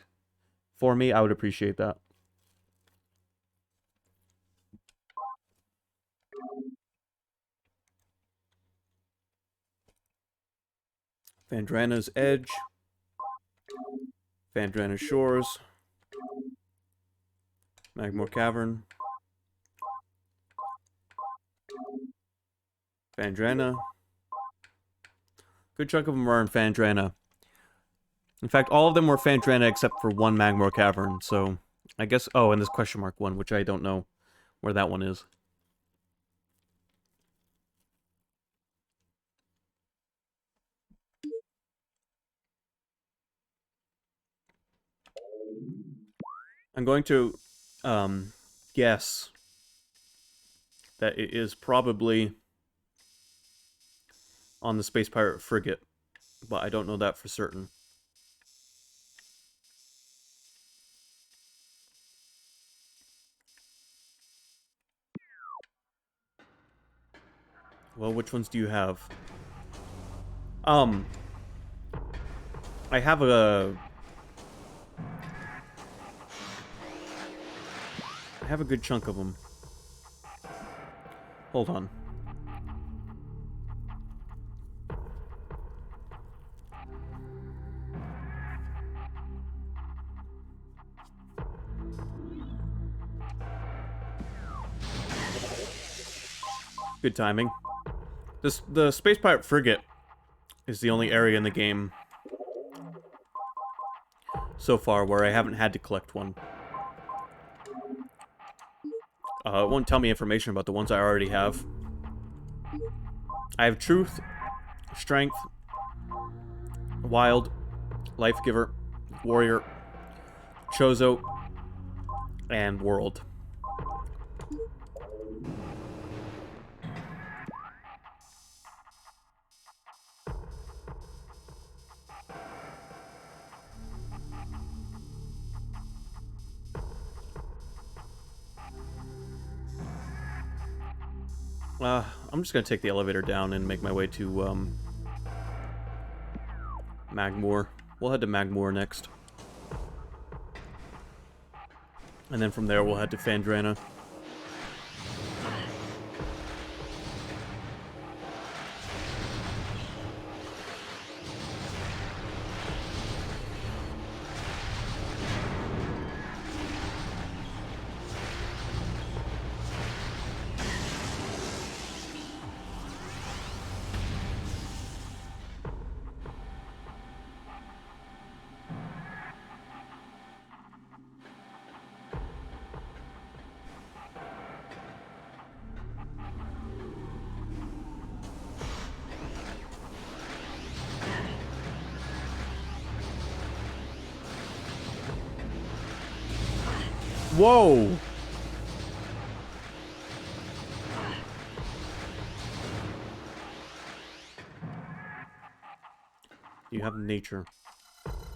for me, I would appreciate that. Phandrana's Edge. Phandrana's Shores. Magmore Cavern. Phandrana. Good chunk of them are in Phandrana. In fact, all of them were Phandrana except for one Magmore Cavern, so... I guess... Oh, and this question mark one, which I don't know where that one is. I'm going to, guess that it is probably on the Space Pirate frigate, but I don't know that for certain. Well, which ones do you have? I have a... I have a good chunk of them. Hold on. Good timing. The Space Pirate frigate is the only area in the game so far where I haven't had to collect one. It won't tell me information about the ones I already have. I have Truth, Strength, Wild, Life Giver, Warrior, Chozo, and World. I'm just gonna take the elevator down and make my way to, Magmore. We'll head to Magmore next. And then from there, we'll head to Phandrana. Whoa! You have nature.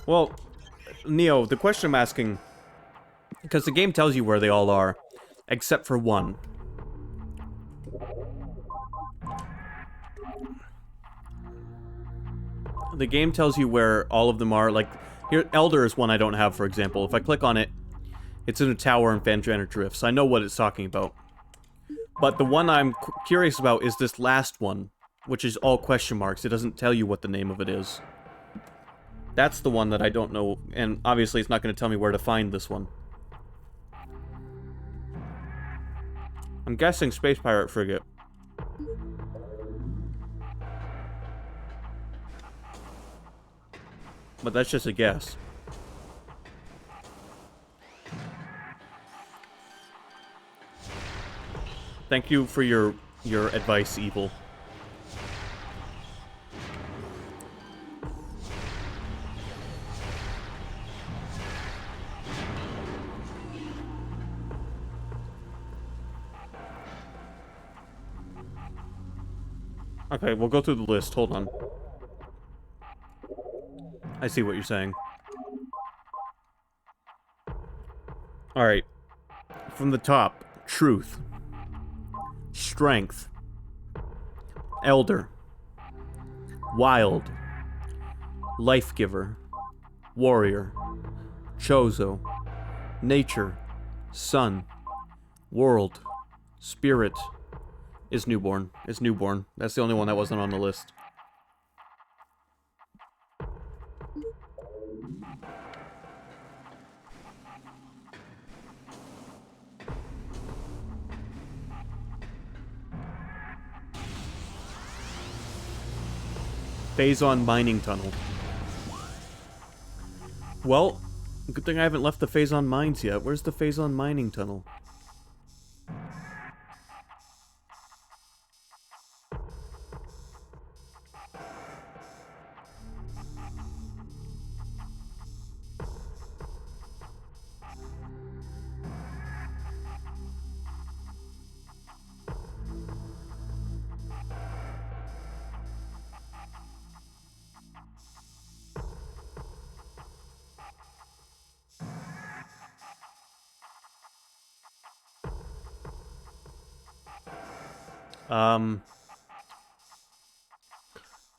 Well, Neo, the question I'm asking... Because the game tells you where they all are, except for one. The game tells you where all of them are, like... Here, Elder is one I don't have, for example. If I click on it, it's in a tower in Phandrana Drifts. I know what it's talking about. But the one I'm curious about is this last one, which is all question marks. It doesn't tell you what the name of it is. That's the one that I don't know, and obviously it's not going to tell me where to find this one. I'm guessing Space Pirate Frigate. But that's just a guess. Thank you for your advice, Evil. Okay, we'll go through the list. Hold on. I see what you're saying. Alright. From the top. Truth. Strength. Elder. Wild. Life giver. Warrior. Chozo. Nature. Sun. World. Spirit. Is newborn. Is newborn. That's the only one that wasn't on the list. Phazon mining tunnel. Well, good thing I haven't left the Phazon mines yet. Where's the Phazon mining tunnel?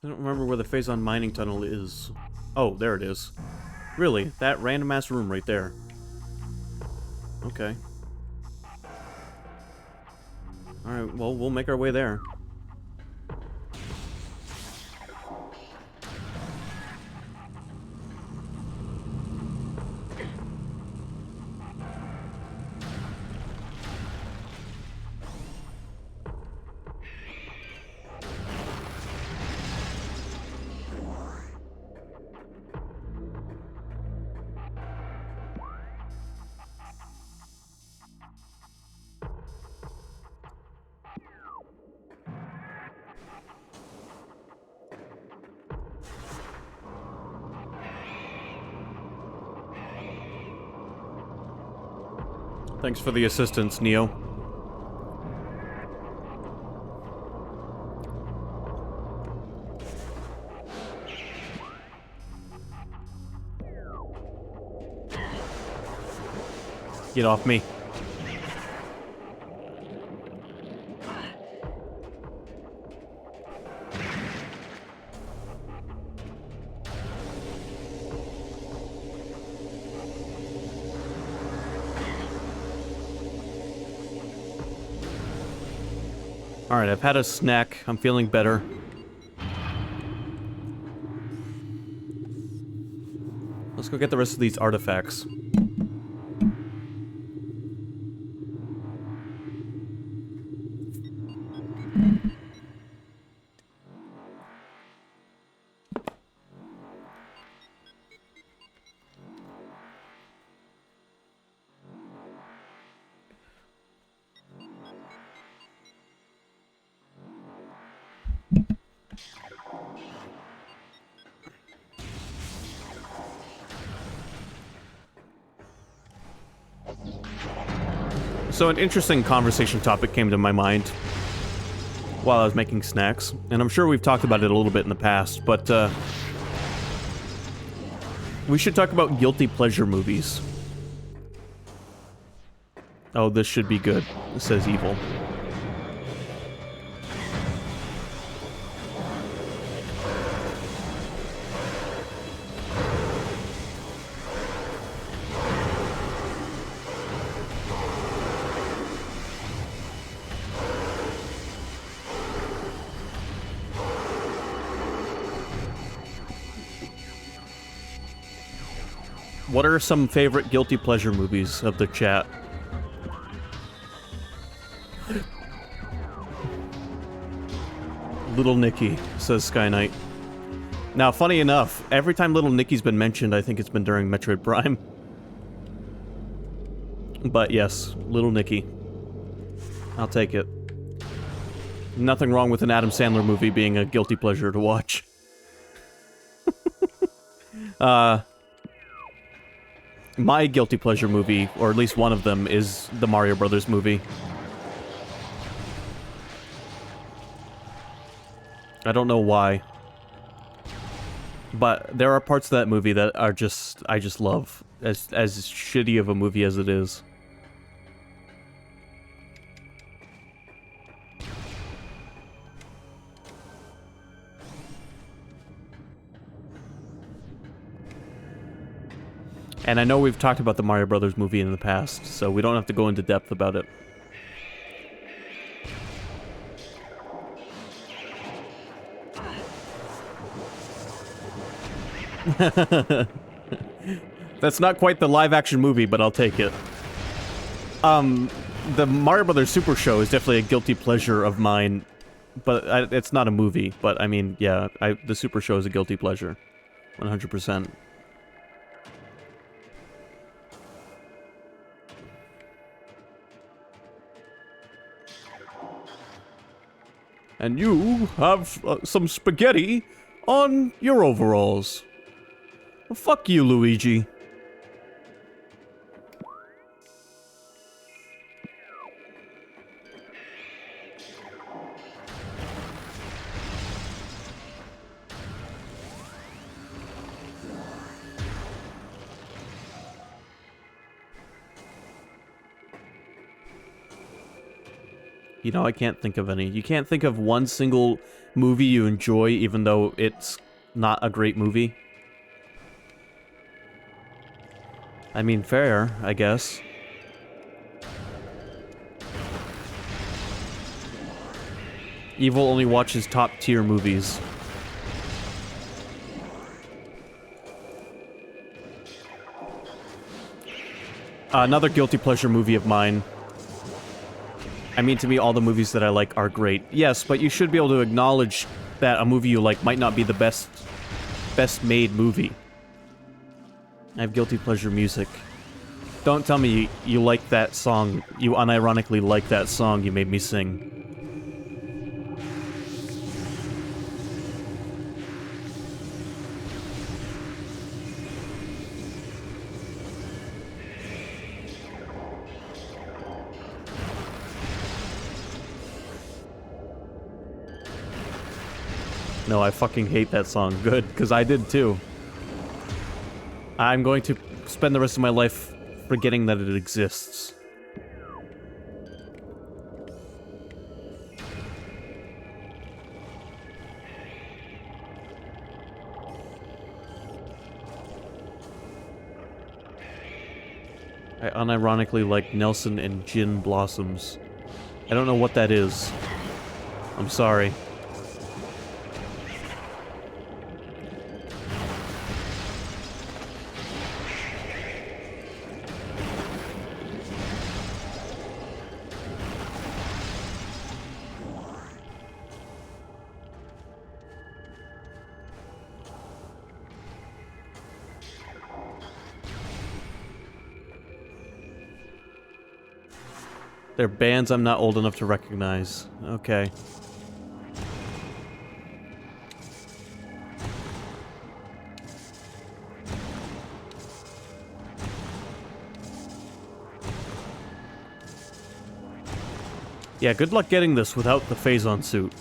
I don't remember where the Phazon mining tunnel is. Oh, there it is. Really? That random ass room right there. Okay. Alright, well, we'll make our way there. Thanks for the assistance, Neo. Get off me. Alright, I've had a snack. I'm feeling better. Let's go get the rest of these artifacts. So an interesting conversation topic came to my mind while I was making snacks, and I'm sure we've talked about it a little bit in the past, but we should talk about guilty pleasure movies. Oh, this should be good, says Evil. What are some favorite guilty pleasure movies of the chat? Little Nicky, says Sky Knight. Now, funny enough, every time Little Nicky's been mentioned, I think it's been during Metroid Prime. But yes, Little Nicky. I'll take it. Nothing wrong with an Adam Sandler movie being a guilty pleasure to watch. My guilty pleasure movie, or at least one of them, is the Mario Brothers movie. I don't know why. But there are parts of that movie that are just, I just love. As shitty of a movie as it is. And I know we've talked about the Mario Brothers movie in the past, so we don't have to go into depth about it. That's not quite the live-action movie, but I'll take it. The Mario Brothers Super Show is definitely a guilty pleasure of mine, but it's not a movie. But I mean, yeah, the Super Show is a guilty pleasure, 100%. And you have some spaghetti on your overalls. Well, fuck you, Luigi. You know, I can't think of any. You can't think of one single movie you enjoy, even though it's not a great movie? I mean, fair, I guess. Evil only watches top-tier movies. Another guilty pleasure movie of mine. I mean, to me, all the movies that I like are great. Yes, but you should be able to acknowledge that a movie you like might not be the best made movie. I have guilty pleasure music. Don't tell me you like that song. You unironically like that song you made me sing. No, I fucking hate that song. Good, because I did too. I'm going to spend the rest of my life forgetting that it exists. I unironically like Nelson and Gin Blossoms. I don't know what that is. I'm sorry. They're bands I'm not old enough to recognize. Okay. Yeah, good luck getting this without the Phazon suit.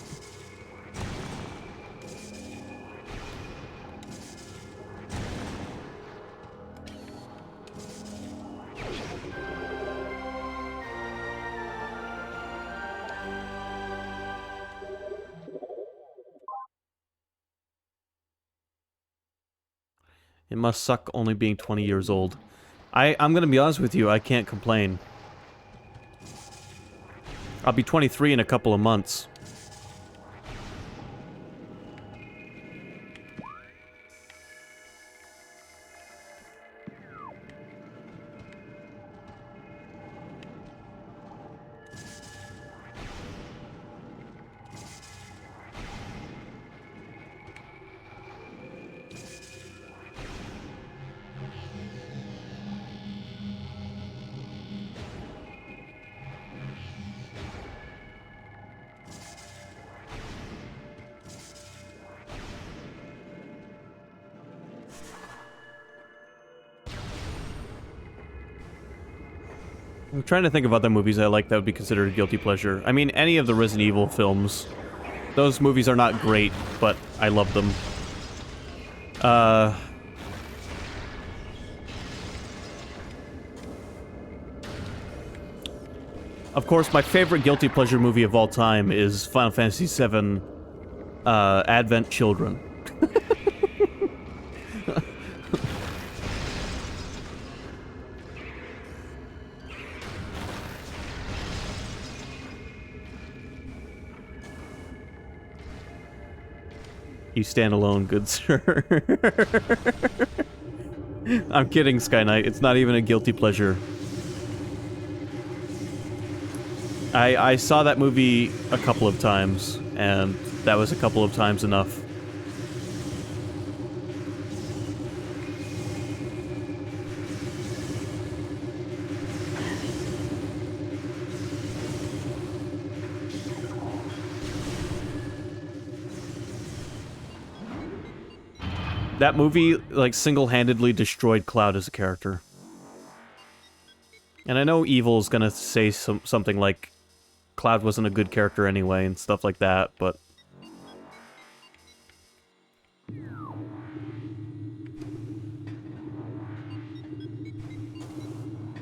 It must suck only being 20 years old. I'm gonna be honest with you, I can't complain. I'll be 23 in a couple of months. I'm trying to think of other movies I like that would be considered a guilty pleasure. I mean, any of the Resident Evil films. Those movies are not great, but I love them. Of course, my favorite guilty pleasure movie of all time is Final Fantasy VII, Advent Children. You stand alone, good sir. I'm kidding, Sky Knight. It's not even a guilty pleasure. I saw that movie a couple of times, and that was a couple of times enough. That movie, like, single-handedly destroyed Cloud as a character. And I know Evil's gonna say something like, Cloud wasn't a good character anyway, and stuff like that, but...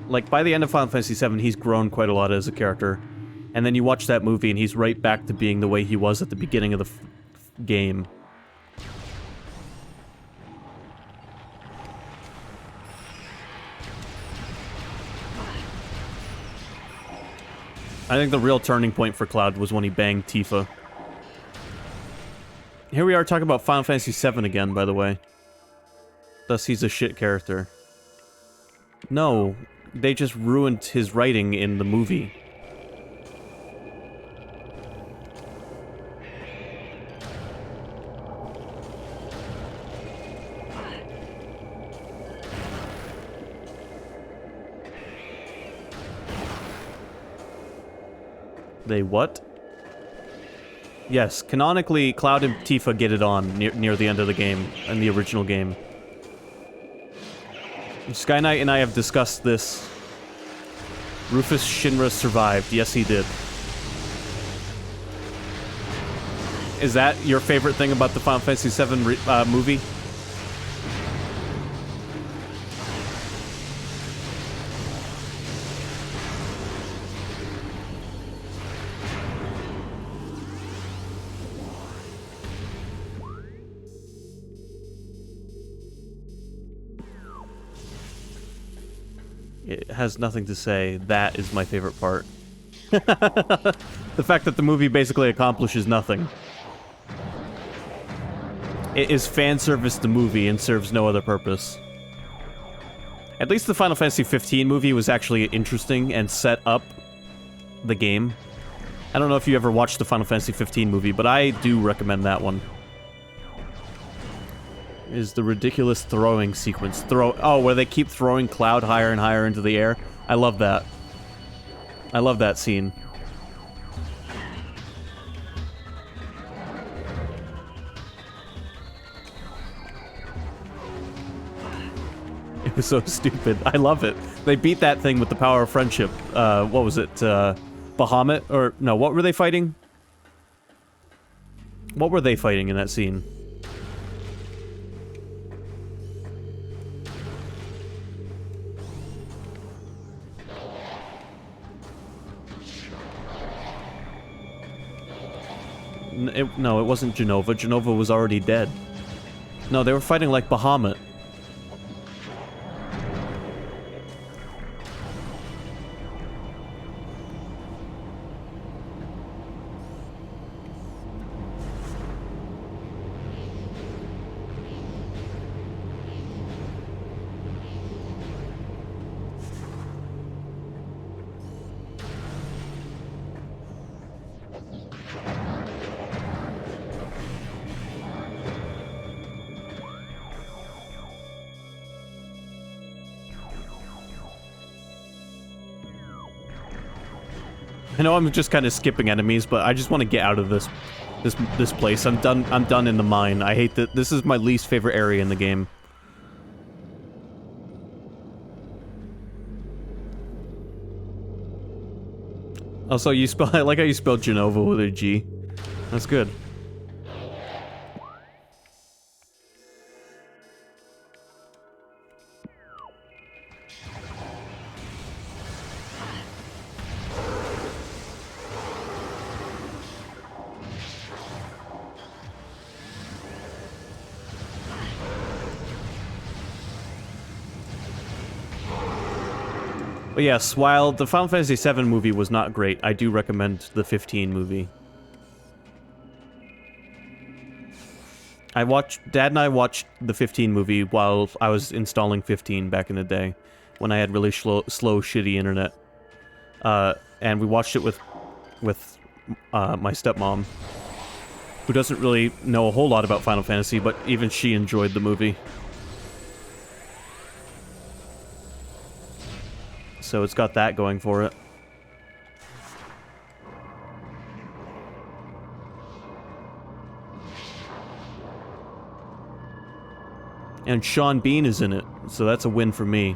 Like, by the end of Final Fantasy VII, he's grown quite a lot as a character. And then you watch that movie, and he's right back to being the way he was at the beginning of the game. I think the real turning point for Cloud was when he banged Tifa. Here we are talking about Final Fantasy VII again, by the way. Thus, he's a shit character. No, they just ruined his writing in the movie. They what? Yes, canonically, Cloud and Tifa get it on near the end of the game, in the original game. Sky Knight and I have discussed this. Rufus Shinra survived. Yes, he did. Is that your favorite thing about the Final Fantasy VII movie? It has nothing to say. That is my favorite part. The fact that the movie basically accomplishes nothing. It is fan service to movie and serves no other purpose. At least the Final Fantasy 15 movie was actually interesting and set up the game. I don't know if you ever watched the Final Fantasy 15 movie, but I do recommend that one. Is the ridiculous throwing sequence. Oh, where they keep throwing Cloud higher and higher into the air. I love that. I love that scene. It was so stupid. I love it. They beat that thing with the power of friendship. What was it? Bahamut? Or, no, what were they fighting? What were they fighting in that scene? No, it wasn't Genova. Genova was already dead. No, they were fighting like Bahamut. I know I'm just kind of skipping enemies, but I just want to get out of this place. I'm done in the mine. I hate that. This is my least favorite area in the game. Also, you spell I like how you spelled Genova with a G. That's good. But yes, while the Final Fantasy VII movie was not great, I do recommend the 15 movie. Dad and I watched the 15 movie while I was installing 15 back in the day, when I had really slow, shitty internet. And we watched it with my stepmom, who doesn't really know a whole lot about Final Fantasy, but even she enjoyed the movie. So it's got that going for it. And Sean Bean is in it, so that's a win for me.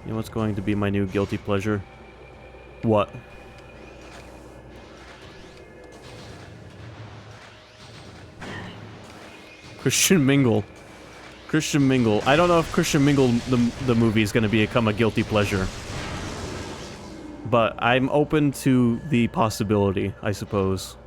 You know what's going to be my new guilty pleasure? What? Christian Mingle. Christian Mingle. I don't know if Christian Mingle, the movie, is going to become a guilty pleasure. But I'm open to the possibility, I suppose.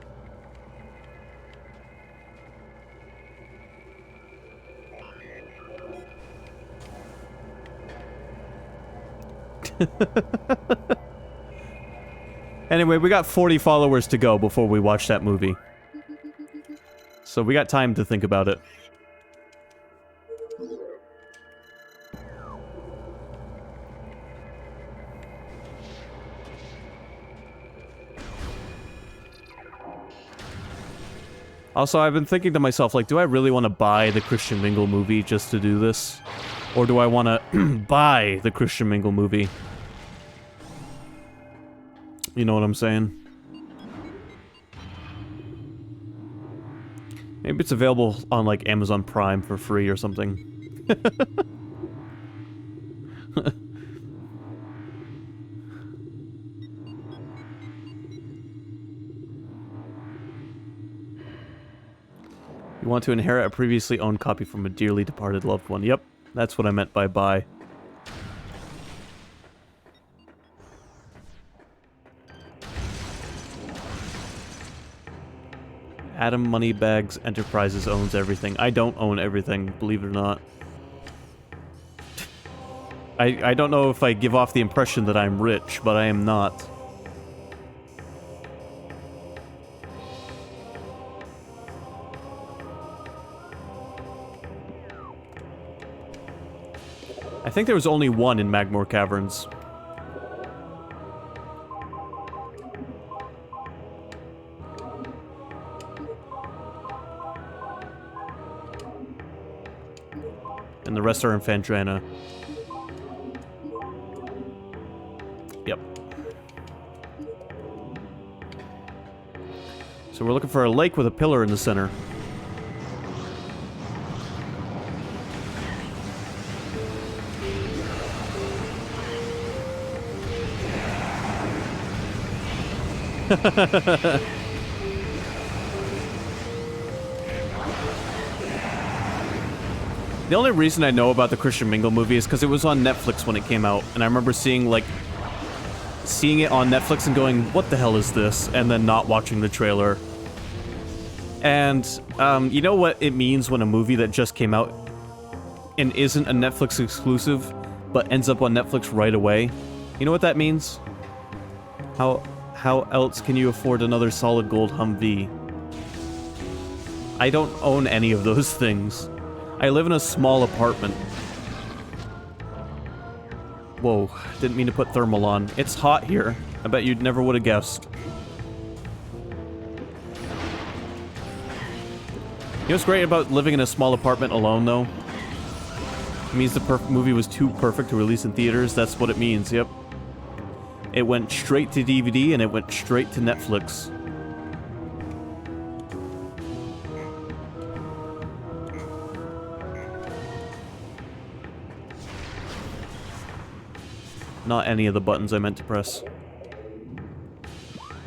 Anyway, we got 40 followers to go before we watch that movie. So we got time to think about it. Also, I've been thinking to myself, like, do I really want to buy the Christian Mingle movie just to do this? Or do I want to buy the Christian Mingle movie? You know what I'm saying? Maybe it's available on, like, Amazon Prime for free or something. You want to inherit a previously owned copy from a dearly departed loved one. Yep, that's what I meant by buy. Adam Moneybags Enterprises owns everything. I don't own everything, believe it or not. I don't know if I give off the impression that I'm rich, but I am not. I think there was only one in Magmore Caverns. And the rest are in Fandrana. Yep. So we're looking for a lake with a pillar in the center. The only reason I know about the Christian Mingle movie is because it was on Netflix when it came out, and I remember seeing it on Netflix and going, what the hell is this? And then not watching the trailer. And, you know what it means when a movie that just came out and isn't a Netflix exclusive, but ends up on Netflix right away? You know what that means? How else can you afford another solid gold Humvee? I don't own any of those things. I live in a small apartment. Whoa, didn't mean to put thermal on. It's hot here. I bet you never would have guessed. You know what's great about living in a small apartment alone, though? It means the movie was too perfect to release in theaters. That's what it means, yep. It went straight to DVD and it went straight to Netflix. Not any of the buttons I meant to press.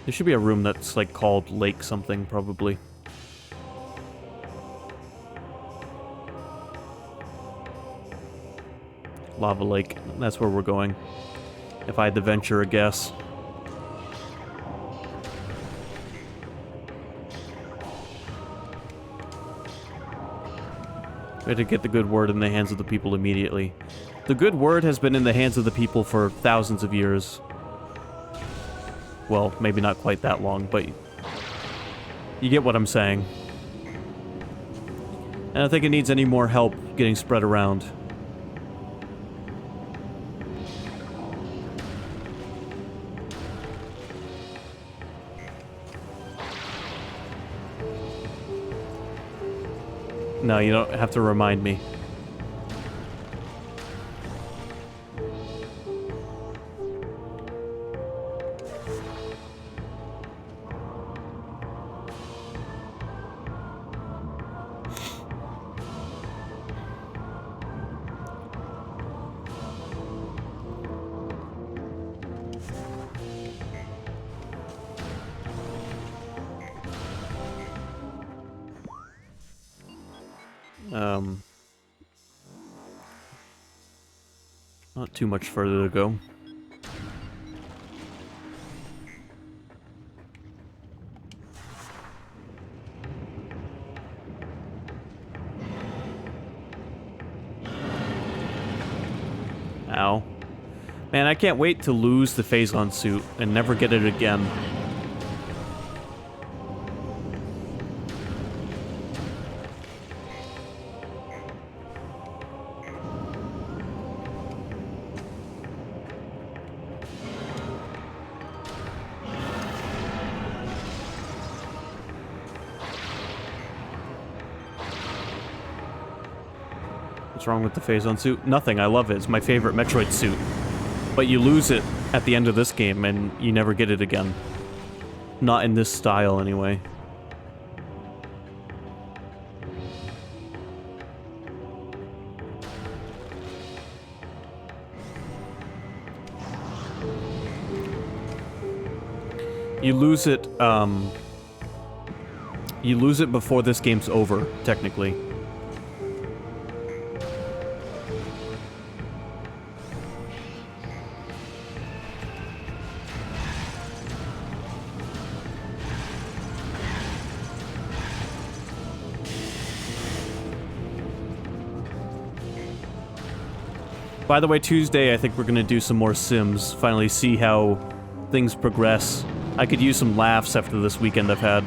There should be a room that's, like, called Lake something, probably. Lava Lake. That's where we're going. if I had to venture a guess. We had to get the good word in the hands of the people immediately. The good word has been in the hands of the people for thousands of years. Well, maybe not quite that long, but you get what I'm saying. I don't think it needs any more help getting spread around. No, you don't have to remind me. Not too much further to go. Ow. Man, I can't wait to lose the Phazon suit and never get it again. What's wrong with the Phazon suit? Nothing, I love it. It's my favorite Metroid suit. But you lose it at the end of this game, and you never get it again. Not in this style, anyway. You lose it before this game's over, technically. By the way, Tuesday, I think we're gonna do some more Sims. Finally see how things progress. I could use some laughs after this weekend I've had.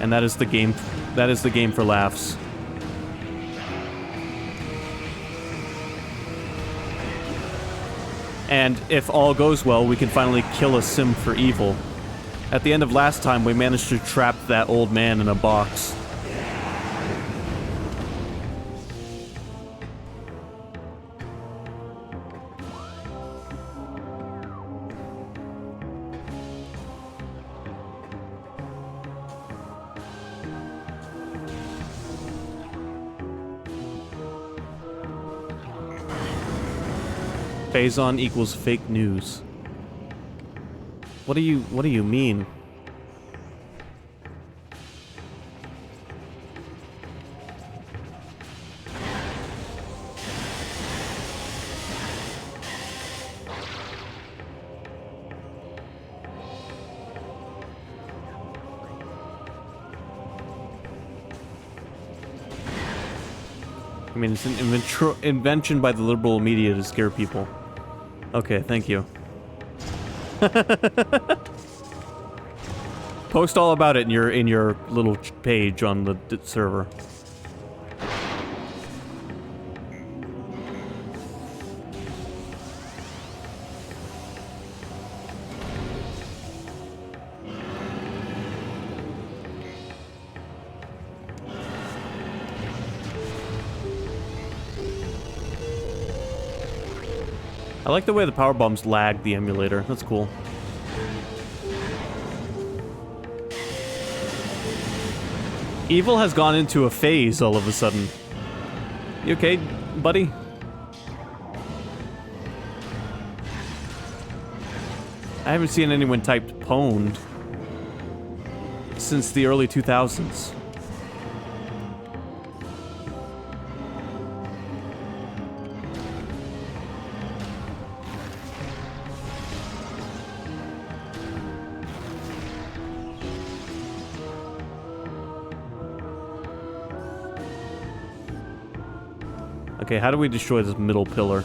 And that is the game for laughs. And if all goes well, we can finally kill a Sim for evil. At the end of last time, we managed to trap that old man in a box. Phazon equals fake news. What do you mean? I mean, it's an invention by the liberal media to scare people. Okay, thank you. Post all about it in your little page on the server. I like the way the power bombs lag the emulator. That's cool. Evil has gone into a phase all of a sudden. You okay, buddy? I haven't seen anyone type pwned since the early 2000s. Okay, how do we destroy this middle pillar?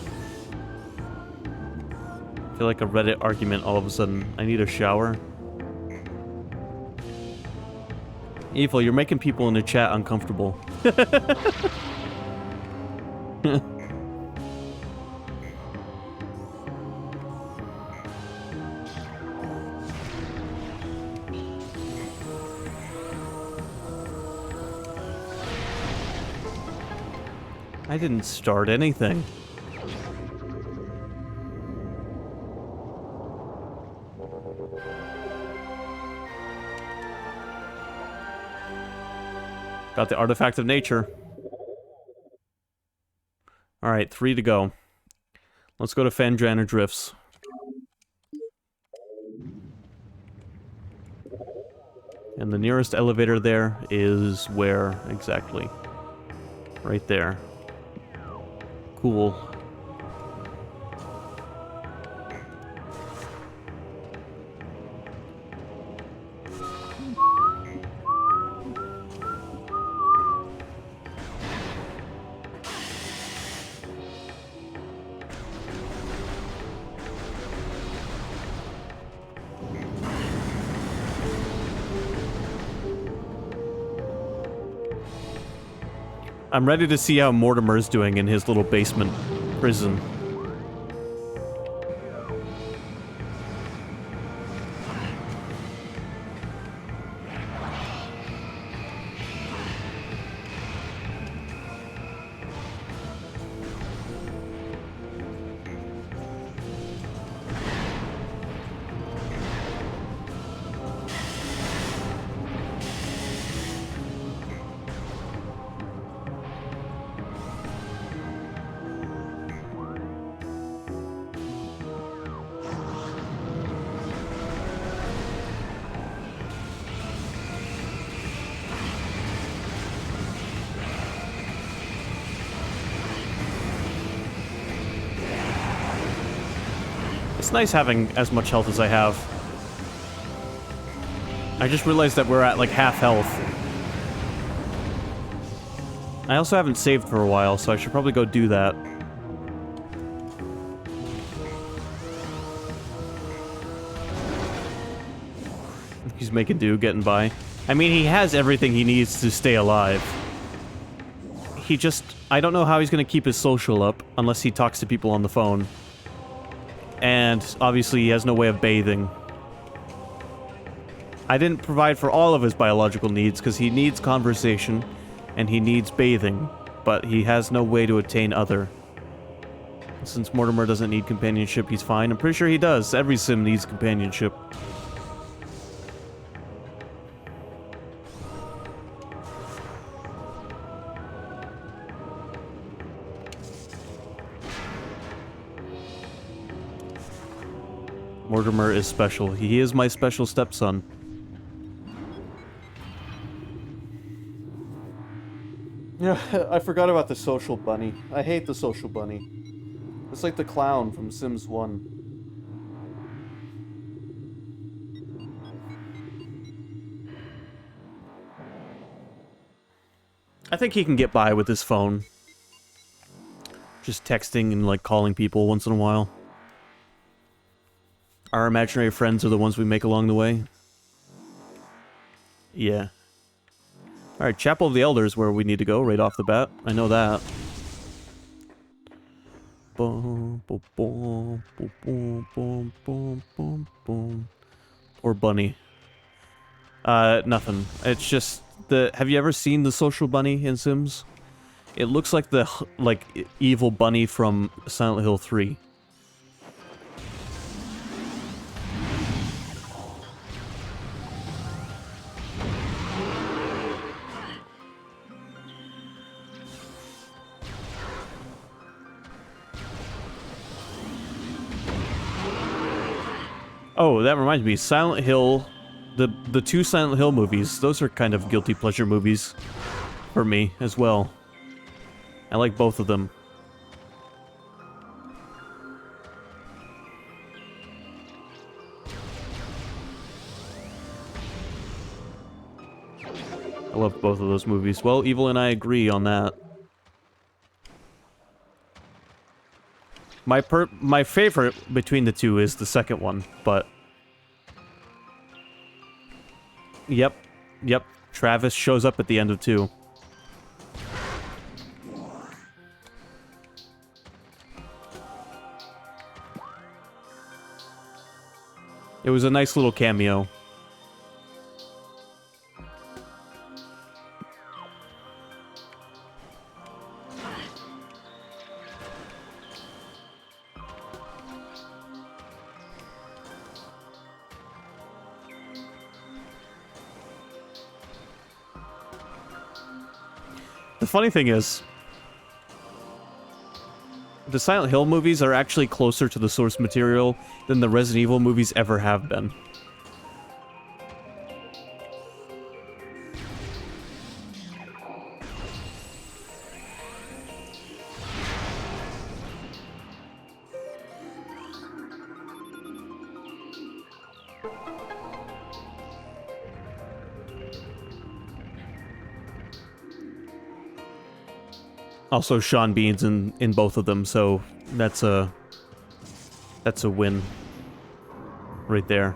I feel like a Reddit argument all of a sudden. I need a shower. Evil, you're making people in the chat uncomfortable. I didn't start anything. Got the artifact of nature. Alright, 3 to go. Let's go to Fandrana Drifts. And the nearest elevator there is where exactly? Right there. Cool. I'm ready to see how Mortimer's doing in his little basement prison. It's nice having as much health as I have. I just realized that we're at like half health. I also haven't saved for a while, so I should probably go do that. He's making do, getting by. I mean, he has everything he needs to stay alive. He just... I don't know how he's gonna keep his social up unless he talks to people on the phone. And obviously he has no way of bathing. I didn't provide for all of his biological needs because he needs conversation and he needs bathing, but he has no way to attain other. Since Mortimer doesn't need companionship, he's fine. I'm pretty sure he does. Every sim needs companionship. Mortimer is special. He is my special stepson. Yeah, I forgot about the social bunny. I hate the social bunny. It's like the clown from Sims 1. I think he can get by with his phone. Just texting and, like, calling people once in a while. Our imaginary friends are the ones we make along the way. Yeah. Alright, Chapel of the Elders where we need to go right off the bat. I know that. Boom, boom, boom, boom, boom, boom, boom, boom. Or bunny. Nothing. It's just the... Have you ever seen the social bunny in Sims? It looks like the, like, evil bunny from Silent Hill 3. Oh, that reminds me, Silent Hill, the 2 Silent Hill movies, those are kind of guilty pleasure movies for me as well. I like both of them. I love both of those movies. Well, Evil and I agree on that. My favorite between the two is the second one, but... Yep. Yep. Travis shows up at the end of 2. It was a nice little cameo. The funny thing is, the Silent Hill movies are actually closer to the source material than the Resident Evil movies ever have been. Also, Sean Bean's in both of them, so that's a win right there.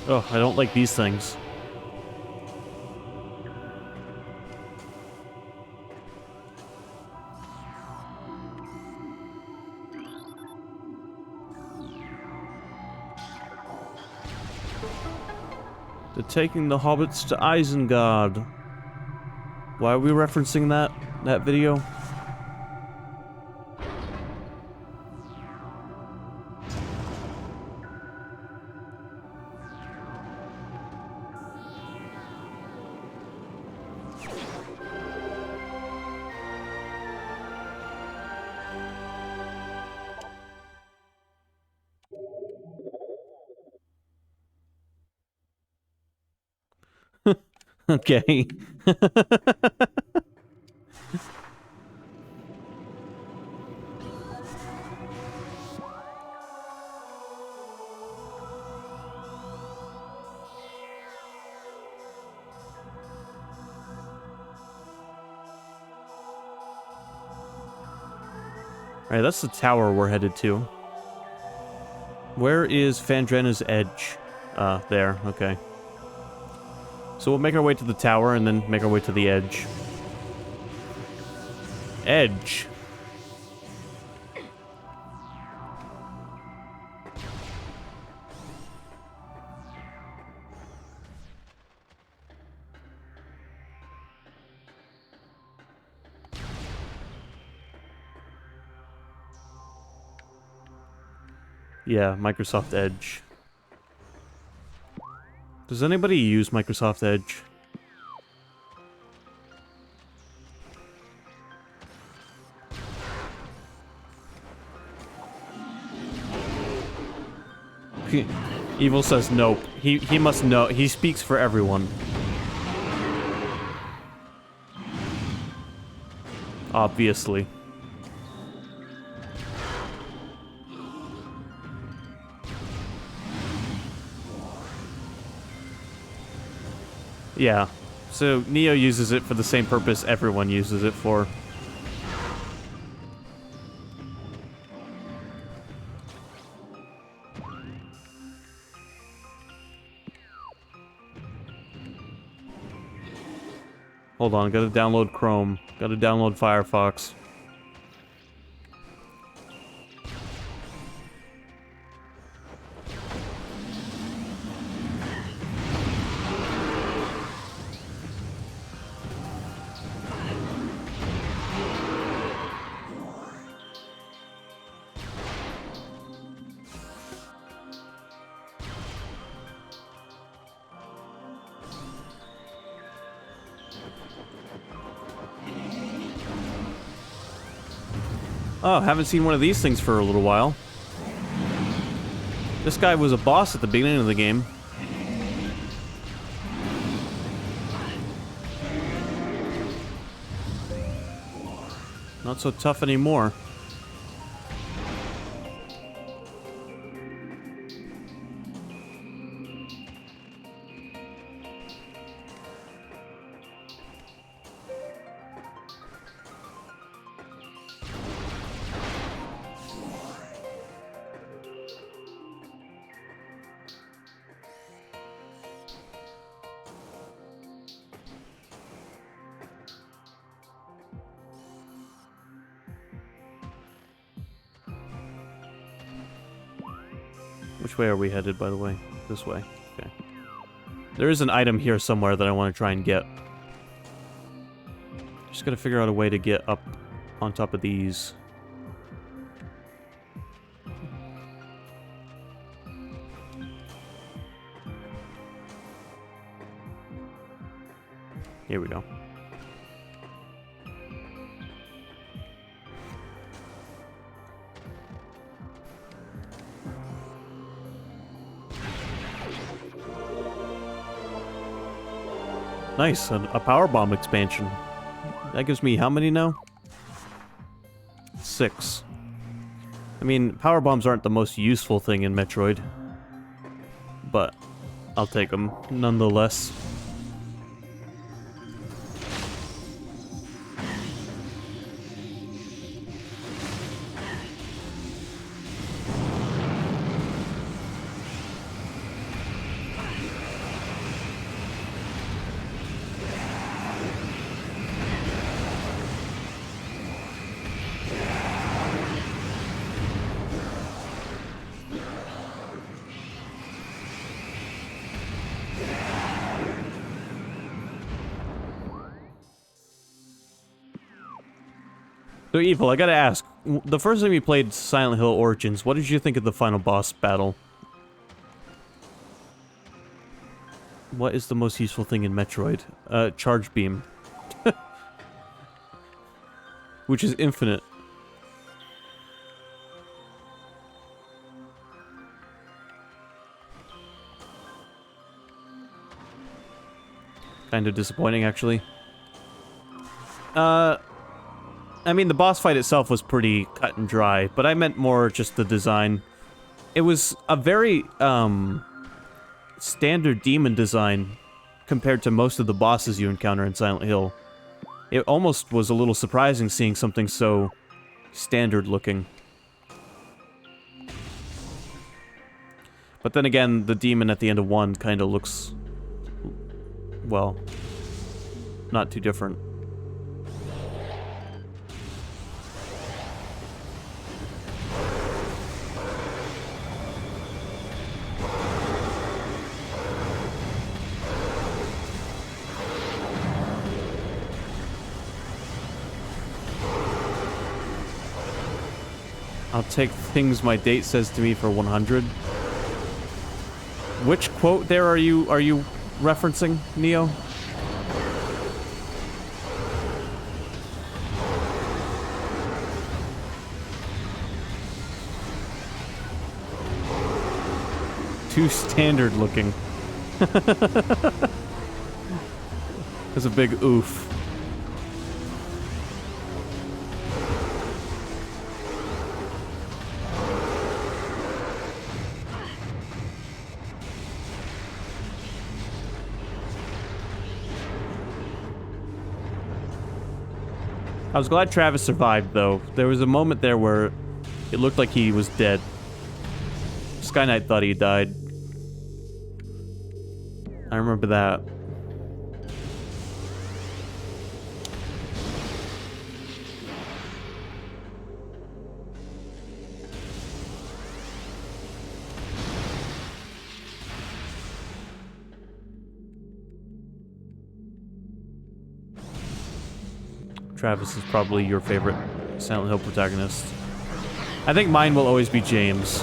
Oh, I don't like these things. They're taking the hobbits to Isengard. Why are we referencing that video? Okay. Alright, that's the tower we're headed to. Where is Phandrana's Edge? There, okay. So we'll make our way to the tower and then make our way to the edge. Edge. Yeah, Microsoft Edge. Does anybody use Microsoft Edge? Evil says nope. He must know. He speaks for everyone. Obviously. Yeah. So Neo uses it for the same purpose everyone uses it for. Hold on, gotta download Chrome. Gotta download Firefox. Oh, haven't seen one of these things for a little while. This guy was a boss at the beginning of the game. Not so tough anymore. Which way are we headed, by the way? This way. Okay. There is an item here somewhere that I want to try and get. Just gotta figure out a way to get up on top of these. Here we go. Nice, a power bomb expansion. That gives me how many now? 6. I mean, power bombs aren't the most useful thing in Metroid, but I'll take them nonetheless. So, Evil, I gotta ask, the first time you played Silent Hill Origins, what did you think of the final boss battle? What is the most useful thing in Metroid? Charge beam. Which is infinite. Kind of disappointing, actually. I mean, the boss fight itself was pretty cut and dry, but I meant more just the design. It was a very, standard demon design compared to most of the bosses you encounter in Silent Hill. It almost was a little surprising seeing something so standard looking. But then again, the demon at the end of 1 kind of looks, well, not too different. I'll take things my date says to me for 100. Which quote there are you referencing, Neo? Too standard looking. That's a big oof. I was glad Travis survived, though. There was a moment there where it looked like he was dead. Sky Knight thought he died. I remember that. Travis is probably your favorite Silent Hill protagonist. I think mine will always be James.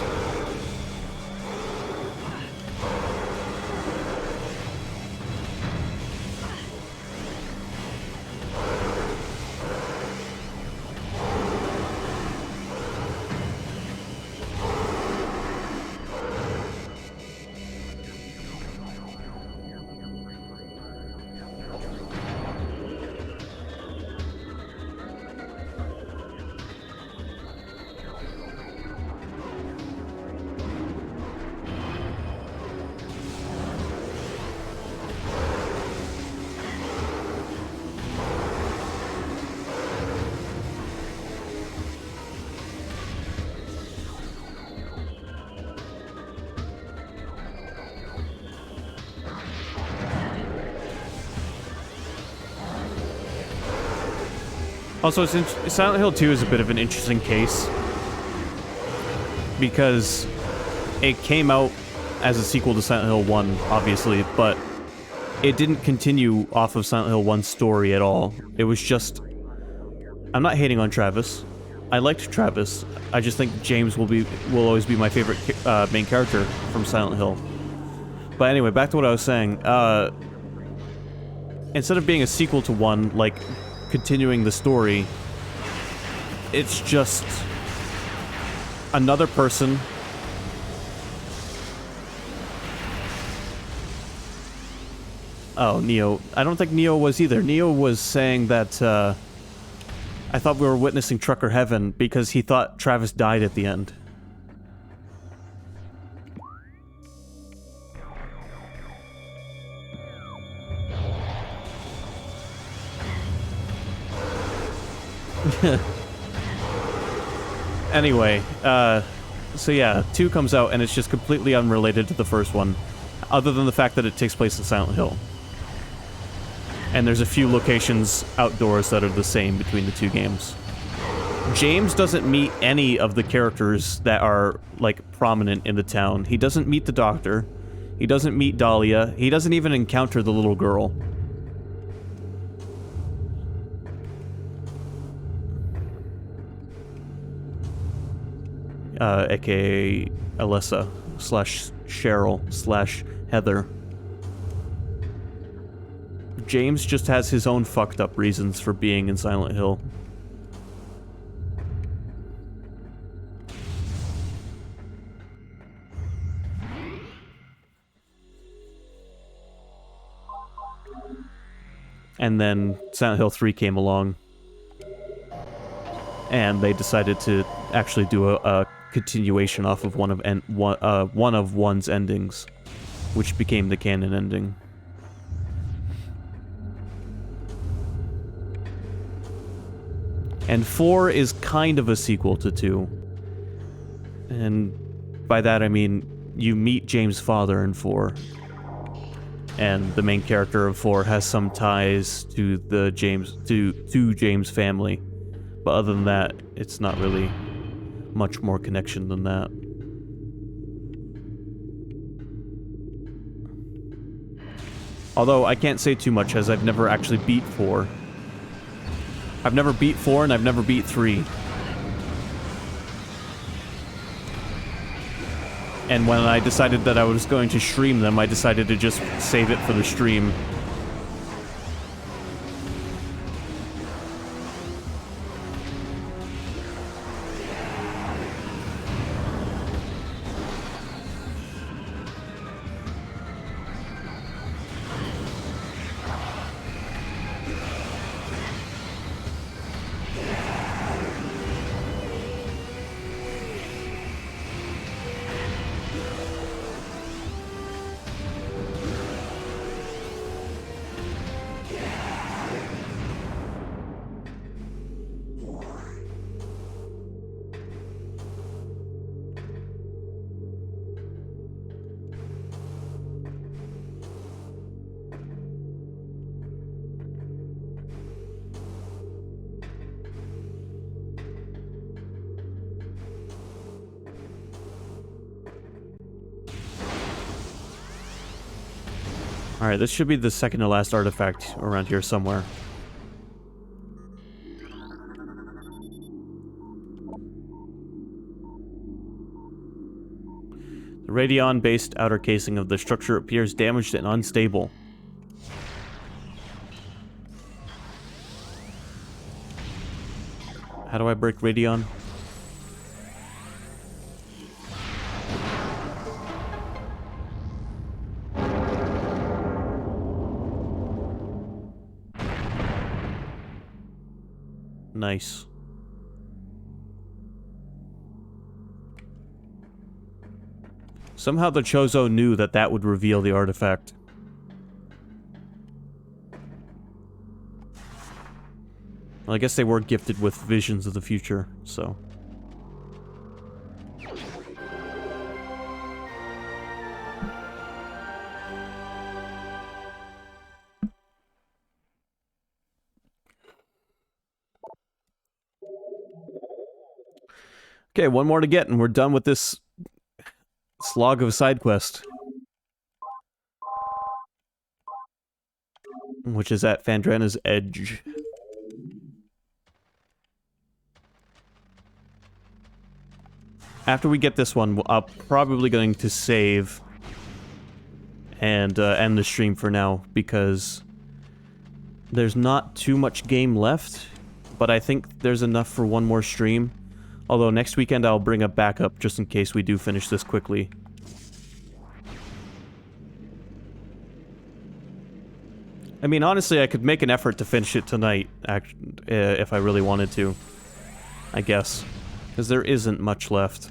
Also, Silent Hill 2 is a bit of an interesting case. Because it came out as a sequel to Silent Hill 1, obviously, but it didn't continue off of Silent Hill 1's story at all. It was just... I'm not hating on Travis. I liked Travis. I just think James will always be my favorite main character from Silent Hill. But anyway, back to what I was saying. Instead of being a sequel to 1, like, continuing the story, it's just another person. Oh, Neo. I don't think Neo was either. Neo was saying that, I thought we were witnessing Trucker Heaven because he thought Travis died at the end. Anyway, so yeah, 2 comes out and it's just completely unrelated to the first one, other than the fact that it takes place in Silent Hill. And there's a few locations outdoors that are the same between the 2 games. James doesn't meet any of the characters that are, like, prominent in the town. He doesn't meet the doctor. He doesn't meet Dahlia. He doesn't even encounter the little girl. AKA Alyssa / Cheryl / Heather. James just has his own fucked up reasons for being in Silent Hill. And then Silent Hill 3 came along. And they decided to actually do a continuation off of one of 1's endings, which became the canon ending. And 4 is kind of a sequel to 2. And by that I mean you meet James' father in 4. And the main character of 4 has some ties to the James family. But other than that, it's not really much more connection than that. Although I can't say too much as I've never actually beat 4. I've never beat 4 and I've never beat 3. And when I decided that I was going to stream them, I decided to just save it for the stream. Alright, this should be the second to last artifact around here somewhere. The radion-based outer casing of the structure appears damaged and unstable. How do I break radion? Nice. Somehow the Chozo knew that that would reveal the artifact. Well, I guess they were gifted with visions of the future, so... Okay, one more to get, and we're done with this slog of a side quest. Which is at Fandrana's Edge. After we get this one, I'm probably going to save and end the stream for now, because there's not too much game left, but I think there's enough for one more stream. Although next weekend I'll bring a backup just in case we do finish this quickly. I mean, honestly, I could make an effort to finish it tonight, if I really wanted to. I guess. Because there isn't much left.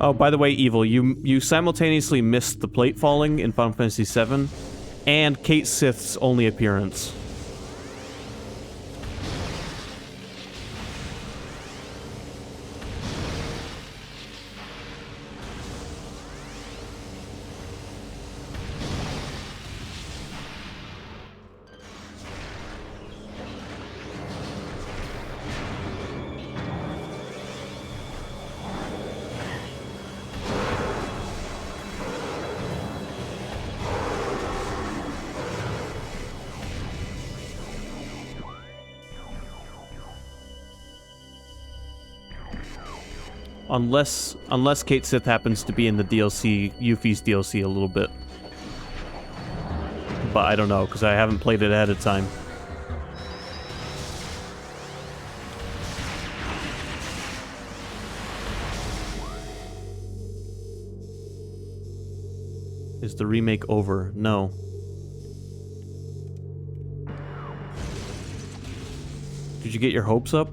Oh, by the way, Evil, you simultaneously missed the plate falling in Final Fantasy VII, and Kate Sith's only appearance. Unless Kate Sith happens to be in the DLC, Yuffie's DLC a little bit. But I don't know, because I haven't played it ahead of time. Is the remake over? No. Did you get your hopes up?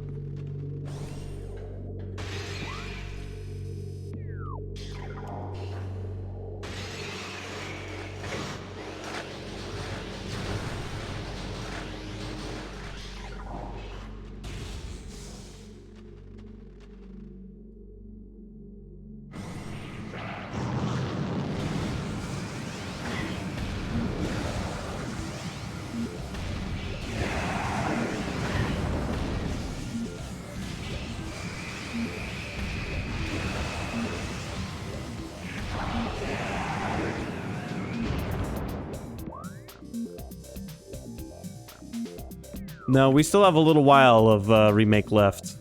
No, we still have a little while of remake left.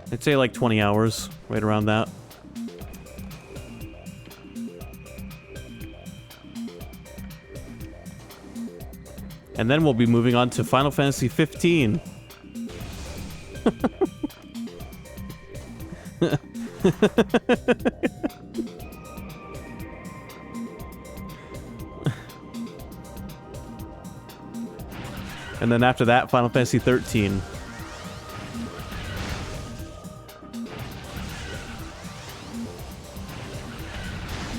I'd say like 20 hours, right around that. And then we'll be moving on to Final Fantasy 15. And then after that, Final Fantasy 13.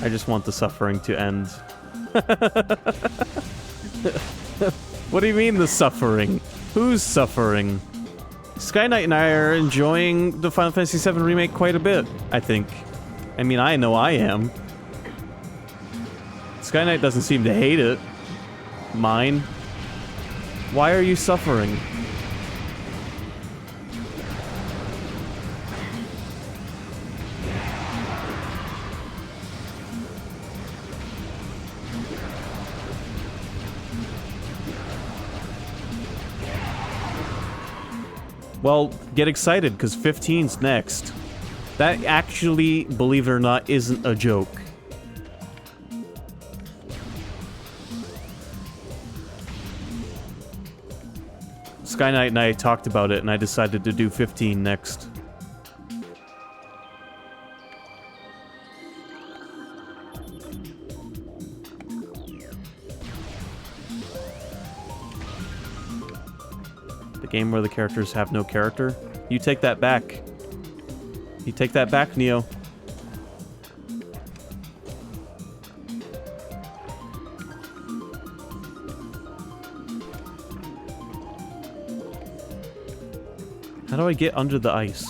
I just want the suffering to end. What do you mean, the suffering? Who's suffering? Sky Knight and I are enjoying the Final Fantasy VII Remake quite a bit, I think. I mean, I know I am. Sky Knight doesn't seem to hate it. Mine. Why are you suffering? Well, get excited, because 15's next. That actually, believe it or not, isn't a joke. Sky Knight and I talked about it, and I decided to do 15 next. The game where the characters have no character? You take that back. You take that back, Neo. How do I get under the ice?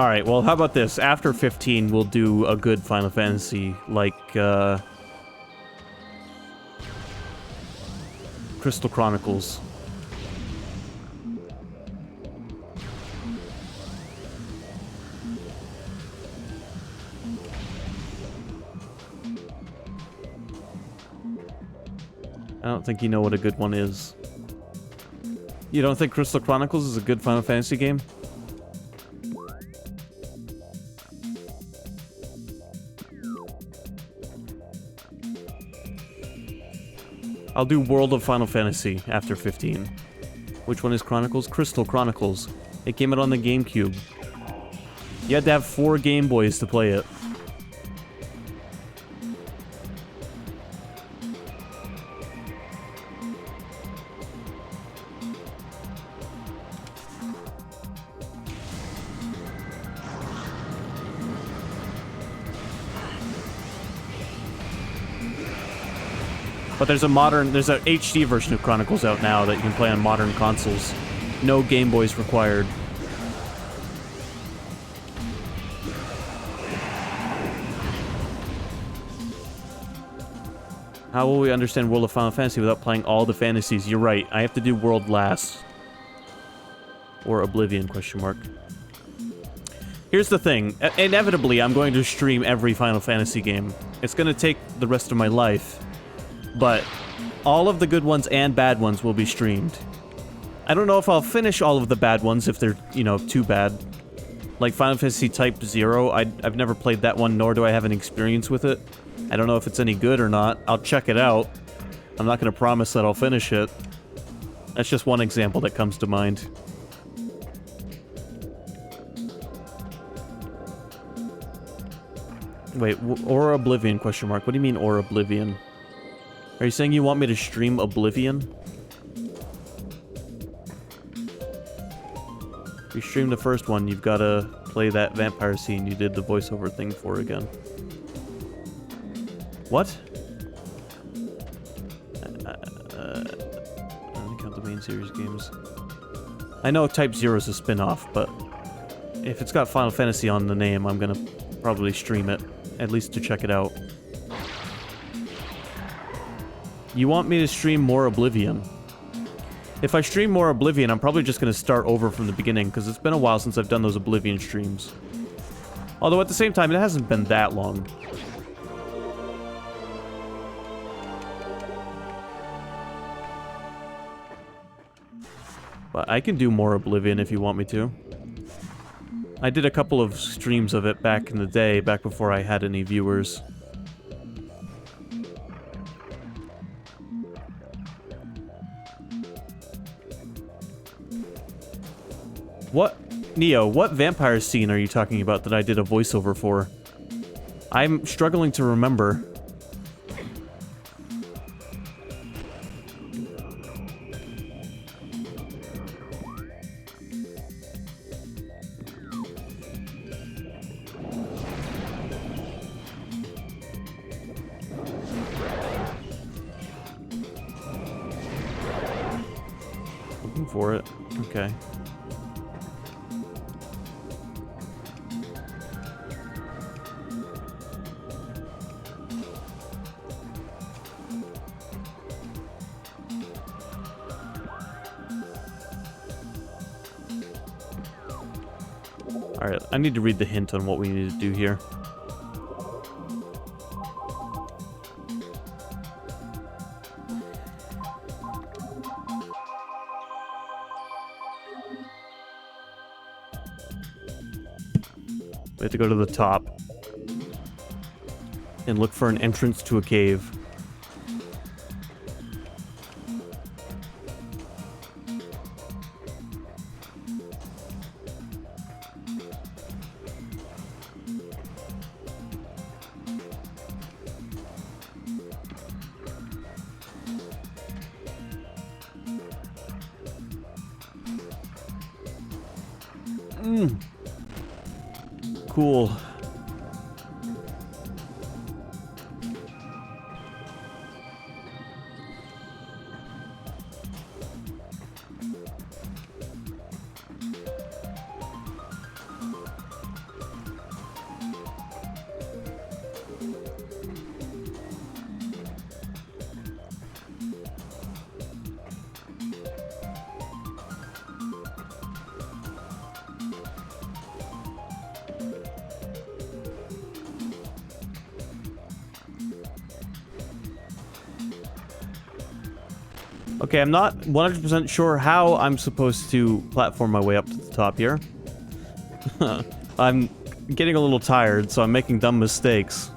Alright, well, how about this? After 15, we'll do a good Final Fantasy, like, Crystal Chronicles. I don't think you know what a good one is. You don't think Crystal Chronicles is a good Final Fantasy game? I'll do World of Final Fantasy after 15. Which one is Chronicles? Crystal Chronicles. It came out on the GameCube. You had to have 4 Game Boys to play it. But there's a HD version of Chronicles out now that you can play on modern consoles. No Game Boys required. How will we understand World of Final Fantasy without playing all the fantasies? You're right, I have to do World last. Or Oblivion, question mark. Here's the thing, inevitably I'm going to stream every Final Fantasy game. It's gonna take the rest of my life. But all of the good ones and bad ones will be streamed. I don't know if I'll finish all of the bad ones if they're, you know, too bad. Like Final Fantasy Type 0, I've never played that one, nor do I have an experience with it. I don't know if it's any good or not. I'll check it out. I'm not going to promise that I'll finish it. That's just one example that comes to mind. Wait, or Oblivion, question mark. What do you mean, or Oblivion? Are you saying you want me to stream Oblivion? If you stream the first one, you've got to play that vampire scene you did the voiceover thing for again. What? I don't count the main series games. I know Type 0 is a spin-off, but if it's got Final Fantasy on the name, I'm gonna probably stream it, at least to check it out. You want me to stream more Oblivion? If I stream more Oblivion, I'm probably just going to start over from the beginning, because it's been a while since I've done those Oblivion streams. Although at the same time, it hasn't been that long. But I can do more Oblivion if you want me to. I did a couple of streams of it back in the day, back before I had any viewers. What? Neo, what vampire scene are you talking about that I did a voiceover for? I'm struggling to remember. Looking for it. Okay. Alright, I need to read the hint on what we need to do here. We have to go to the top and look for an entrance to a cave. Cool. Okay, I'm not 100% sure how I'm supposed to platform my way up to the top here. I'm getting a little tired, so I'm making dumb mistakes.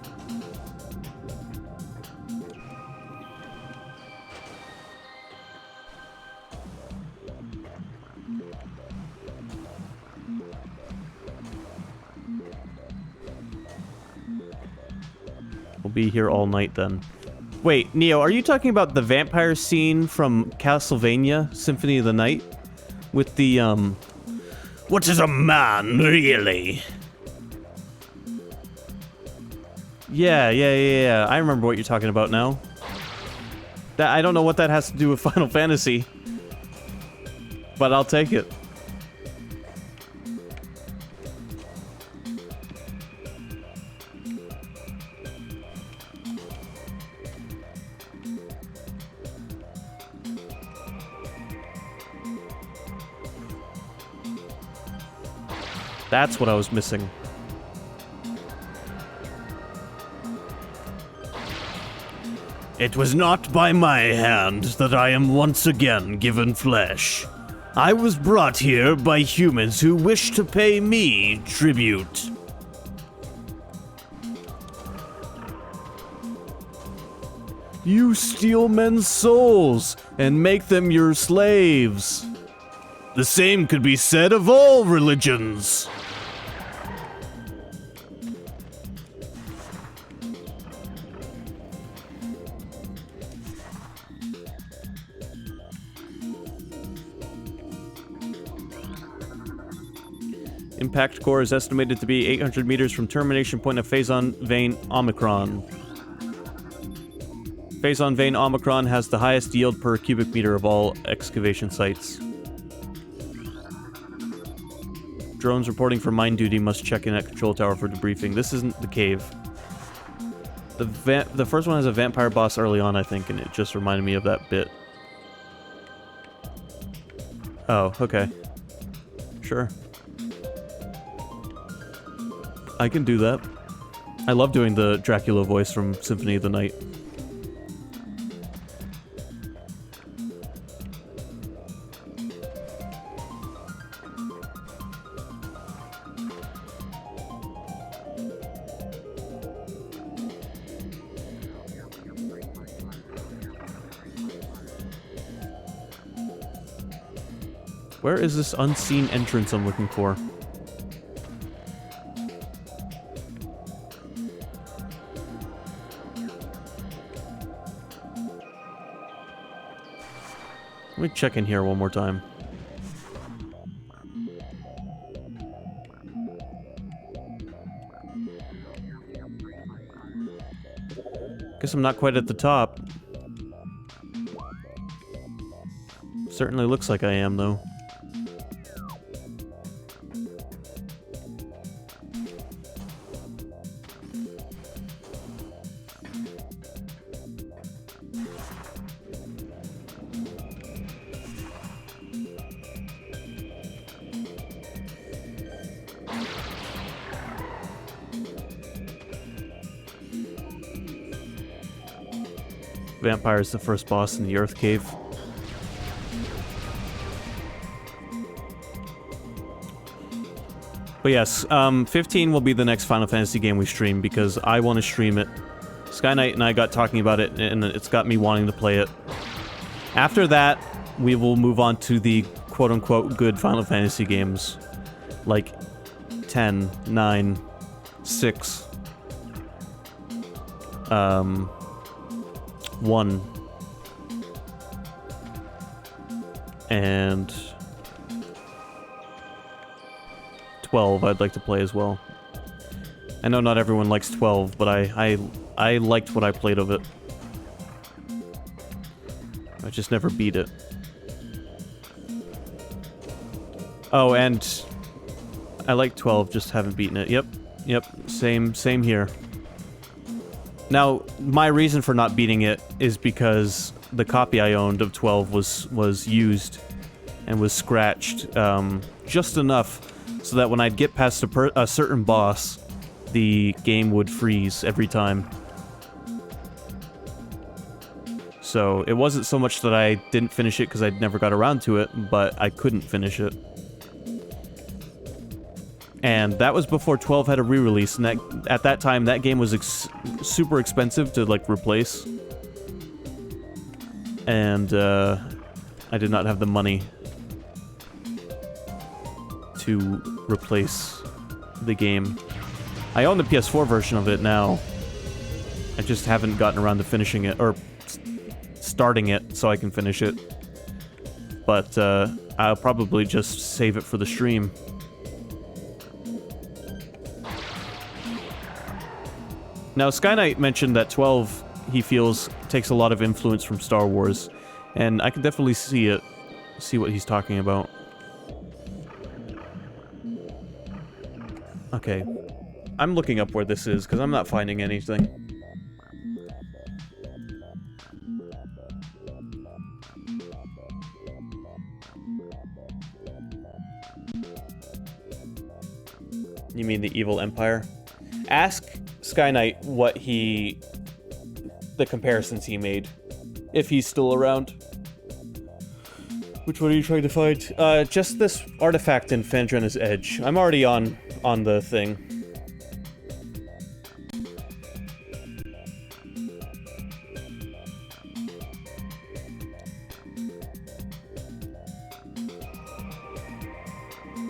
We'll be here all night then. Wait, Neo, are you talking about the vampire scene from Castlevania Symphony of the Night? With the, what is a man, really? Yeah. I remember what you're talking about now. I don't know what that has to do with Final Fantasy. But I'll take it. That's what I was missing. It was not by my hand that I am once again given flesh. I was brought here by humans who wish to pay me tribute. You steal men's souls and make them your slaves. The same could be said of all religions. Impact core is estimated to be 800 meters from termination point of Phazon vein Omicron. Phazon vein Omicron has the highest yield per cubic meter of all excavation sites. Drones reporting for mine duty must check in at control tower for debriefing. This isn't the cave. The first one has a vampire boss early on, I think, and it just reminded me of that bit. Oh, okay. Sure. I can do that. I love doing the Dracula voice from Symphony of the Night. Where is this unseen entrance I'm looking for? Let me check in here one more time. Guess I'm not quite at the top. Certainly looks like I am, though. Vampire is the first boss in the Earth Cave. But yes, 15 will be the next Final Fantasy game we stream because I want to stream it. Sky Knight and I got talking about it, and it's got me wanting to play it. After that, we will move on to the quote-unquote good Final Fantasy games. Like 10, 9, 6, 1, and 12 I'd like to play as well. I know not everyone likes 12, but I liked what I played of it. I just never beat it. Oh, and I like 12, just haven't beaten it. Yep, same here. Now, my reason for not beating it is because the copy I owned of 12 was used and was scratched just enough so that when I'd get past a certain boss, the game would freeze every time. So it wasn't so much that I didn't finish it because I never got around to it, but I couldn't finish it. And that was before 12 had a re-release, and at that time, that game was super expensive to, like, replace. And, I did not have the money to replace the game. I own the PS4 version of it now. I just haven't gotten around to finishing it, or starting it so I can finish it. But, I'll probably just save it for the stream. Now, Skyknight mentioned that 12, he feels, takes a lot of influence from Star Wars, and I can definitely see what he's talking about. Okay. I'm looking up where this is, because I'm not finding anything. You mean the Evil Empire? Ask Skyknight what the comparisons he made, if he's still around. Which one are you trying to find? Just this artifact in Phandrena's Edge. I'm already on the thing.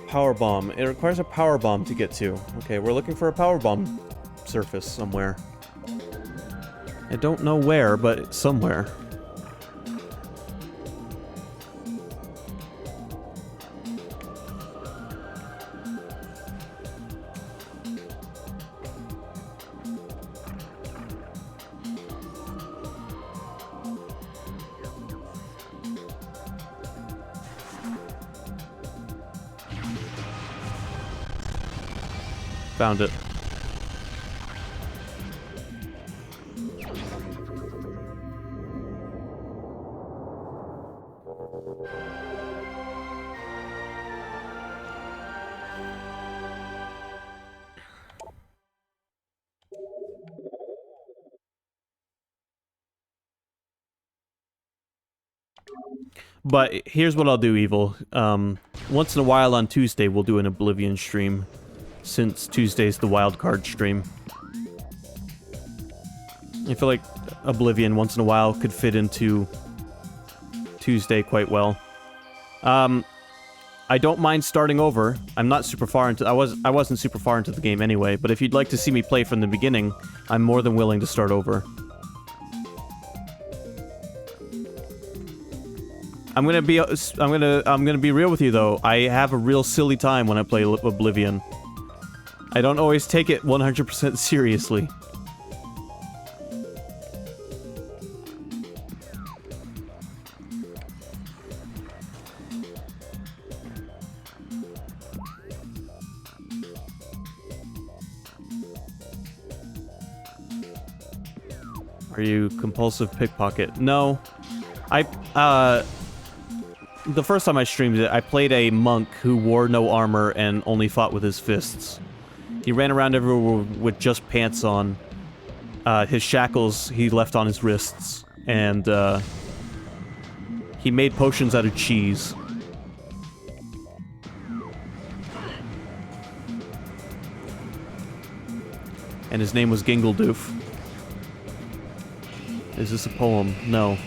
Power bomb. It requires a power bomb to get to. Okay, we're looking for a power bomb surface somewhere. I don't know where, but it's somewhere. Found it. But here's what I'll do, Evil. Once in a while on Tuesday, we'll do an Oblivion stream, since Tuesday's the wildcard stream. I feel like Oblivion once in a while could fit into Tuesday quite well. I don't mind starting over. I'm not super far into... I wasn't super far into the game anyway, but if you'd like to see me play from the beginning, I'm more than willing to start over. I'm gonna be real with you though. I have a real silly time when I play Oblivion. I don't always take it 100% seriously. Are you compulsive pickpocket? No. The first time I streamed it, I played a monk who wore no armor and only fought with his fists. He ran around everywhere with just pants on. His shackles he left on his wrists. And, he made potions out of cheese. And his name was Gingledoof. Is this a poem? No.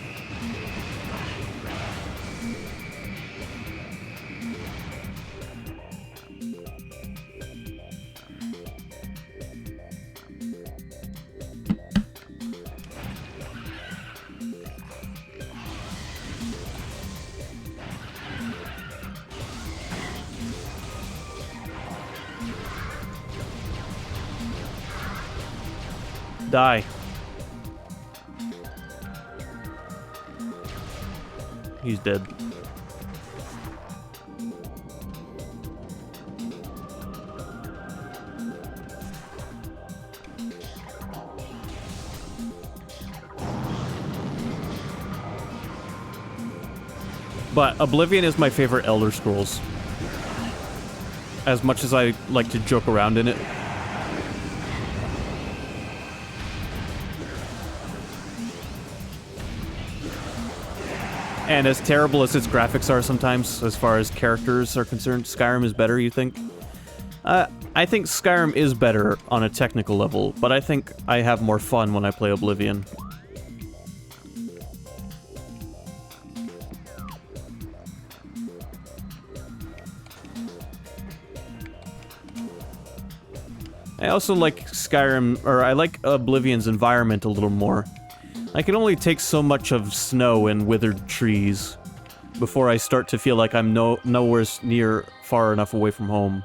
Die. He's dead. But Oblivion is my favorite Elder Scrolls. As much as I like to joke around in it. And as terrible as its graphics are sometimes, as far as characters are concerned, Skyrim is better, you think? I think Skyrim is better on a technical level, but I think I have more fun when I play Oblivion. I also like Skyrim, or I like Oblivion's environment a little more. I can only take so much of snow and withered trees before I start to feel like I'm nowhere near far enough away from home.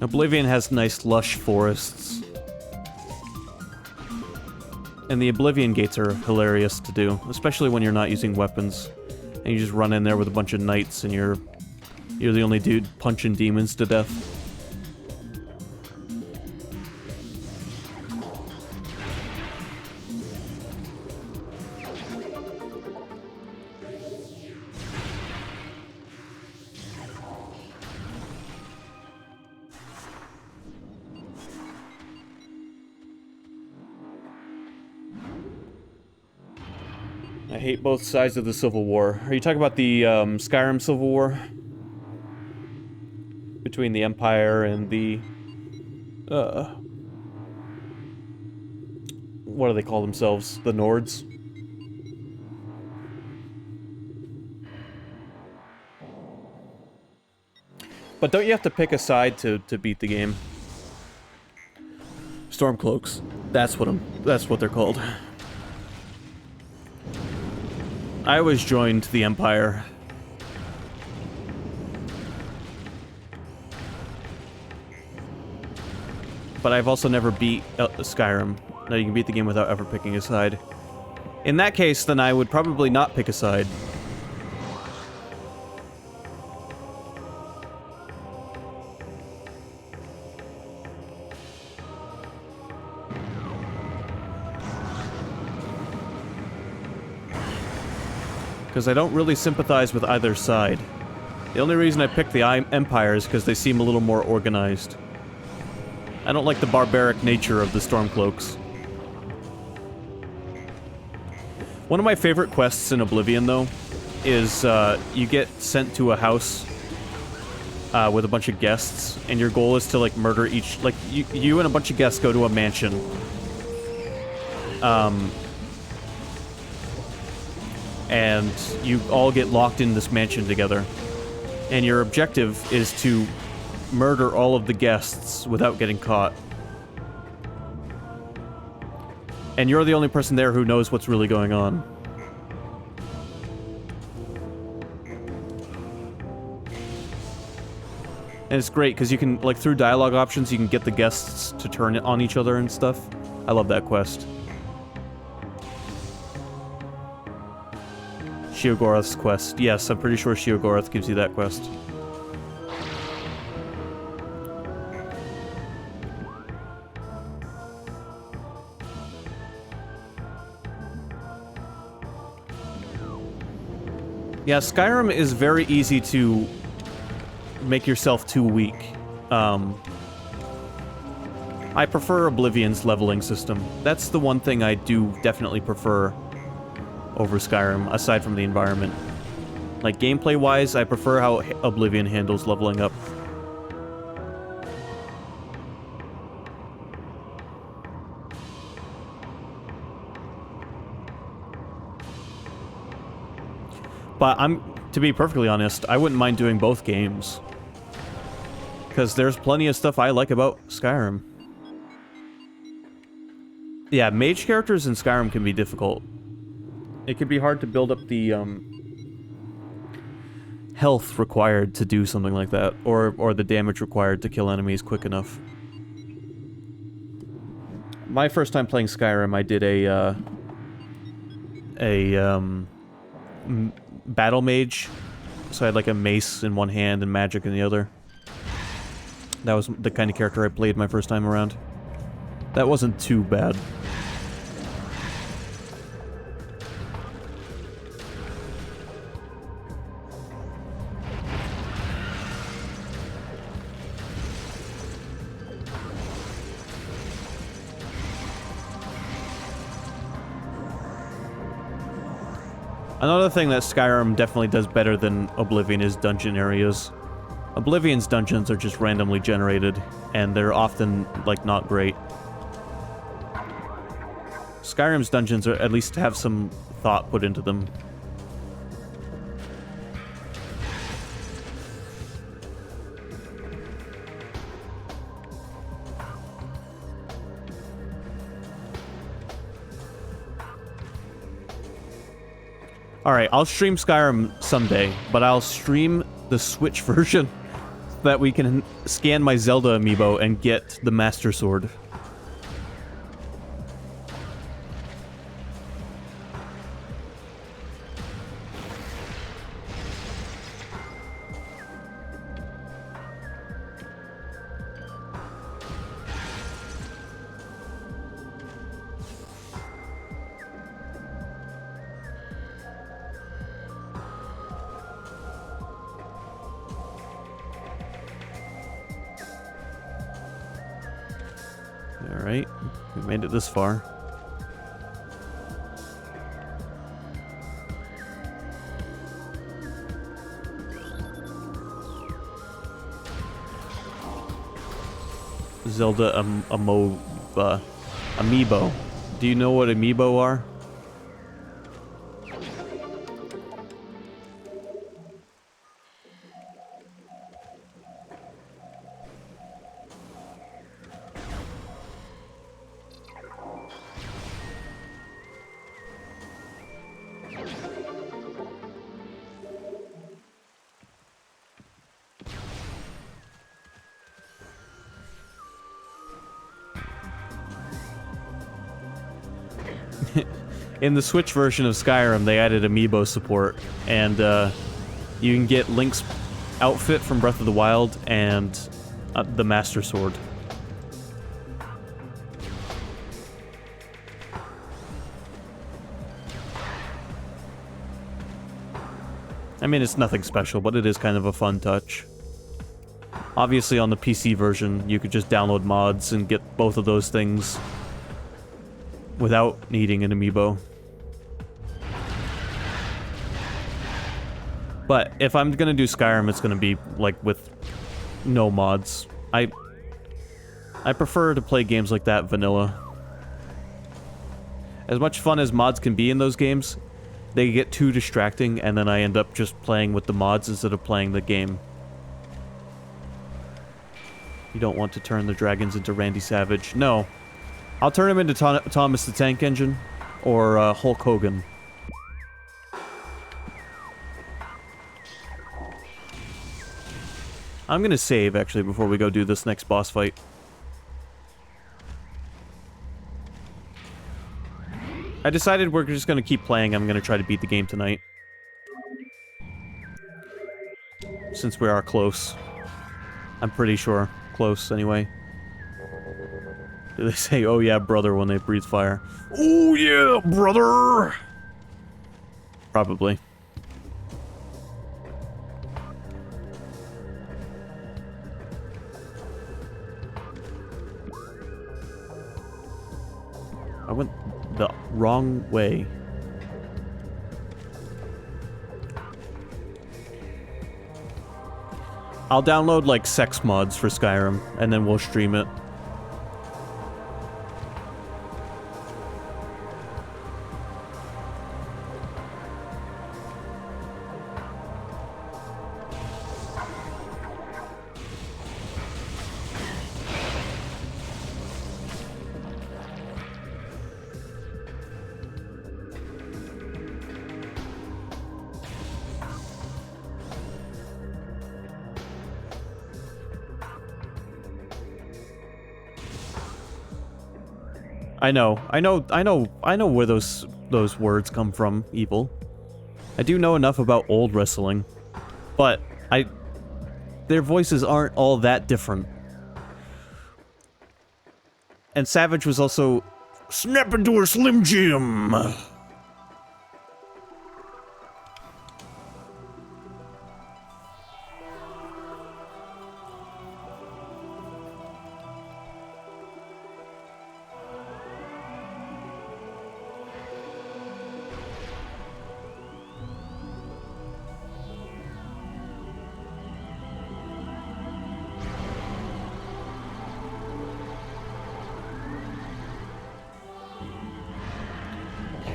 Oblivion has nice lush forests. And the Oblivion gates are hilarious to do, especially when you're not using weapons. And you just run in there with a bunch of knights and you're the only dude punching demons to death. I hate both sides of the Civil War. Are you talking about the Skyrim Civil War? Between the Empire and the... what do they call themselves? The Nords? But don't you have to pick a side to beat the game? Stormcloaks. That's what they're called. I always joined the Empire. But I've also never beat Skyrim. Now you can beat the game without ever picking a side. In that case, then I would probably not pick a side. Because I don't really sympathize with either side. The only reason I picked the Empire is because they seem a little more organized. I don't like the barbaric nature of the Stormcloaks. One of my favorite quests in Oblivion, though, is you get sent to a house with a bunch of guests, and your goal is to, like, murder each... Like, you and a bunch of guests go to a mansion. And you all get locked in this mansion together. And your objective is to murder all of the guests without getting caught. And you're the only person there who knows what's really going on. And it's great, because you can, like, through dialogue options, you can get the guests to turn on each other and stuff. I love that quest. Sheogorath's quest. Yes, I'm pretty sure Sheogorath gives you that quest. Yeah, Skyrim is very easy to make yourself too weak. I prefer Oblivion's leveling system. That's the one thing I do definitely prefer over Skyrim, aside from the environment. Like, gameplay-wise, I prefer how Oblivion handles leveling up. But to be perfectly honest, I wouldn't mind doing both games. Because there's plenty of stuff I like about Skyrim. Yeah, mage characters in Skyrim can be difficult. It can be hard to build up the, health required to do something like that, or the damage required to kill enemies quick enough. My first time playing Skyrim, I did battle mage, so I had like a mace in one hand and magic in the other. That was the kind of character I played my first time around. That wasn't too bad. Another thing that Skyrim definitely does better than Oblivion is dungeon areas. Oblivion's dungeons are just randomly generated, and they're often, like, not great. Skyrim's dungeons are at least have some thought put into them. Alright, I'll stream Skyrim someday, but I'll stream the Switch version so that we can scan my Zelda amiibo and get the Master Sword. Alright, we made it this far. Zelda amiibo. Do you know what amiibo are? In the Switch version of Skyrim, they added amiibo support, and you can get Link's outfit from Breath of the Wild and the Master Sword. I mean, it's nothing special, but it is kind of a fun touch. Obviously, on the PC version, you could just download mods and get both of those things without needing an amiibo. But if I'm gonna do Skyrim, it's gonna be, like, with no mods. I prefer to play games like that vanilla. As much fun as mods can be in those games, they get too distracting, and then I end up just playing with the mods instead of playing the game. You don't want to turn the dragons into Randy Savage. No. I'll turn him into Thomas the Tank Engine, or Hulk Hogan. I'm gonna save, actually, before we go do this next boss fight. I decided we're just gonna keep playing. I'm gonna try to beat the game tonight. Since we are close. I'm pretty sure. Close, anyway. Do they say, oh yeah, brother, when they breathe fire? Oh yeah, brother! Probably. I went the wrong way. I'll download, like, sex mods for Skyrim, and then we'll stream it. I know where those words come from, Evil. I do know enough about old wrestling, but their voices aren't all that different. And Savage was also snap into a Slim Jim.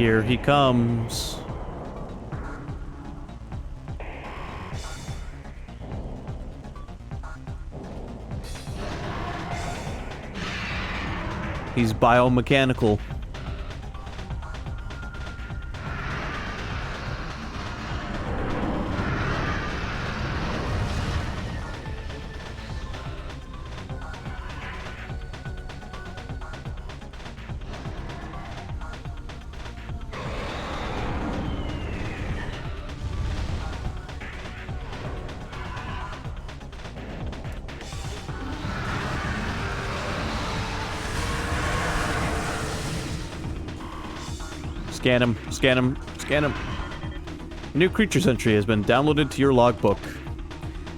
Here he comes. He's biomechanical. Scan him, scan him, scan him. A new creatures entry has been downloaded to your logbook.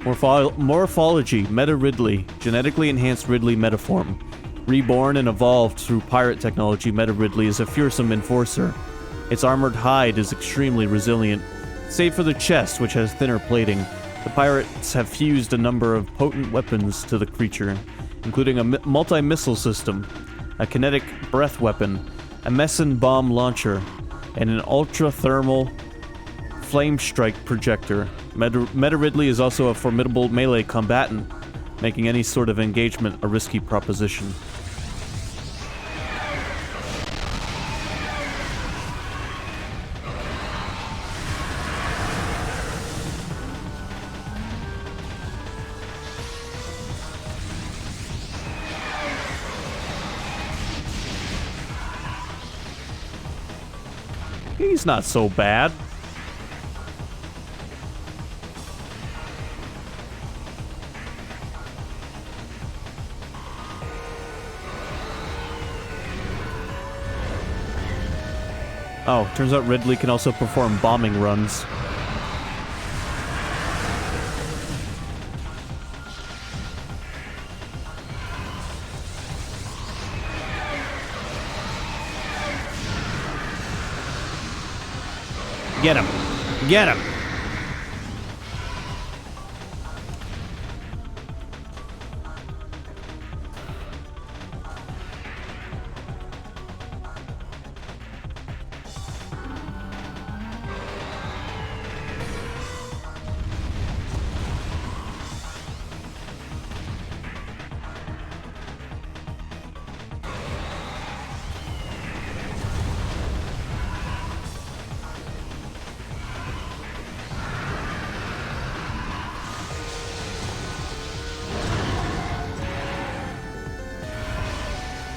Morphology, Meta Ridley, genetically enhanced Ridley metaform. Reborn and evolved through pirate technology, Meta Ridley is a fearsome enforcer. Its armored hide is extremely resilient, save for the chest, which has thinner plating. The pirates have fused a number of potent weapons to the creature, including a multi-missile system, a kinetic breath weapon, a meson bomb launcher, and an ultra-thermal flame strike projector. Meta Ridley is also a formidable melee combatant, making any sort of engagement a risky proposition. He's not so bad. Oh, turns out Ridley can also perform bombing runs. Get him! Get him!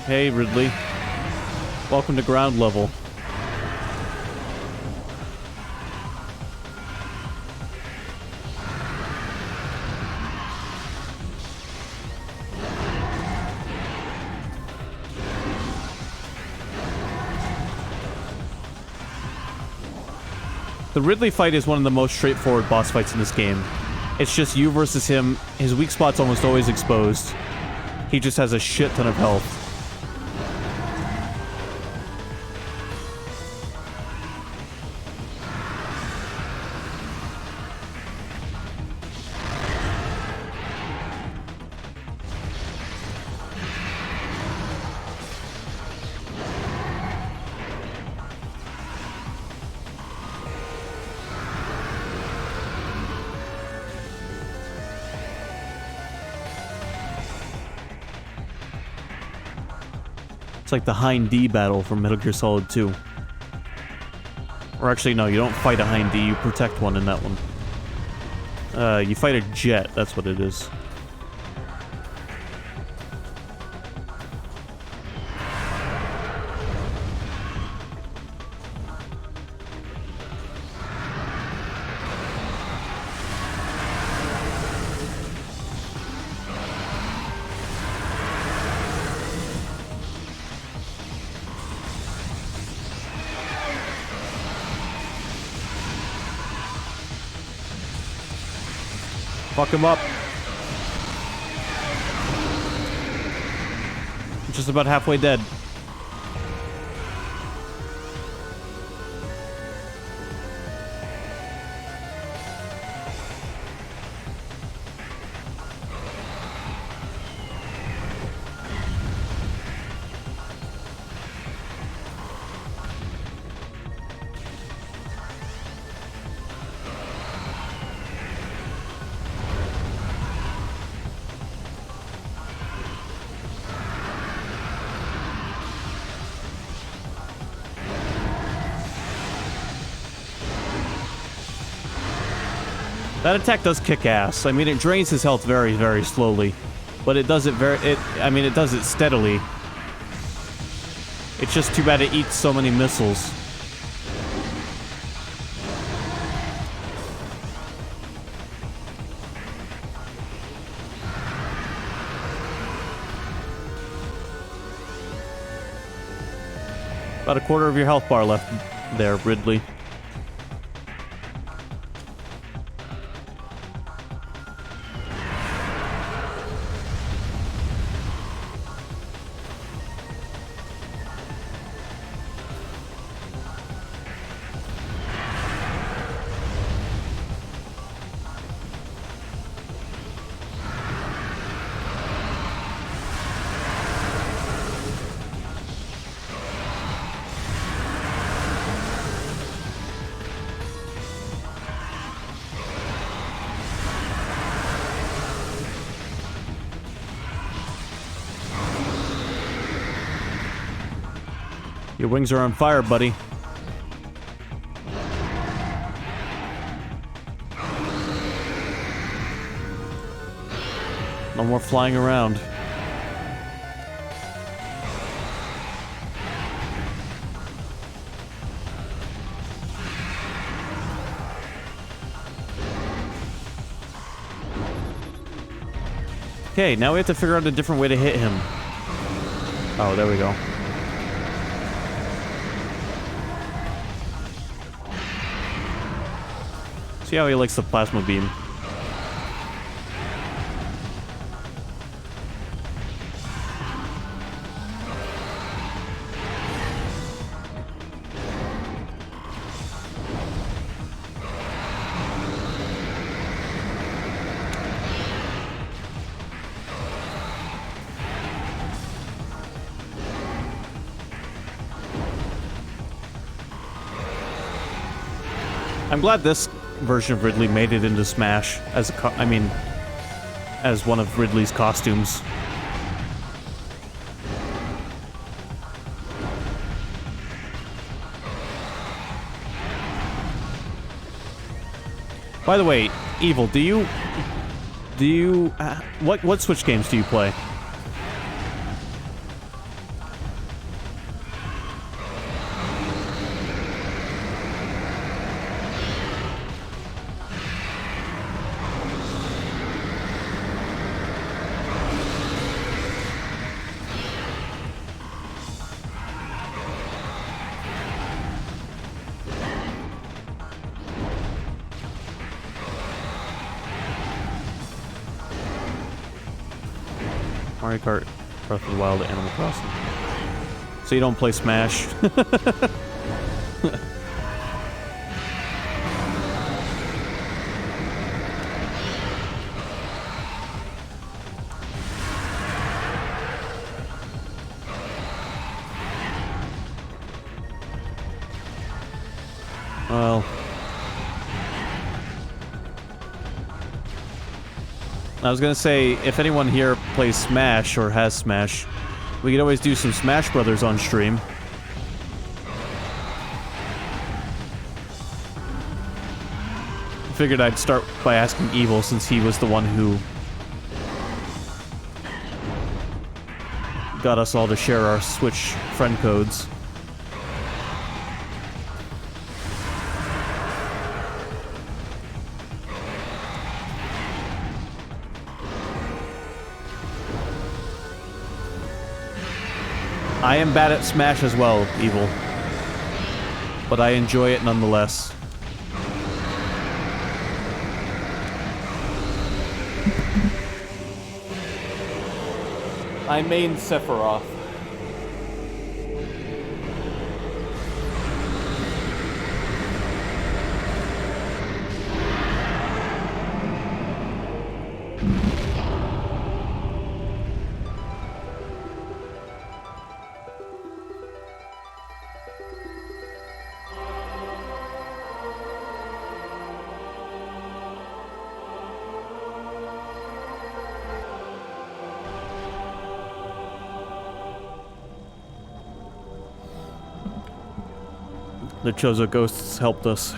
Hey, Ridley. Welcome to ground level. The Ridley fight is one of the most straightforward boss fights in this game. It's just you versus him. His weak spot's almost always exposed. He just has a shit ton of health. It's like the Hind D battle from Metal Gear Solid 2. Or actually, no, you don't fight a Hind D, you protect one in that one. You fight a jet, that's what it is. Fuck him up. Just about halfway dead. That attack does kick ass. I mean, it drains his health very, very slowly. But it does it it does it steadily. It's just too bad it eats so many missiles. About a quarter of your health bar left there, Ridley. Your wings are on fire, buddy. No more flying around. Okay, now we have to figure out a different way to hit him. Oh, there we go. See how he likes the plasma beam. I'm glad this version of Ridley made it into Smash as a as one of Ridley's costumes. By the way, Evil, do you what Switch games do you play? Mario Kart, Breath of the Wild, Animal Crossing. So you don't play Smash? Well... I was gonna say, if anyone here plays Smash or has Smash, we could always do some Smash Brothers on stream. Figured I'd start by asking Evil since he was the one who got us all to share our Switch friend codes. I am bad at Smash as well, Evil. But I enjoy it nonetheless. I main Sephiroth. The Chozo ghosts helped us.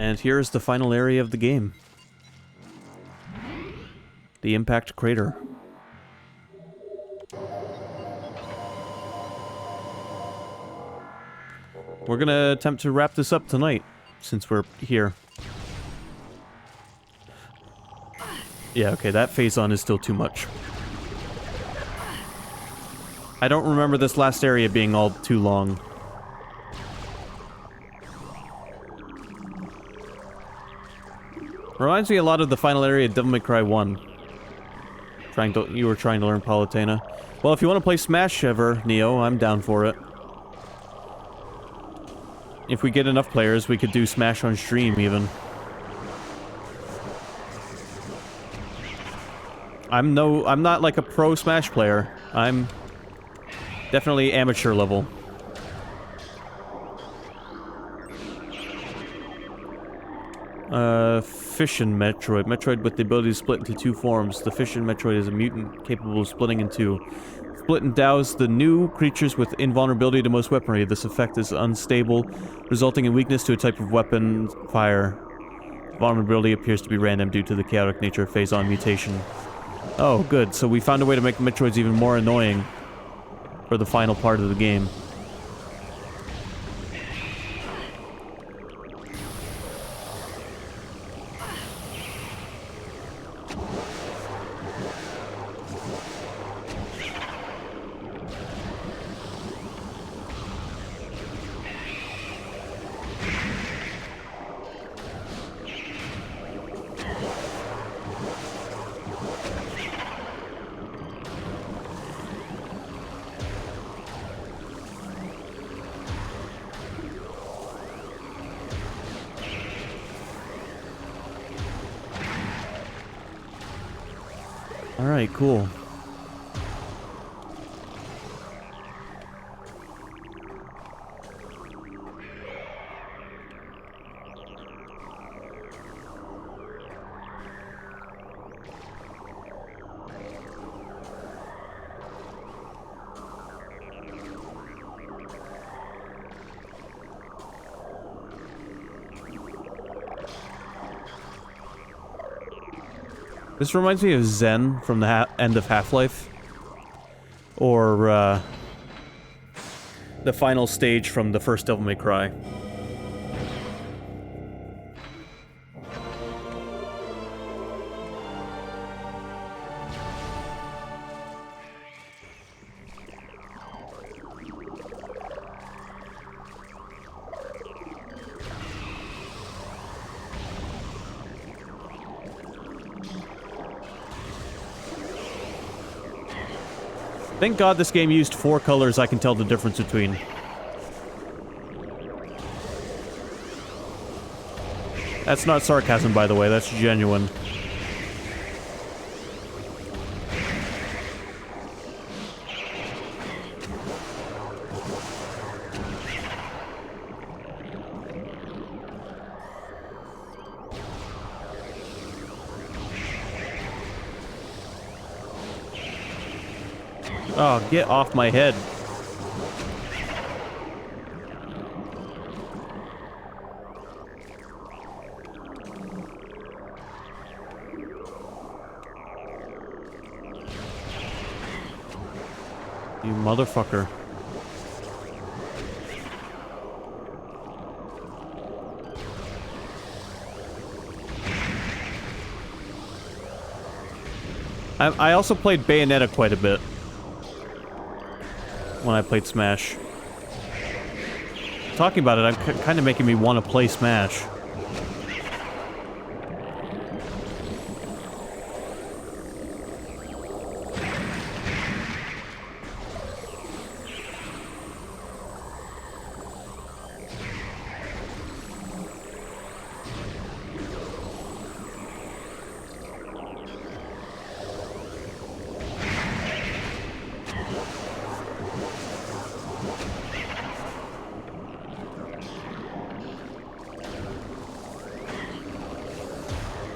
And here's the final area of the game. The Impact Crater. We're gonna attempt to wrap this up tonight, since we're here. Yeah, okay, that phase-on is still too much. I don't remember this last area being all too long. Reminds me a lot of the final area of Devil May Cry 1. You were trying to learn Palutena. Well, if you want to play Smash ever, Neo, I'm down for it. If we get enough players, we could do Smash on stream, even. I'm not like a pro Smash player. I'm definitely amateur level. Fission Metroid. Metroid with the ability to split into two forms. The Fission Metroid is a mutant capable of splitting in two. Split endows the new creatures with invulnerability to most weaponry. This effect is unstable, resulting in weakness to a type of weapon fire. Vulnerability appears to be random due to the chaotic nature of phase-on mutation. Oh, good. So we found a way to make Metroids even more annoying for the final part of the game. Alright, cool. This reminds me of Zen from the end of Half-Life. Or, the final stage from the first Devil May Cry. Thank God this game used 4 colors I can tell the difference between. That's not sarcasm, by the way, that's genuine. Oh, get off my head. You motherfucker. I also played Bayonetta quite a bit. When I played Smash. Talking about it, I'm kind of making me want to play Smash.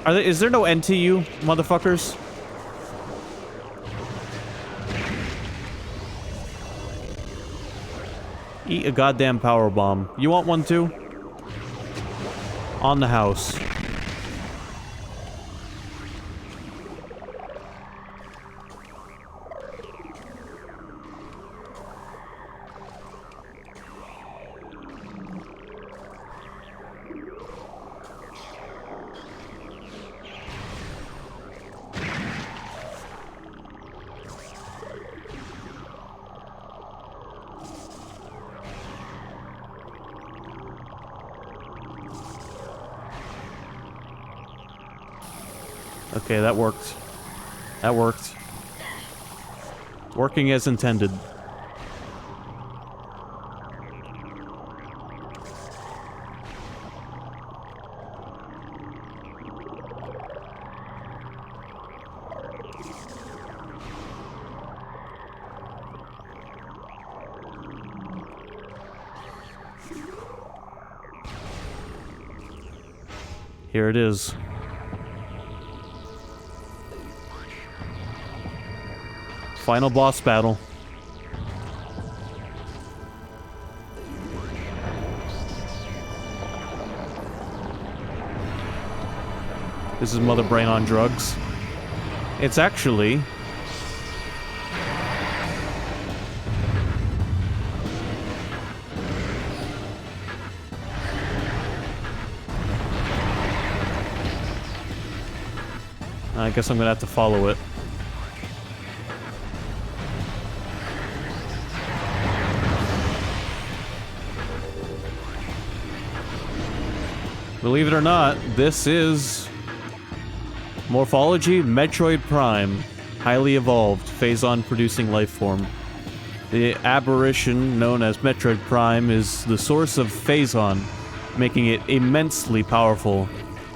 Is there no end to you, motherfuckers? Eat a goddamn power bomb. You want one too? On the house. Okay, that worked. That worked. Working as intended. Here it is. Final boss battle. This is Mother Brain on drugs. It's actually... I guess I'm gonna have to follow it. Believe it or not, this is Morphology Metroid Prime, highly evolved, phazon-producing life form. The aberration known as Metroid Prime is the source of phazon, making it immensely powerful.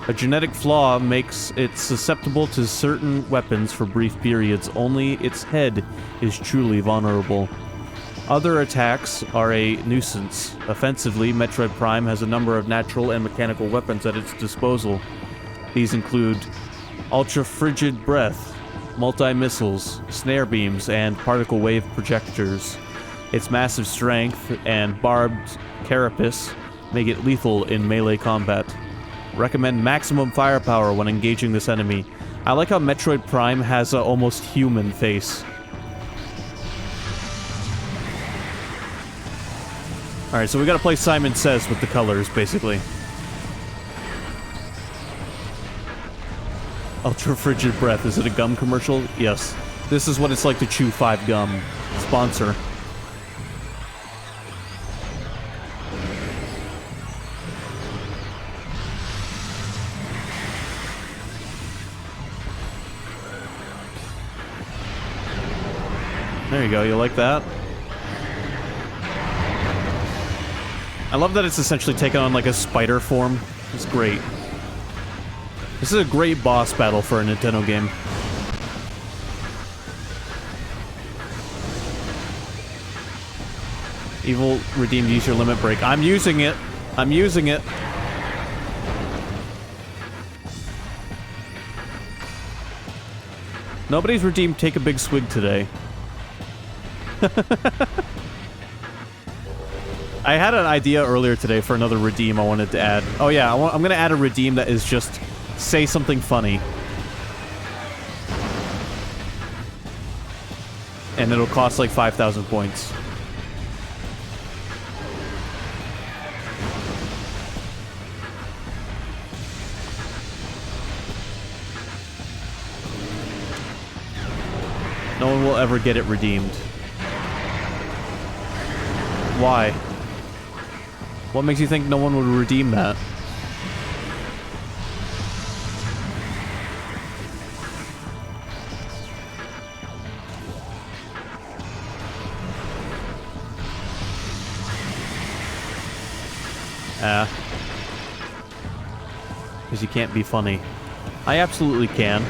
A genetic flaw makes it susceptible to certain weapons for brief periods. Only its head is truly vulnerable. Other attacks are a nuisance. Offensively, Metroid Prime has a number of natural and mechanical weapons at its disposal. These include ultra-frigid breath, multi-missiles, snare beams, and particle wave projectors. Its massive strength and barbed carapace make it lethal in melee combat. Recommend maximum firepower when engaging this enemy. I like how Metroid Prime has an almost human face. Alright, so we gotta play Simon Says with the colors, basically. Ultra frigid breath. Is it a gum commercial? Yes. This is what it's like to chew 5 gum. Sponsor. There you go, you like that? I love that it's essentially taken on like a spider form. It's great. This is a great boss battle for a Nintendo game. Evil redeemed, use your limit break. I'm using it. I'm using it. Nobody's redeemed take a big swig today. I had an idea earlier today for another redeem I wanted to add. Oh yeah, I'm gonna add a redeem that is just say something funny. And it'll cost like 5,000 points. No one will ever get it redeemed. Why? What makes you think no one would redeem that? Because you can't be funny. I absolutely can.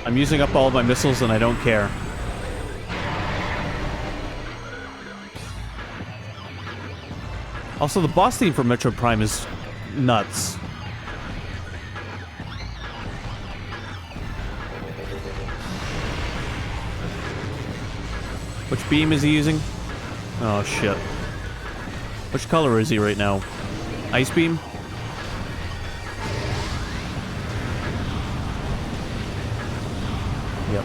I'm using up all of my missiles and I don't care. Also, the boss theme for Metroid Prime is nuts. Which beam is he using? Oh, shit. Which color is he right now? Ice beam? Yep.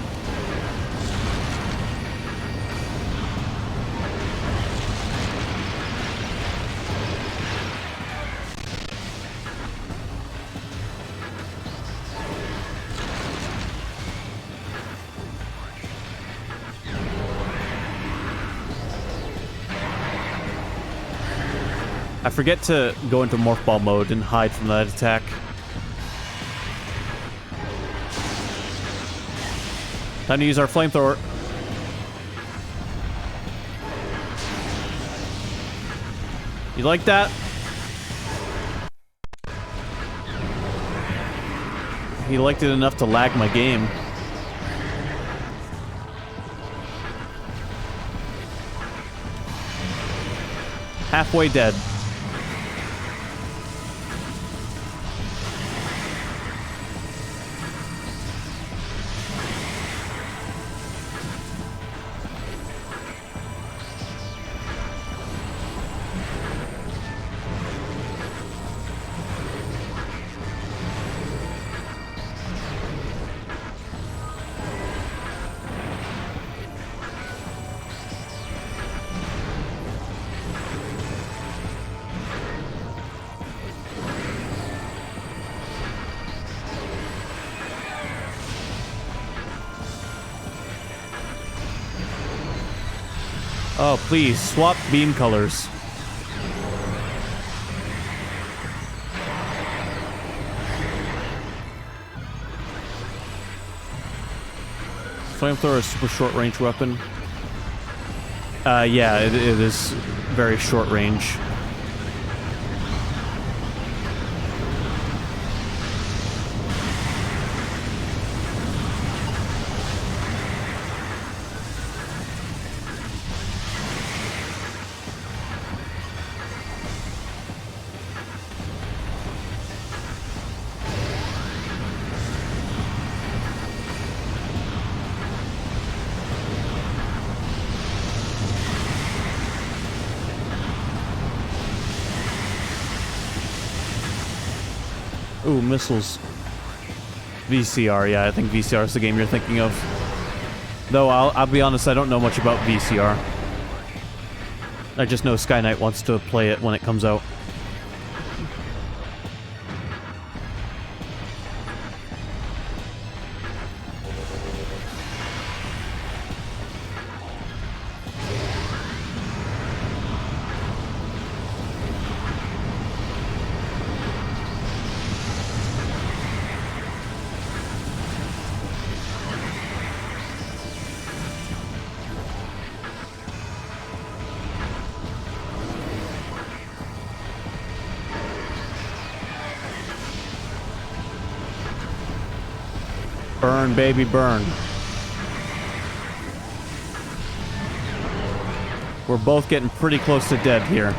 I forget to go into Morph Ball mode and hide from that attack. Time to use our flamethrower. You like that? He liked it enough to lag my game. Halfway dead. Oh, please, swap beam colors. Flamethrower is a super short-range weapon. Yeah, it is very short range. Ooh, missiles. VCR, yeah, I think VCR is the game you're thinking of. Though, I'll be honest, I don't know much about VCR. I just know Sky Knight wants to play it when it comes out. Burn, baby, burn. We're both getting pretty close to dead here.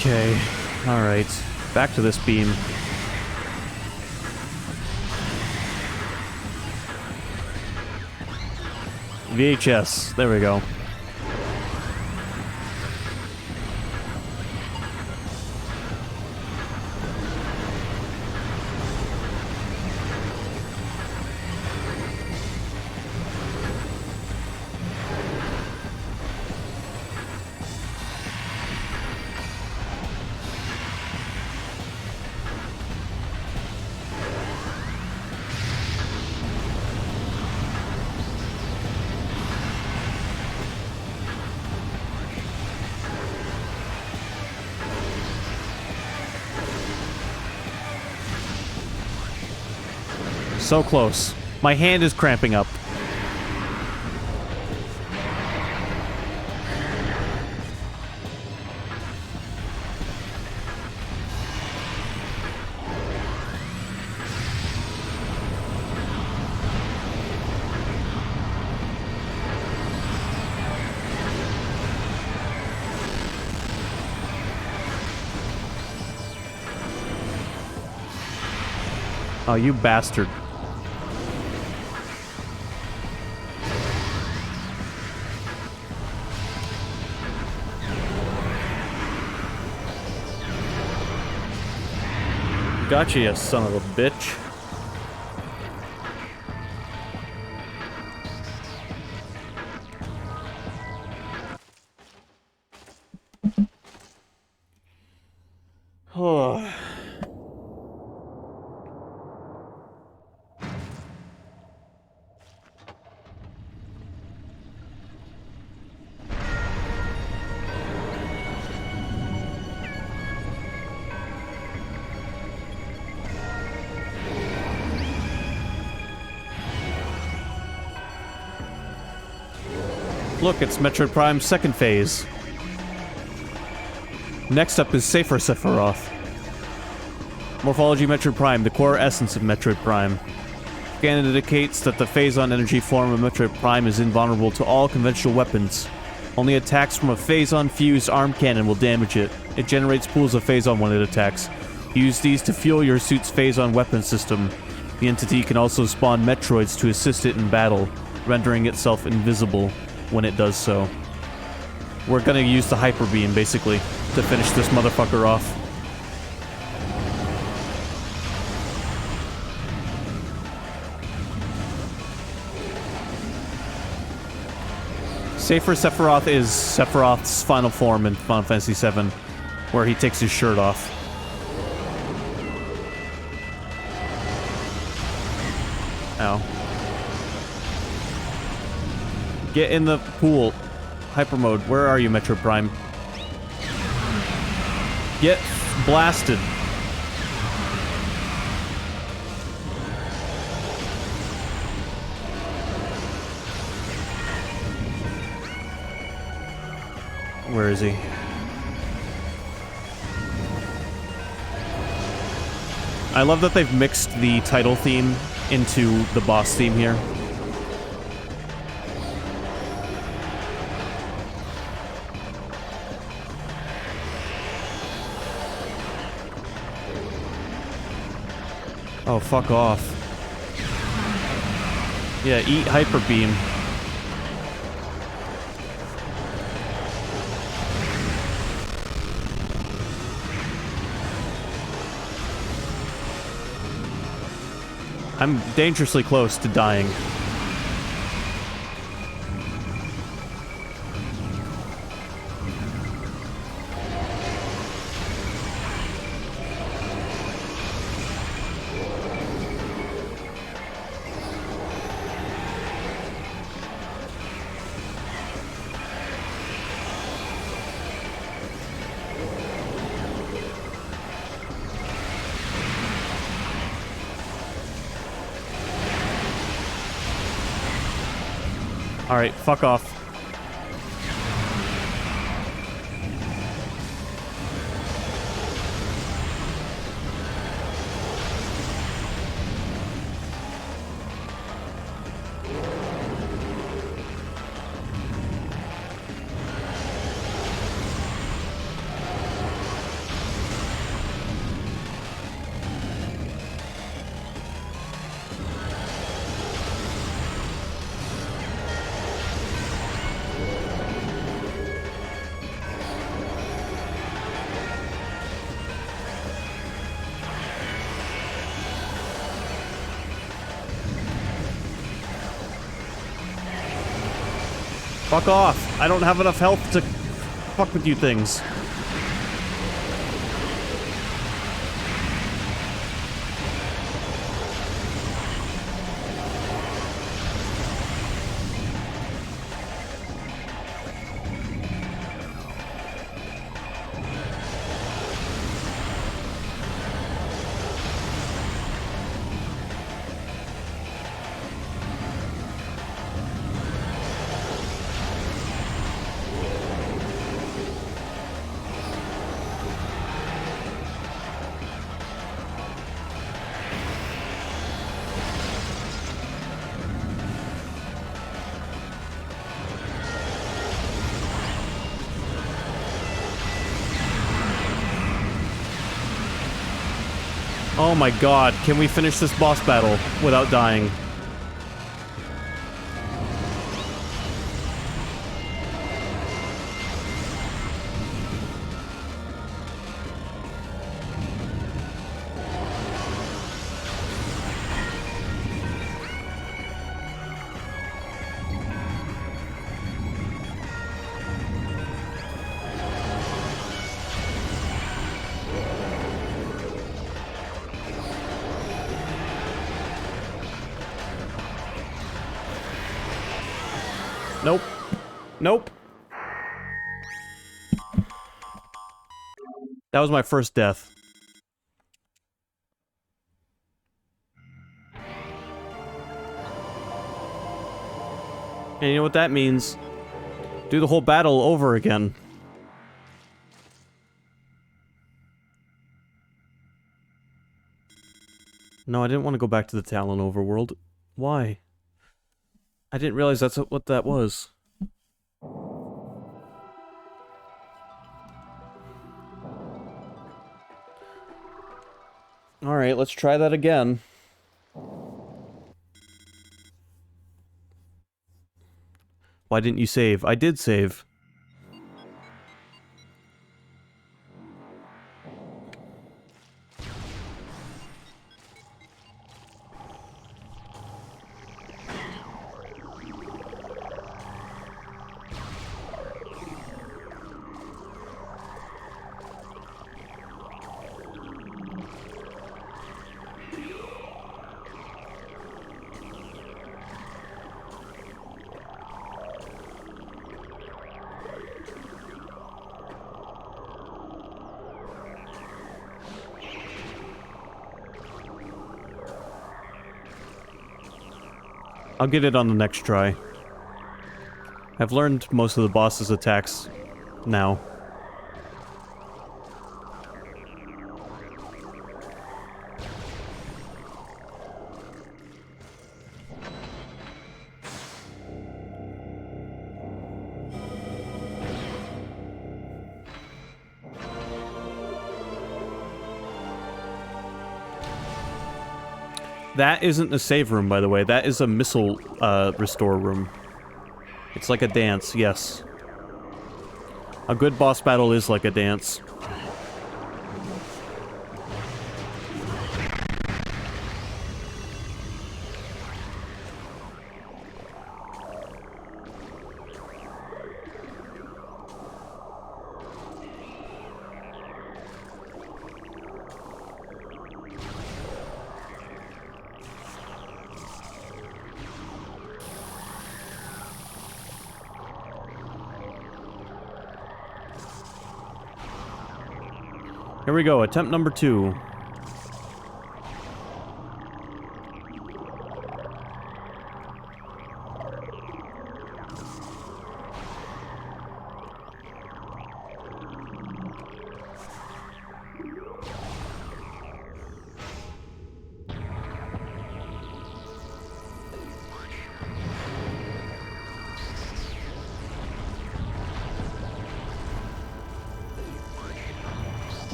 Okay, alright. Back to this beam. VHS, there we go. So close. My hand is cramping up. Oh, you bastard. Gotcha, you son of a bitch. Oh. Look, it's Metroid Prime's second phase. Next up is Safer Sephiroth. Morphology Metroid Prime, the core essence of Metroid Prime. Scan indicates that the Phazon energy form of Metroid Prime is invulnerable to all conventional weapons. Only attacks from a Phazon-fused arm cannon will damage it. It generates pools of Phazon when it attacks. Use these to fuel your suit's Phazon weapon system. The entity can also spawn Metroids to assist it in battle, rendering itself invisible when it does so. We're gonna use the Hyper Beam, basically, to finish this motherfucker off. Safer Sephiroth is Sephiroth's final form in Final Fantasy VII, where he takes his shirt off. Ow. Get in the pool. Hyper mode. Where are you, Metroid Prime? Get blasted. Where is he? I love that they've mixed the title theme into the boss theme here. Oh, fuck off. Yeah, eat Hyper Beam. I'm dangerously close to dying. Alright, fuck off. Fuck off. I don't have enough health to fuck with you things. Oh my god, can we finish this boss battle without dying? Nope. Nope. That was my first death. And you know what that means? Do the whole battle over again. No, I didn't want to go back to the Talon overworld. Why? I didn't realize that's what that was. Alright, let's try that again. Why didn't you save? I did save. I'll get it on the next try. I've learned most of the boss's attacks now. That isn't a save room, by the way. That is a missile, restore room. It's like a dance, yes. A good boss battle is like a dance. Here we go, attempt number 2.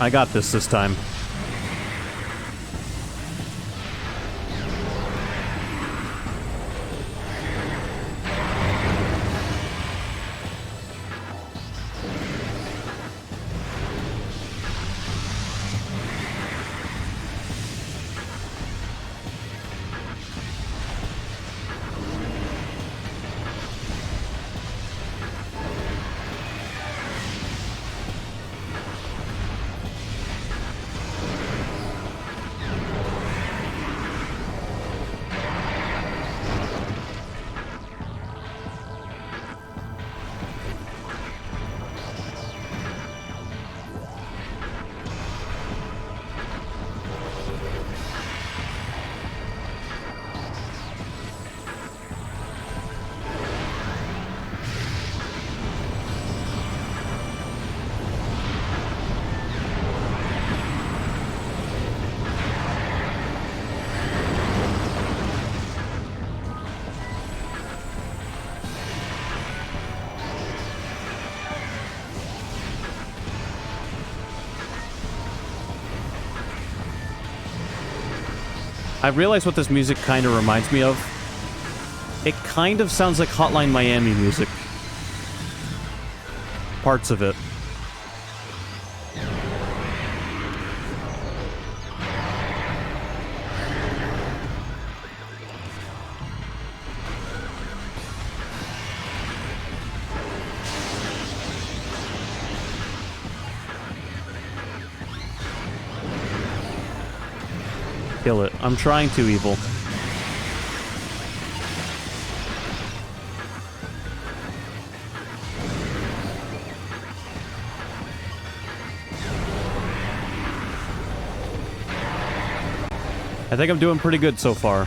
I got this time. I realize what this music kind of reminds me of. It kind of sounds like Hotline Miami music. Parts of it. Kill it. I'm trying to, Evil. I think I'm doing pretty good so far.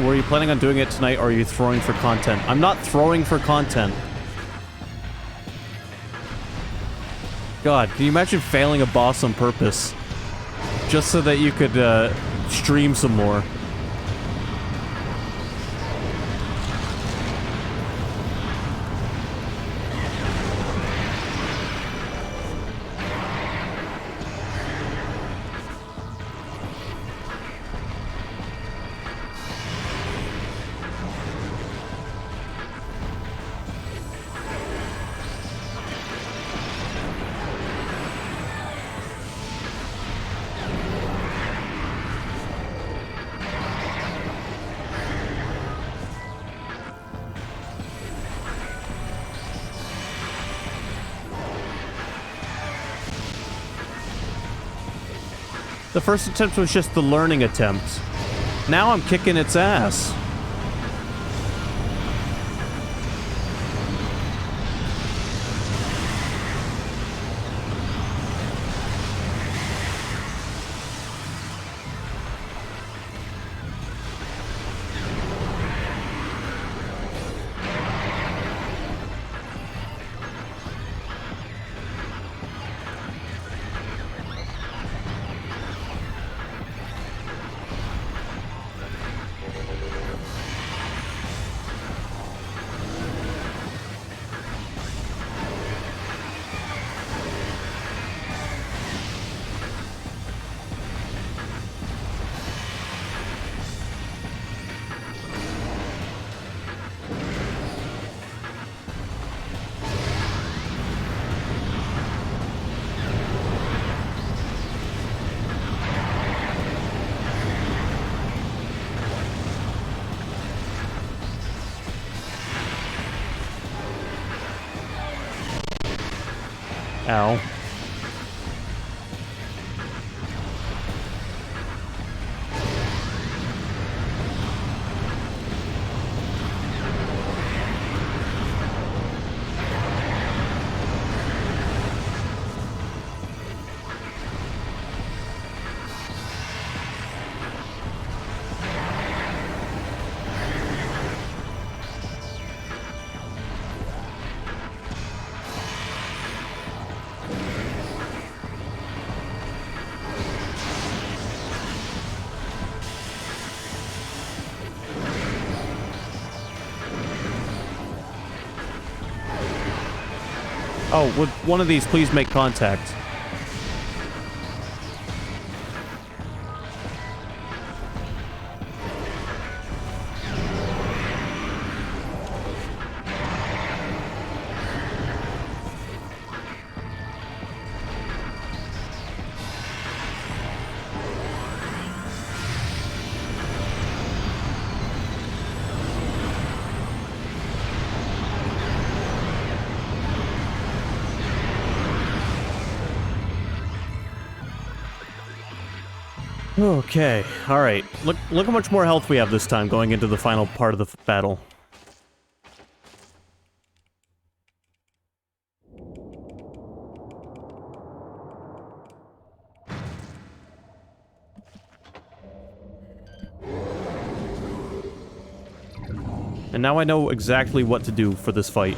Were you planning on doing it tonight, or are you throwing for content? I'm not throwing for content. God, can you imagine failing a boss on purpose? Just so that you could, stream some more. The first attempt was just the learning attempt. Now I'm kicking its ass. Ow. Oh, would one of these please make contact? Okay, alright. Look how much more health we have this time going into the final part of the battle. And now I know exactly what to do for this fight.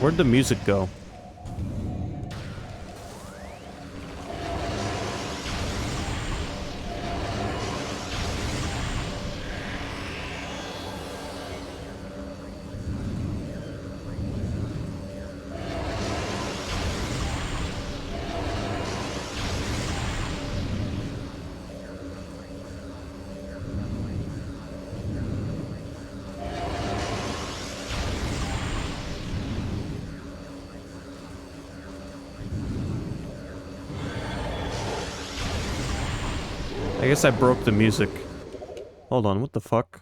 Where'd the music go? I guess I broke the music. Hold on, what the fuck?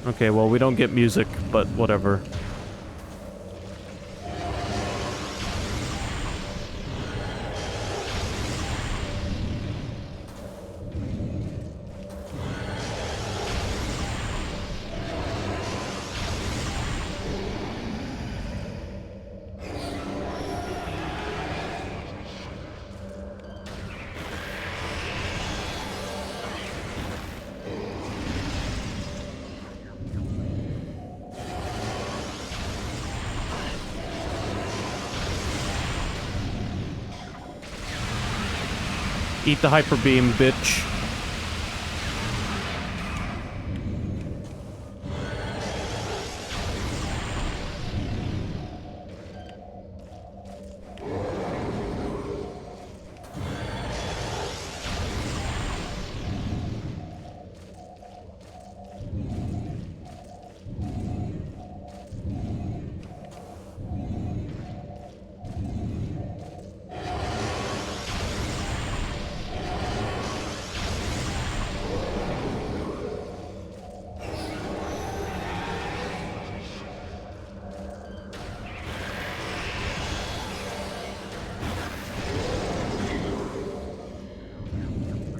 Okay, well, we don't get music, but whatever. Eat the hyper beam, bitch.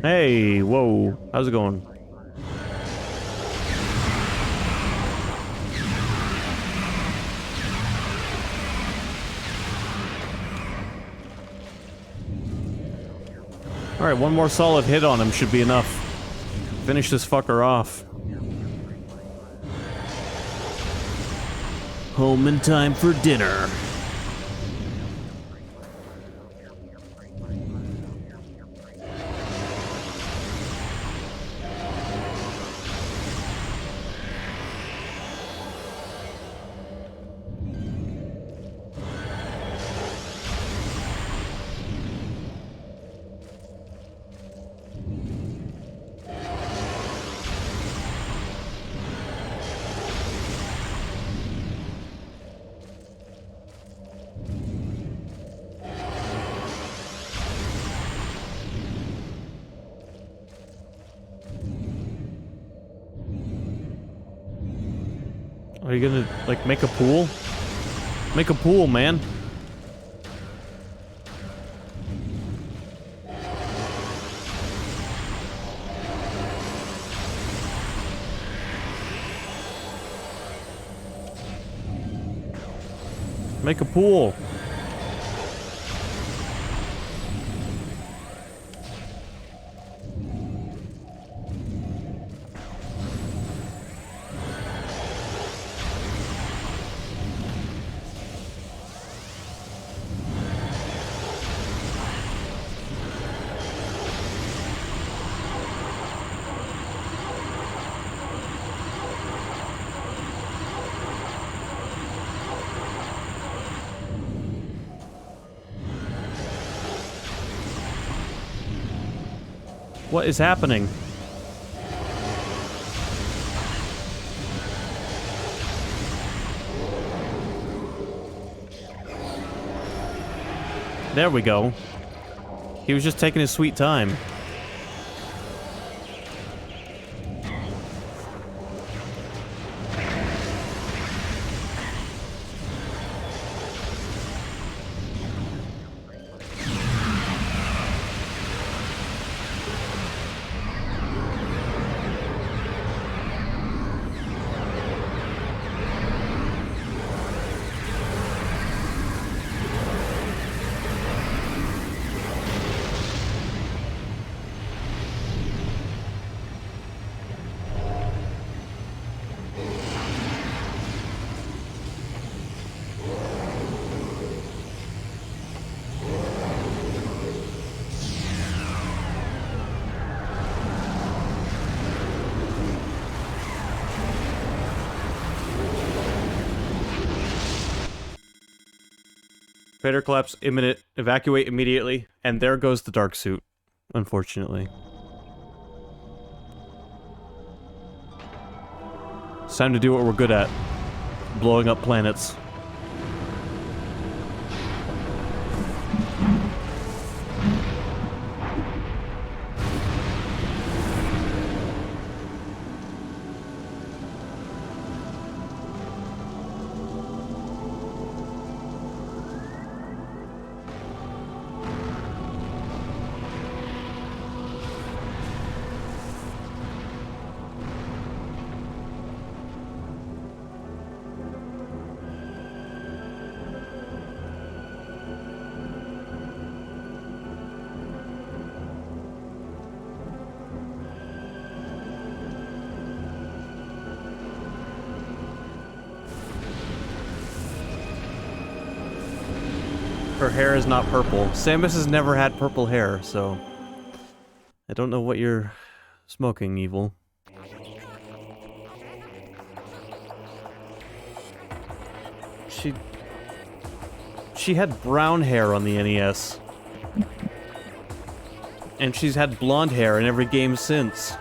Hey, whoa. How's it going? Alright, one more solid hit on him should be enough. Finish this fucker off. Home in time for dinner. Are you gonna, like, make a pool? Make a pool, man. Make a pool. What is happening? There we go. He was just taking his sweet time. Crater collapse imminent. Evacuate immediately. And there goes the dark suit, unfortunately. It's time to do what we're good at. Blowing up planets. Her hair is not purple. Samus has never had purple hair, so... I don't know what you're smoking, Evil. She had brown hair on the NES. And she's had blonde hair in every game since.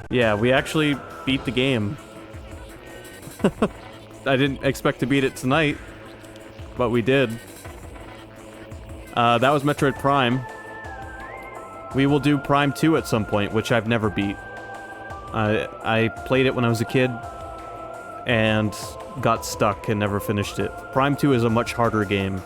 Yeah, we actually beat the game. I didn't expect to beat it tonight, but we did. That was Metroid Prime. We will do Prime 2 at some point, which I've never beat. I played it when I was a kid, and got stuck and never finished it. Prime 2 is a much harder game.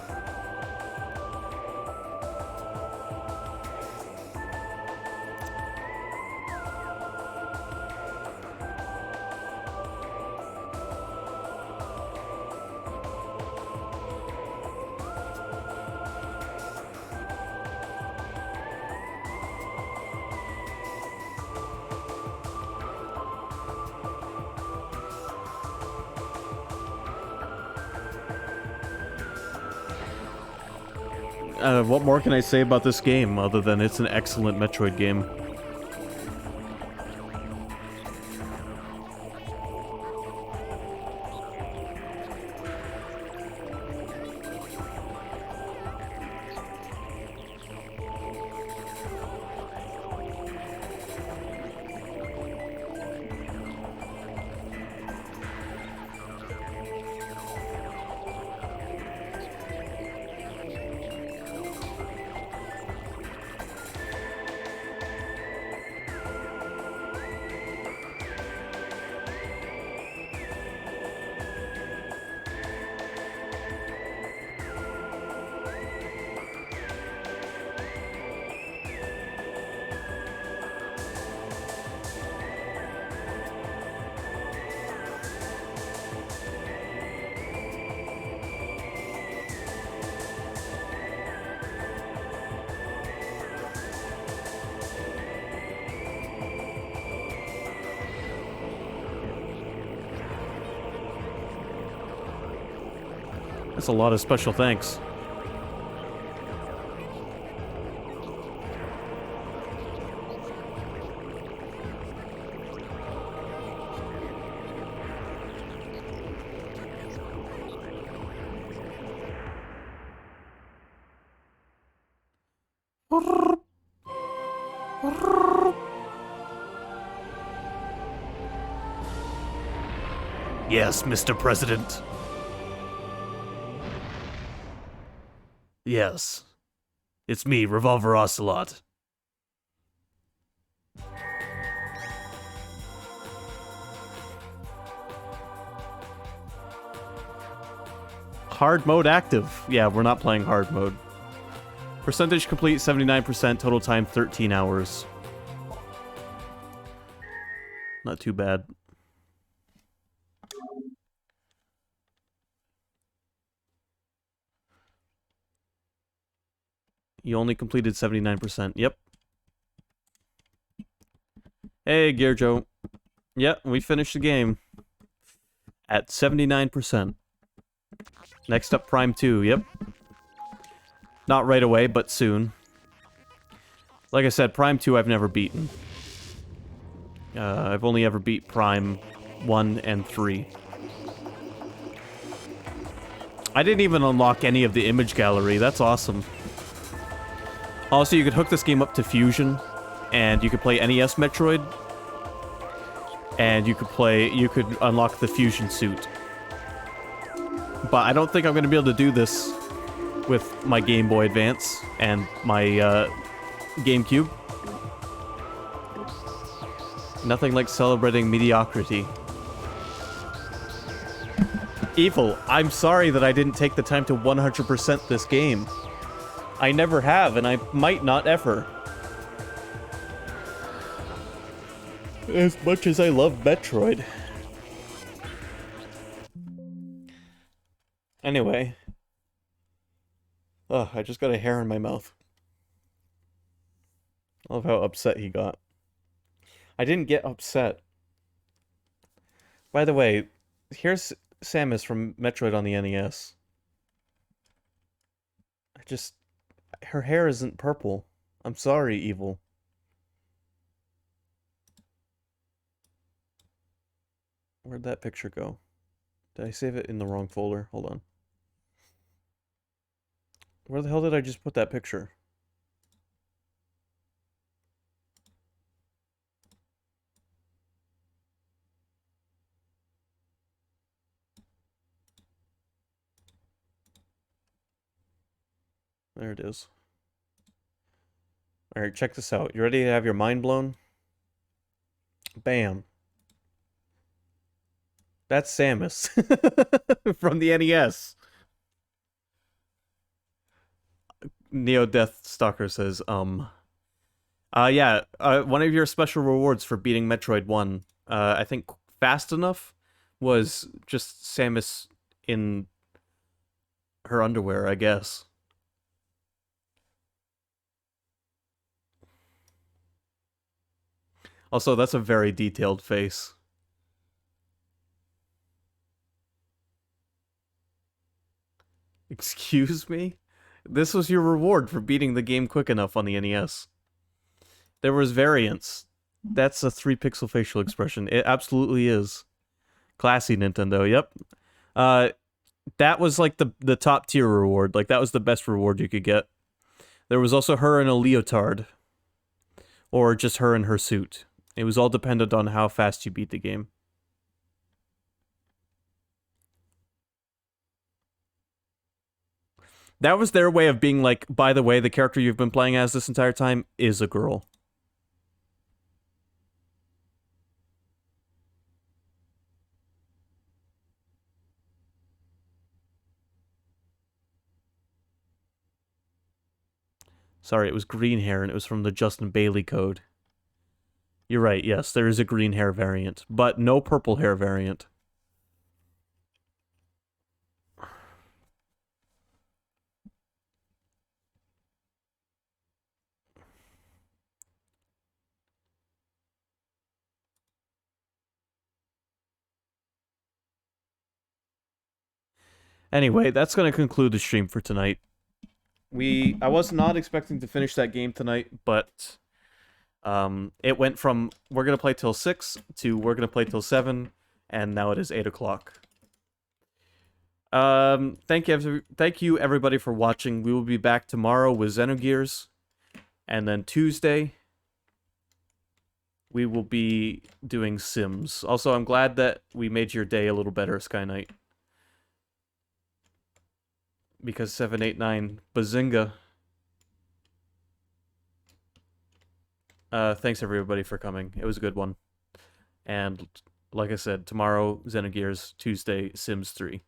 What more can I say about this game, other than it's an excellent Metroid game? That's a lot of special thanks. Yes, Mr. President. Yes. It's me, Revolver Ocelot. Hard mode active. Yeah, we're not playing hard mode. Percentage complete 79%, total time 13 hours. Not too bad. You only completed 79%. Yep. Hey, Gear Joe. Yep, we finished the game. At 79%. Next up, Prime 2. Yep. Not right away, but soon. Like I said, Prime 2 I've never beaten. I've only ever beat Prime 1 and 3. I didn't even unlock any of the image gallery. That's awesome. Also, you could hook this game up to Fusion, and you could play NES Metroid, and you could unlock the Fusion suit. But I don't think I'm going to be able to do this with my Game Boy Advance and my GameCube. Nothing like celebrating mediocrity. Evil, I'm sorry that I didn't take the time to 100% this game. I never have, and I might not ever. As much as I love Metroid. Anyway. Ugh, I just got a hair in my mouth. I love how upset he got. I didn't get upset. By the way, here's Samus from Metroid on the NES. Her hair isn't purple. I'm sorry, Evil. Where'd that picture go? Did I save it in the wrong folder? Hold on. Where the hell did I just put that picture? There it is. Alright, check this out. You ready to have your mind blown? Bam. That's Samus. From the NES. Neo Death Stalker says, yeah, one of your special rewards for beating Metroid 1, I think fast enough, was just Samus in her underwear, I guess. Also, that's a very detailed face. Excuse me? This was your reward for beating the game quick enough on the NES. There was variance. That's a 3-pixel facial expression. It absolutely is. Classy, Nintendo, yep. That was like the top tier reward. Like, that was the best reward you could get. There was also her in a leotard. Or just her in her suit. It was all dependent on how fast you beat the game. That was their way of being like, by the way, the character you've been playing as this entire time is a girl. Sorry, it was green hair, and it was from the Justin Bailey code. You're right, yes, there is a green hair variant, but no purple hair variant. Anyway, that's gonna conclude the stream for tonight. I was not expecting to finish that game tonight, but it went from we're gonna play till 6 to we're gonna play till 7, and now it is 8 o'clock. Thank you everybody for watching. We will be back tomorrow with Xenogears, and then Tuesday we will be doing Sims. Also, I'm glad that we made your day a little better, Sky Knight. Because 789 Bazinga. Thanks everybody for coming. It was a good one. And like I said, tomorrow Xenogears, Tuesday Sims 3.